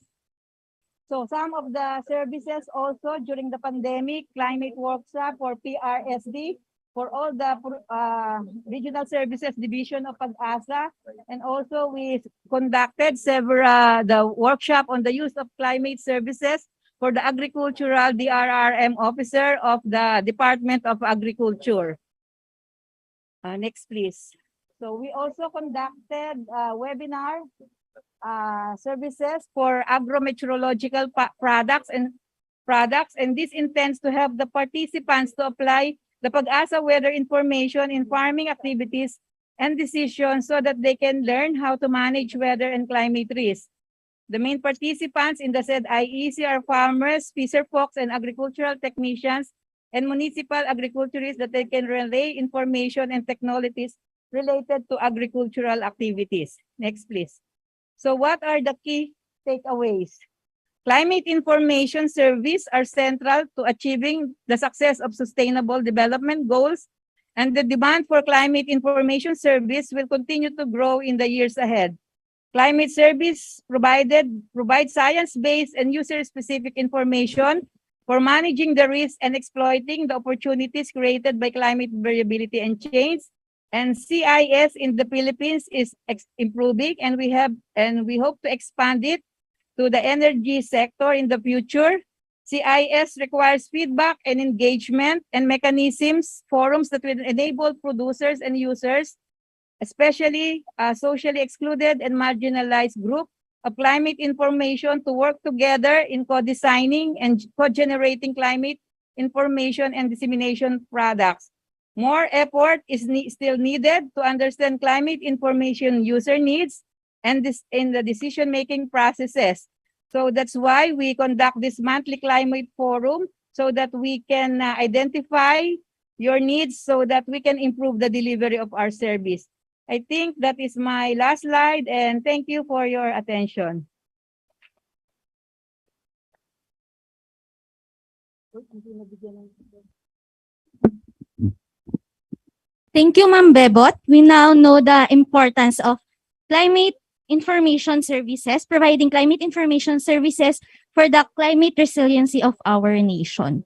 So some of the services also during the pandemic, climate workshop or PRSD, for all the regional services division of PAGASA, and also we conducted several the workshop on the use of climate services for the agricultural DRRM officer of the Department of Agriculture. Next, please. So we also conducted webinar services for agrometeorological products, and this intends to help the participants to apply the PAGASA weather information in farming activities and decisions so that they can learn how to manage weather and climate risk. The main participants in the said IEC are farmers, fisher folks, and agricultural technicians and municipal agriculturists that they can relay information and technologies related to agricultural activities. Next, please. So what are the key takeaways? Climate information service are central to achieving the success of sustainable development goals, and the demand for climate information service will continue to grow in the years ahead. Climate service provide science-based and user-specific information for managing the risks and exploiting the opportunities created by climate variability and change. And CIS in the Philippines is improving, and we hope to expand it to the energy sector in the future. CIS requires feedback and engagement and mechanisms, forums that will enable producers and users, especially socially excluded and marginalized groups of climate information, to work together in co-designing and co-generating climate information and dissemination products. More effort is still needed to understand climate information user needs and this in the decision-making processes. So that's why we conduct this monthly climate forum, so that we can identify your needs so that we can improve the delivery of our service. I think that is my last slide, and thank you for your attention. Thank you, Ma'am Bebot. We now know the importance of climate information services, providing climate information services for the climate resiliency of our nation.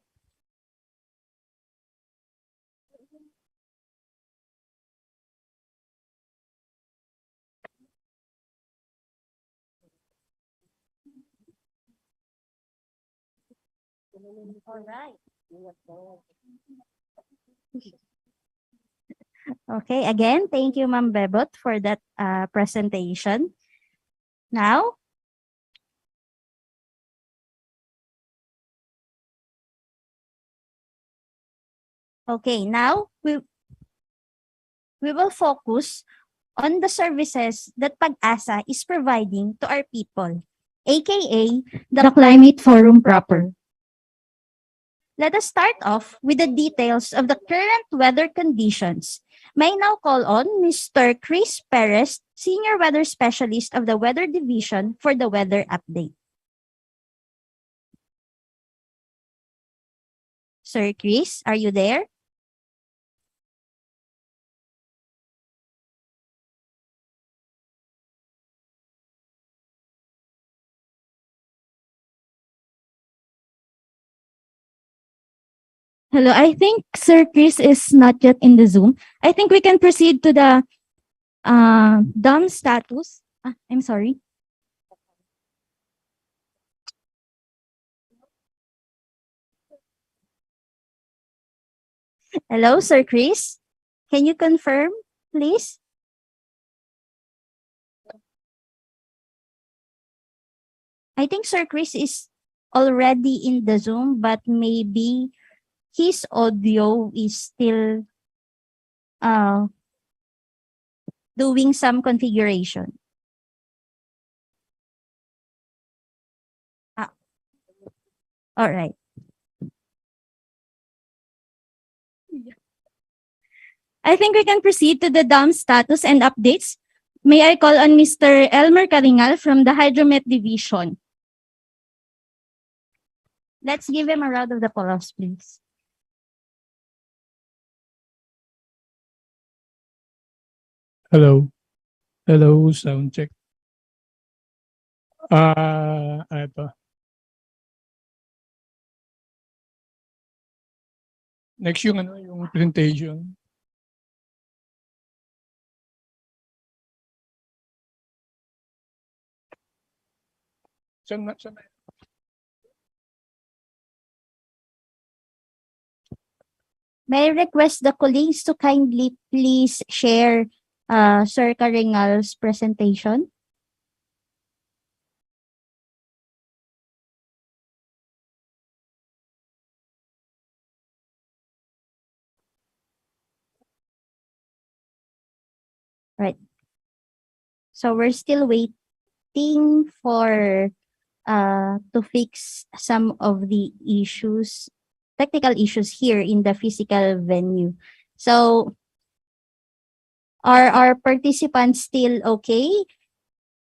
All right. Okay, again, thank you, Ma'am Bebot, for that presentation. Now, okay, now we will focus on the services that Pag-asa is providing to our people, aka the Climate Forum proper. Let us start off with the details of the current weather conditions. May I now call on Mr. Chris Perez, Senior Weather Specialist of the Weather Division, for the weather update. Sir Chris, are you there? Hello, I think Sir Chris is not yet in the Zoom. I think we can proceed to the DOM status. I'm sorry. Hello, Sir Chris. Can you confirm, please? I think Sir Chris is already in the Zoom, but maybe his audio is still doing some configuration. All right. I think we can proceed to the DOM status and updates. May I call on Mr. Elmer Caringal from the Hydromet Division. Let's give him a round of applause, please. Hello. Hello, sound check. Ito. Next yung yung presentation. Saan? May I request the colleagues to kindly please share Sir Caringal's presentation? Right. So we're still waiting for to fix some of the issues, technical issues here in the physical venue. So are our participants still okay?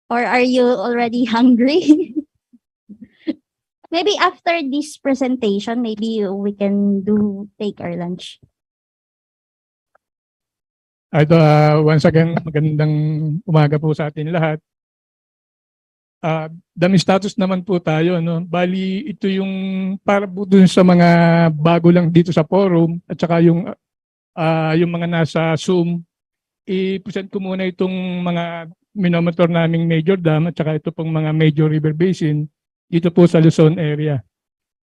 Or are you already hungry? Maybe after this presentation, maybe we can take our lunch. Ito, once again, magandang umaga po sa atin lahat. Dami status naman po tayo, no? Bali, ito yung para po dun sa mga bago lang dito sa forum at saka yung mga nasa Zoom, i-present ko muna itong mga minomotor naming major dam at saka ito pong mga major river basin dito po sa Luzon area.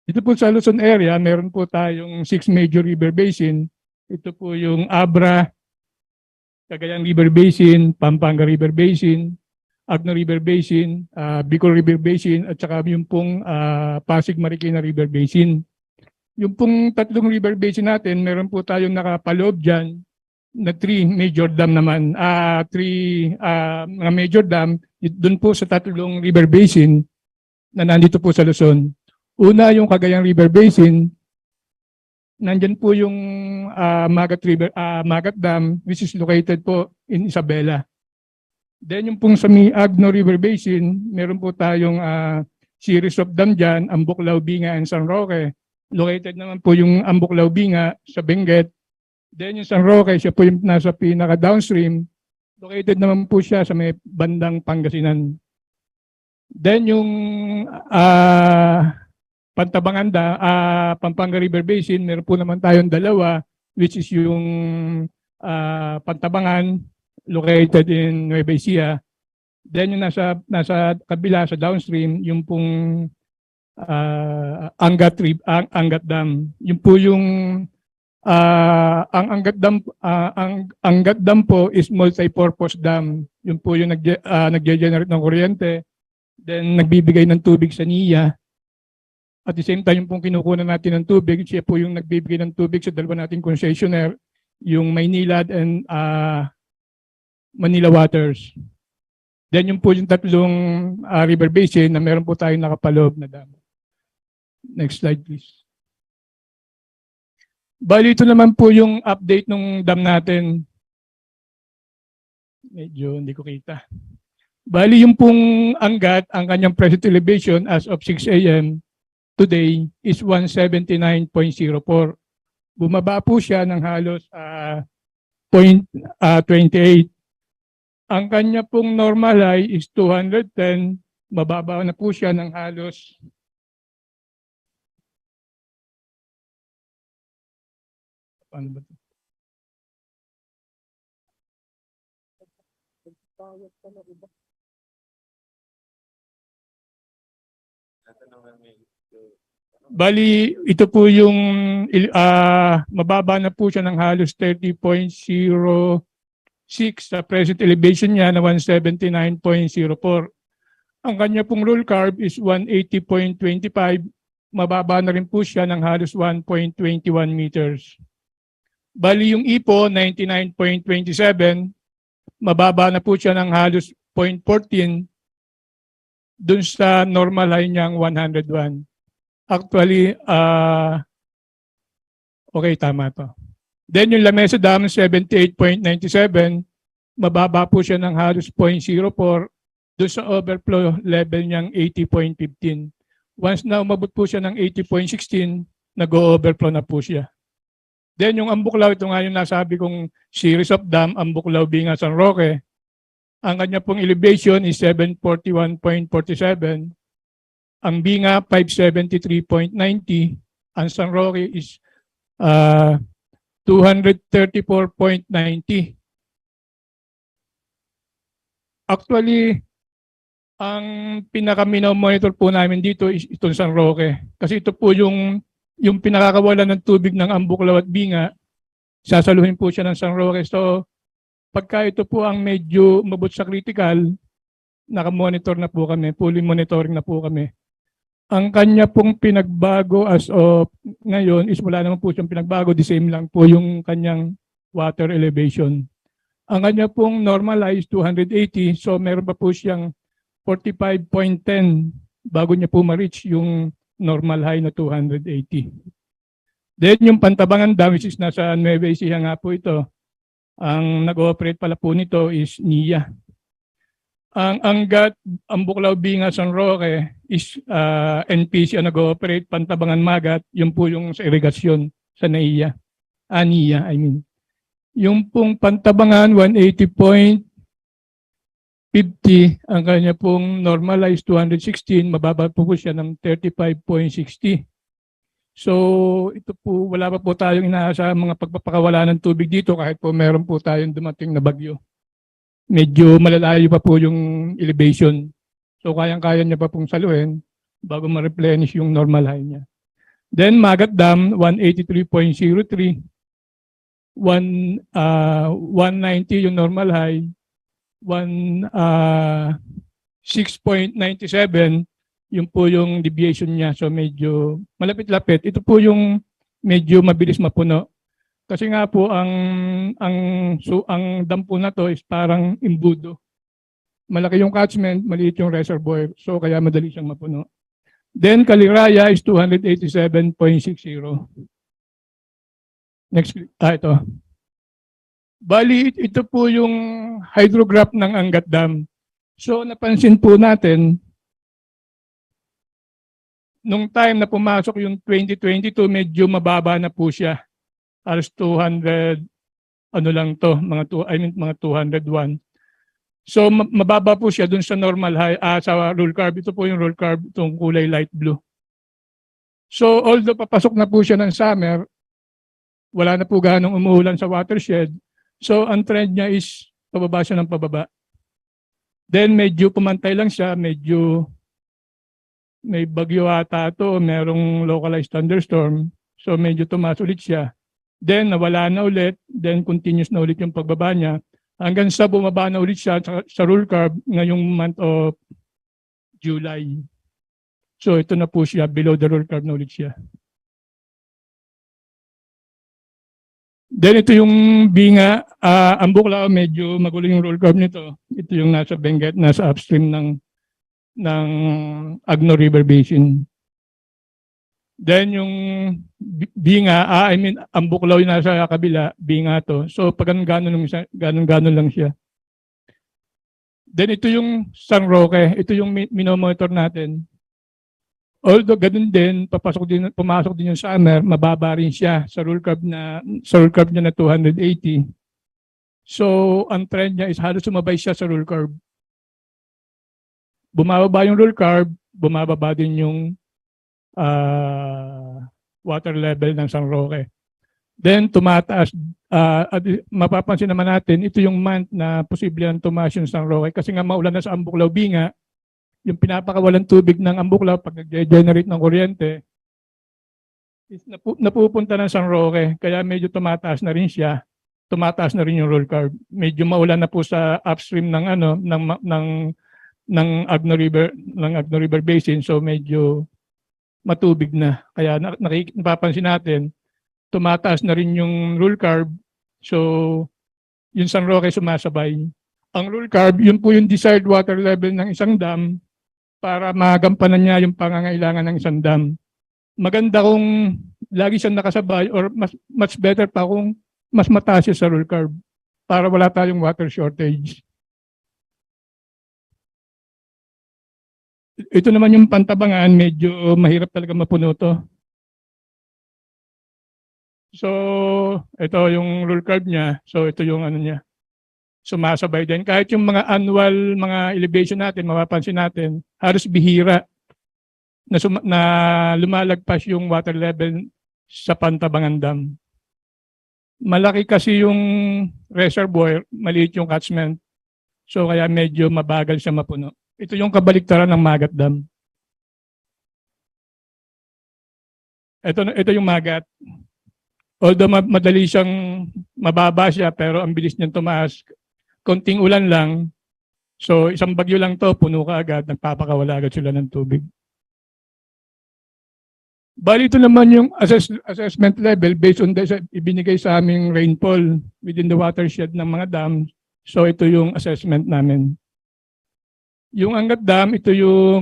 Dito po sa Luzon area, meron po tayong 6 major river basin. Ito po yung Abra, Cagayan River Basin, Pampanga River Basin, Agno River Basin, Bicol River Basin, at saka yung pong Pasig Marikina River Basin. Yung pong tatlong river basin natin, meron po tayong nakapaloob dyan na 3 major dam naman. 3 mga major dam, doon po sa tatlong river basin na nandito po sa Luzon. Una, yung Cagayan River Basin, nandyan po yung Magat Dam, which is located po in Isabela. Then yung pong sa Agno River Basin, meron po tayong series of dam dyan, Ambuklaw, Binga, and San Roque. Located naman po yung Ambuklaw, Binga sa Benguet. Then yung San Roque, siya po yung nasa pinaka-downstream. Located naman po siya sa may bandang Pangasinan. Then yung Pantabanganda, Pampanga River Basin, meron po naman tayong dalawa, which is yung Pantabangan, located in Nueva Ecija. Then yung nasa kabila, sa downstream, yung pong Angat Dam. Yun po yung ang Angat Dam po is multi-purpose dam. Yun po yung nagge-generate ng kuryente, then nagbibigay ng tubig sa NIA. At the same time, yung pong kinukunan natin ng tubig, siya po yung nagbibigay ng tubig sa dalawa nating concessionaire, yung Maynilad and Manila Waters. Then yung po yung tatlong river basin na meron po tayong nakapaloob na dam. Next slide, please. Bali, ito naman po yung update ng dam natin. Medyo hindi ko kita. Bali, yung pong Angat, ang kanyang present elevation as of 6 a.m. today is 179.04. Bumaba po siya ng halos 0.28. Ang kanya pong normal high is 210. Mababa na po siya ng halos ano ba ito? Bali, ito po yung mababa na po siya ng halos 30.06 sa present elevation niya na 179.04. Ang kanya pong roll curve is 180.25. Mababa na rin po siya ng halos 1.21 meters. Bali yung IPO, 99.27. Mababa na po siya ng halos 0.14 dun sa normal high niyang 101. Actually, okay, tama to. Then yung Lamesa Dam, 78.97. Mababa po siya ng halos 0.04 doon sa overflow level niyang 80.15. Once na umabot po siya ng 80.16, nag-overflow na po siya. Then yung Ambuklaw, ito nga yung nasabi kong series of dam, Ambuklaw, Binga, San Roque. Ang kanya pong elevation is 741.47. Ang Binga, 573.90. Ang San Roque is 234.90. Actually, ang pinaka-monitor po namin dito is itong San Roque. Kasi ito po yung pinakakawalan ng tubig ng Ambuklaw at Binga, sasaluhin po siya ng San Roque. So, pagka ito po ang medyo umabot sa critical, naka-monitor na po kami, fully monitoring na po kami. Ang kanya pong pinagbago as of ngayon is wala naman po siyang pinagbago, the same lang po yung kanyang water elevation. Ang kanya pong normalized 280, so meron pa po siyang 45.10 bago niya po ma-reach yung normal high na 280. Then yung Pantabangan Dam, which is nasa Nueva Ecija nga po ito, ang nag-ooperate pala po nito is NIA. Ang Angat, Ambuklaw, Binga, San Roque is NPC ang nag-ooperate, Pantabangan, Magat, yun po yung sa irigasyon sa NIA. NIA, I mean. Yung pong Pantabangan, 180.50, ang kanya pong normalized 216, mababa po siya ng 35.60. So, ito po, wala pa po tayong inaasa mga pagpapakawala ng tubig dito kahit po meron po tayong dumating na bagyo. Medyo malalayo pa po yung elevation. So, kayang-kaya niya pa pong saluhin bago ma-replenish yung normal high niya. Then, Magat Dam, 183.03. 190 yung normal high. 6.97 yung po yung deviation niya. So medyo malapit-lapit. Ito po yung medyo mabilis mapuno. Kasi nga po ang dam po na to is parang imbudo. Malaki yung catchment, maliit yung reservoir. So kaya madali siyang mapuno. Then Kaliraya is 287.60. Next, ito. Bali, ito po yung hydrograph ng Angat Dam. So napansin po natin, nung time na pumasok yung 2022, medyo mababa na po siya. Halos 200, ano lang to, mga 201. So mababa po siya dun sa normal high, sa roll curve. Ito po yung roll curve, itong kulay light blue. So although papasok na po siya ng summer, wala na po ganong umuulan sa watershed. So ang trend niya is pababa siya ng pababa. Then medyo pumantay lang siya, medyo may bagyo ata to, merong localized thunderstorm. So medyo tumaas ulit siya. Then nawala na ulit, then continuous na ulit yung pagbaba niya. Hanggang sa bumaba na ulit siya sa rule curve ngayong month of July. So ito na po siya, below the rule curve na ulit siya. Then ito yung binga, ang Buklao medyo magulo yung rule curve nito. Ito yung nasa Benguet, nasa upstream ng Agno River Basin. Then yung binga, ang Buklao yung nasa kabila, binga to. So pag ganon lang siya. Then ito yung San Roque, ito yung minomonitor natin. Although ganun din, pumasok din yung summer, mababa rin siya sa rule curve niya na 280. So ang trend niya is halos sumabay siya sa rule curve. Bumababa yung rule curve, bumababa din yung water level ng San Roque. Then tumataas, mapapansin naman natin, ito yung month na posible ang tumaas yung San Roque kasi nga maulan na sa Ambuklaw Binga, yung pinapakawalan tubig ng Ambuklaw pag nag-generate ng kuryente, is napupunta ng San Roque, kaya medyo tumataas na rin siya, tumataas na rin yung rule curve. Medyo maulan na po sa upstream ng Agno River Basin, so medyo matubig na. Kaya napapansin natin, tumataas na rin yung rule curve. So, yung San Roque sumasabay. Ang rule curve, yun po yung desired water level ng isang dam para magampanan niya yung pangangailangan ng isang dam. Maganda kung lagi siyang nakasabay or much better pa kung mas mataas siya sa rule curve para wala tayong water shortage. Ito naman yung Pantabangan, medyo mahirap talaga mapuno to. So, ito yung rule curve niya. So, ito yung ano niya. Sumasabay din. Kahit yung mga annual, mga elevation natin, mapapansin natin, halos bihira na lumalagpas yung water level sa Pantabangan Dam. Malaki kasi yung reservoir, maliit yung catchment. So, kaya medyo mabagal siya mapuno. Ito yung kabaliktaran ng Magat Dam. Ito yung Magat. Although madali siyang mababa siya, pero ang bilis niyang tumaas. Konting ulan lang. So isang bagyo lang to, puno ka agad, nagpapakawala agad sila ng tubig. Bali ito naman yung assessment level based on ibinigay sa aming rainfall within the watershed ng mga dam. So ito yung assessment namin. Yung Angat Dam, ito yung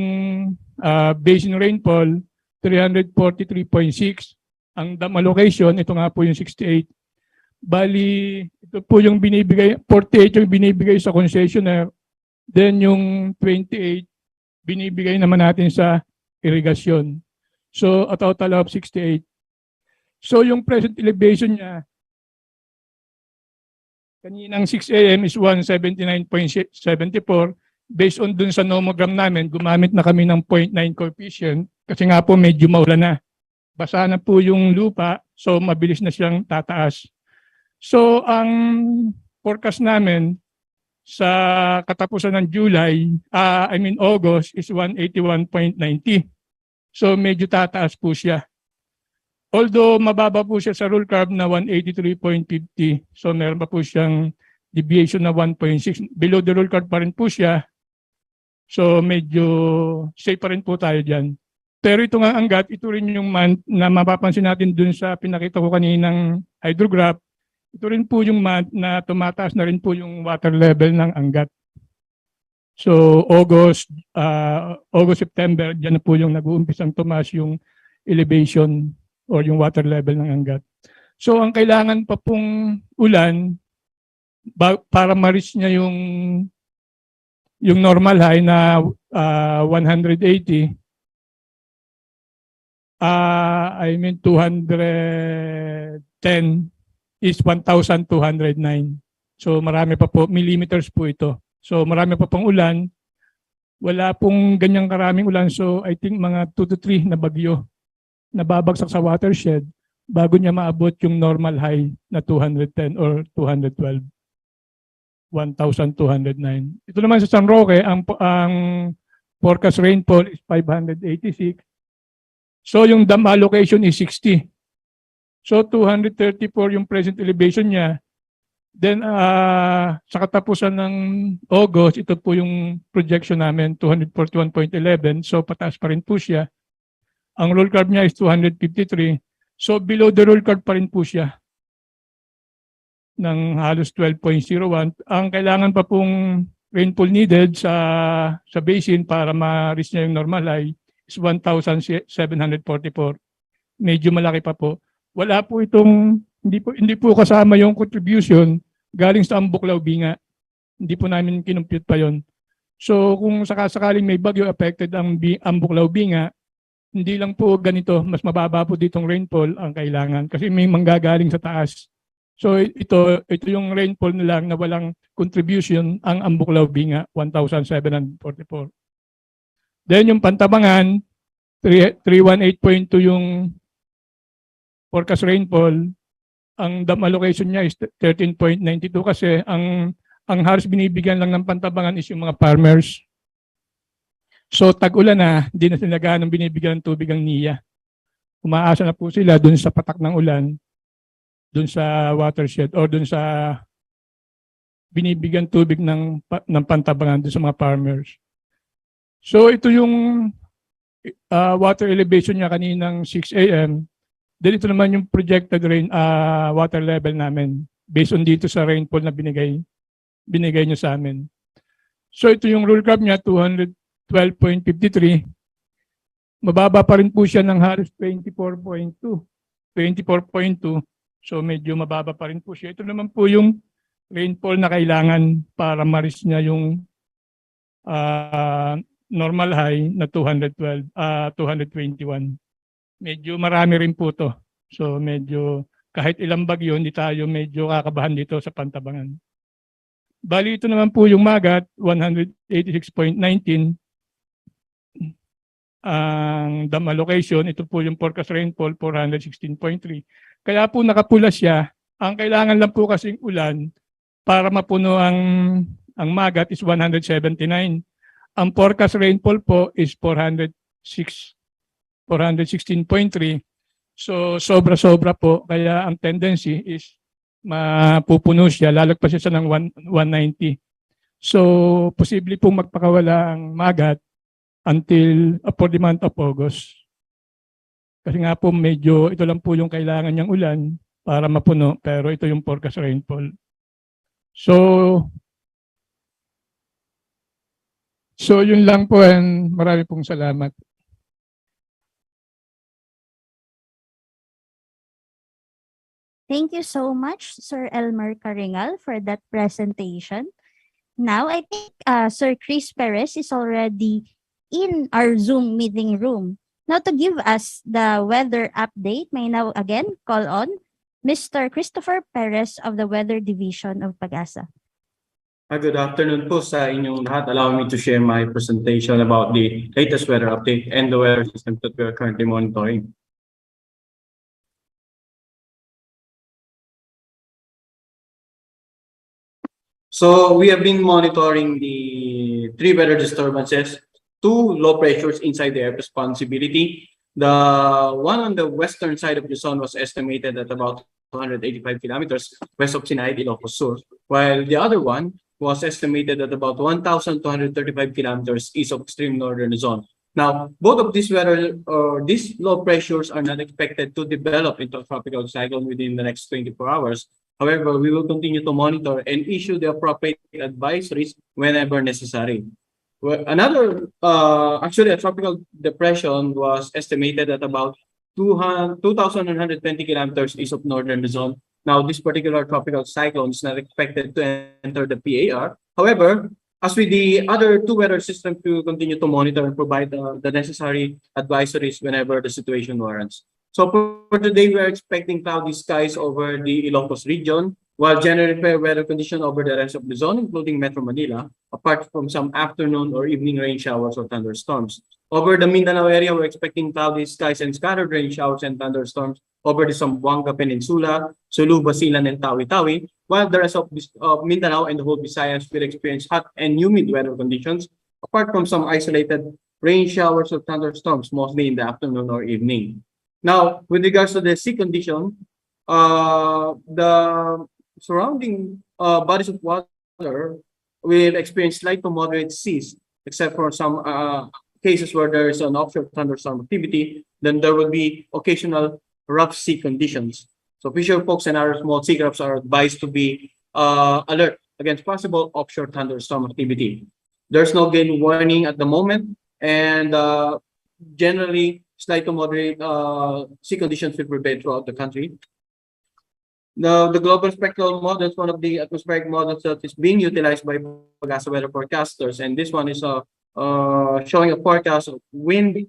basin rainfall, 343.6. Ang dam allocation, ito nga po yung 68. Bali, ito po yung binibigay, 48 yung binibigay sa concessionaire. Then yung 28, binibigay naman natin sa irrigation. So, a total of 68. So, yung present elevation niya, kaninang 6 a.m. is 179.74. Based on dun sa nomogram namin, gumamit na kami ng 0.9 coefficient kasi nga po medyo maulan na. Basa na po yung lupa, so mabilis na siyang tataas. So, ang forecast namin sa katapusan ng August is 181.90. So, medyo tataas po siya. Although mababa po siya sa rule curve na 183.50. So, meron pa po siyang deviation na 1.6. Below the rule curve pa rin po siya. So, medyo safe pa rin po tayo dyan. Pero ito nga Angat, ito rin yung month na mapapansin natin dun sa pinakita ko kaninang hydrograph. Ito rin po yung month na tumataas na rin po yung water level ng Angat. So August, September, dyan na po yung nag-uumpisang tumaas yung elevation or yung water level ng Angat. So ang kailangan pa pong ulan para ma-reach niya yung normal high na 180. 210 is 1,209. So marami pa po, millimeters po ito. So marami pa pong ulan. Wala pong ganyang karaming ulan. So I think mga 2 to 3 na bagyo na babagsak sa watershed bago niya maabot yung normal high na 210 or 212. 1,209. Ito naman sa San Roque, ang forecast rainfall is 586. So yung dam allocation is 60. So 234 yung present elevation niya. Then sa katapusan ng August, ito po yung projection namin, 241.11. So pataas pa rin po siya. Ang roll curve niya is 253. So below the roll curve pa rin po siya ng halos 12.01. Ang kailangan pa pong rainfall needed sa basin para ma-reach niya yung normal high is 1,744. Medyo malaki pa po. Wala po itong, hindi po kasama yung contribution galing sa Ambuklaw Binga. Hindi po namin kinumpute pa yon. So kung sakasakaling may bagyo affected ang Ambuklaw Binga, hindi lang po ganito, mas mababa po ditong rainfall ang kailangan kasi may manggagaling sa taas. So ito yung rainfall na lang na walang contribution ang Ambuklaw Binga, 1,744. Then yung Pantabangan, 318.2 yung forecast rainfall. Ang dam allocation niya is 13.92 kasi ang halos binibigyan lang ng Pantabangan is yung mga farmers. So tag-ulan na, hindi na sila ganong binibigyan ng tubig ang NIA. Umaasa na po sila dun sa patak ng ulan, dun sa watershed or dun sa binibigyan tubig ng Pantabangan dun sa mga farmers. So ito yung water elevation niya kaninang 6 a.m. Then ito naman yung projected water level namin based on dito sa rainfall na binigay niyo sa amin. So ito yung roll curve niya, 212.53. Mababa pa rin po siya ng halos 24.2. So medyo mababa pa rin po siya. Ito naman po yung rainfall na kailangan para ma-reach niya yung normal high na 221. Medyo marami rin po to. So medyo kahit ilang bagyo, hindi tayo medyo kakabahan dito sa Pantabangan. Bali ito naman po yung Magat, 186.19. Ang dam allocation, ito po yung forecast rainfall, 416.3. Kaya po nakapula siya. Ang kailangan lang po kasing ulan para mapuno ang Magat is 179. Ang forecast rainfall po is 416.3. So sobra-sobra po, kaya ang tendency is mapupuno siya, lalagpas siya ng 190. So posible pong magpakawala ang Magat until for the month of August. Kasi nga po medyo ito lang po yung kailangan niyang ulan para mapuno, pero ito yung forecast rainfall. So yun lang po, and marami pong salamat. Thank you so much, Sir Elmer Caringal, for that presentation. Now, I think Sir Chris Perez is already in our Zoom meeting room. Now, to give us the weather update, may now again call on Mr. Christopher Perez of the Weather Division of PAGASA. Good afternoon po sa inyong lahat. Allow me to share my presentation about the latest weather update and the weather system that we are currently monitoring. So we have been monitoring the 3 weather disturbances, 2 low pressures inside the air responsibility. The one on the western side of Luzon was estimated at about 285 kilometers west of Sinaid, Ilocos Sur, while the other one was estimated at about 1,235 kilometers east of extreme northern Luzon. Now, both of these these low pressures are not expected to develop into a tropical cyclone within the next 24 hours. However, we will continue to monitor and issue the appropriate advisories whenever necessary. Well, actually, a tropical depression was estimated at about 2,120 kilometers east of northern Luzon. Now, this particular tropical cyclone is not expected to enter the PAR. However, as with the other 2 weather systems, we will continue to monitor and provide the necessary advisories whenever the situation warrants. So for today, we are expecting cloudy skies over the Ilocos region, while generally fair weather conditions over the rest of Luzon, including Metro Manila, apart from some afternoon or evening rain showers or thunderstorms. Over the Mindanao area, we're expecting cloudy skies and scattered rain showers and thunderstorms over the Zamboanga Peninsula, Sulu, Basilan, and Tawi-Tawi, while the rest of Mindanao and the whole Visayas will experience hot and humid weather conditions apart from some isolated rain showers or thunderstorms, mostly in the afternoon or evening. Now, with regards to the sea condition, the surrounding bodies of water will experience light to moderate seas, except for some cases where there is an offshore thunderstorm activity, then there will be occasional rough sea conditions. So fisher folks and other small sea crabs are advised to be alert against possible offshore thunderstorm activity. There's no gale warning at the moment, and generally slight to moderate sea conditions will prevail throughout the country. Now, the global spectral model is one of the atmospheric models that is being utilized by PAGASA weather forecasters, and this one is showing a forecast of wind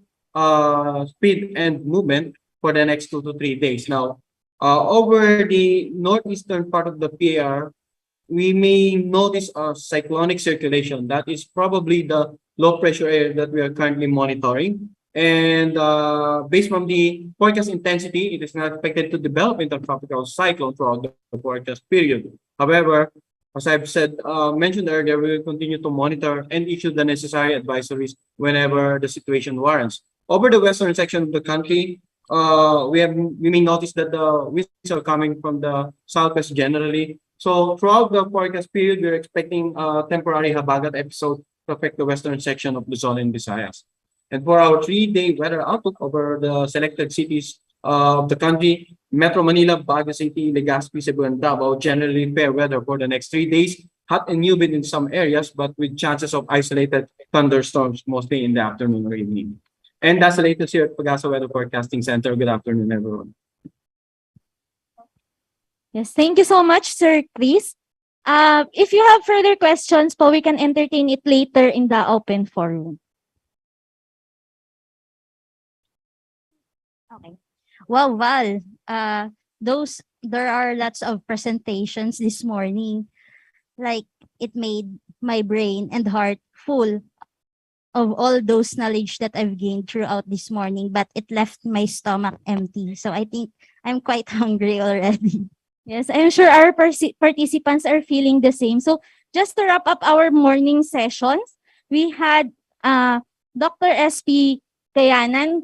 speed and movement for the next 2 to 3 days. Now, over the northeastern part of the PAR, we may notice a cyclonic circulation. That is probably the low pressure area that we are currently monitoring. And based on the forecast intensity, it is not expected to develop into a tropical cyclone throughout the forecast period. However, as I've mentioned earlier, we will continue to monitor and issue the necessary advisories whenever the situation warrants. Over the western section of the country, we may notice that the winds are coming from the southwest generally. So throughout the forecast period, we're expecting a temporary habagat episode to affect the western section of Luzon and Visayas. And for our 3-day weather outlook over the selected cities of the country, Metro Manila, Baguio City, Legazpi, Cebu, and Davao, generally fair weather for the next 3 days. Hot and humid in some areas, but with chances of isolated thunderstorms, mostly in the afternoon or evening. And that's the latest here at PAGASA Weather Forecasting Center. Good afternoon, everyone. Yes, thank you so much, Sir Chris. If you have further questions po, we can entertain it later in the open forum. Okay. Well, Val, there are lots of presentations this morning. Like, it made my brain and heart full of all those knowledge that I've gained throughout this morning, but it left my stomach empty. So I think I'm quite hungry already. Yes, I'm sure our participants are feeling the same. So just to wrap up our morning sessions, we had Dr. S.P. Kayanan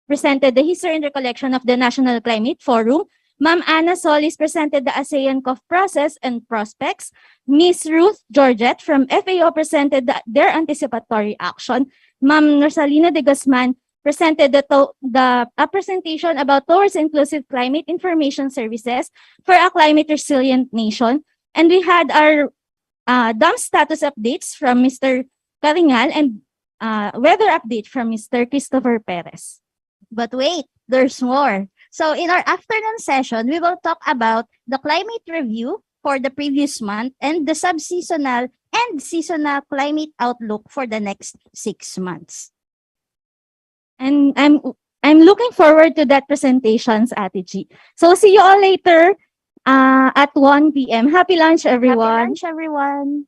presented the history and recollection of the National Climate Forum. Ma'am Anna Solis presented the ASEAN COF process and prospects. Miss Ruth Georgette from FAO presented their anticipatory action. Ma'am Rosalina de Guzman presented a presentation about towards inclusive climate information services for a climate resilient nation. And we had our dam status updates from Mr. Karingal and weather update from Mr. Christopher Perez. But wait, there's more. So in our afternoon session, we will talk about the climate review for the previous month and the subseasonal and seasonal climate outlook for the next 6 months. And I'm looking forward to that presentations, Ate G. So see you all later at 1 p.m. Happy lunch, everyone. Happy lunch, everyone.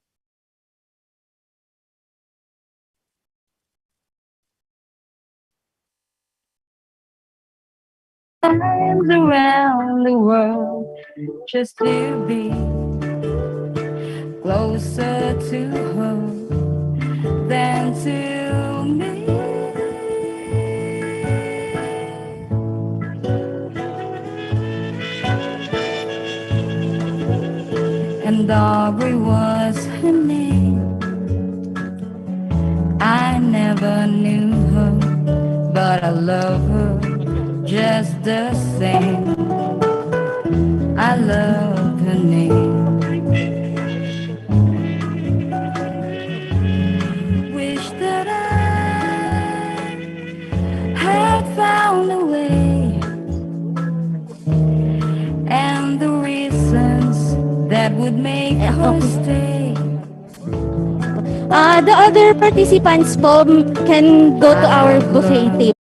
Times around the world just to be closer to her than to me. And Aubrey was her name. I never knew her, but I love her just the same. I love her name. Wish that I had found a way, and the reasons that would make her stay. The other participants po can go to our buffet table.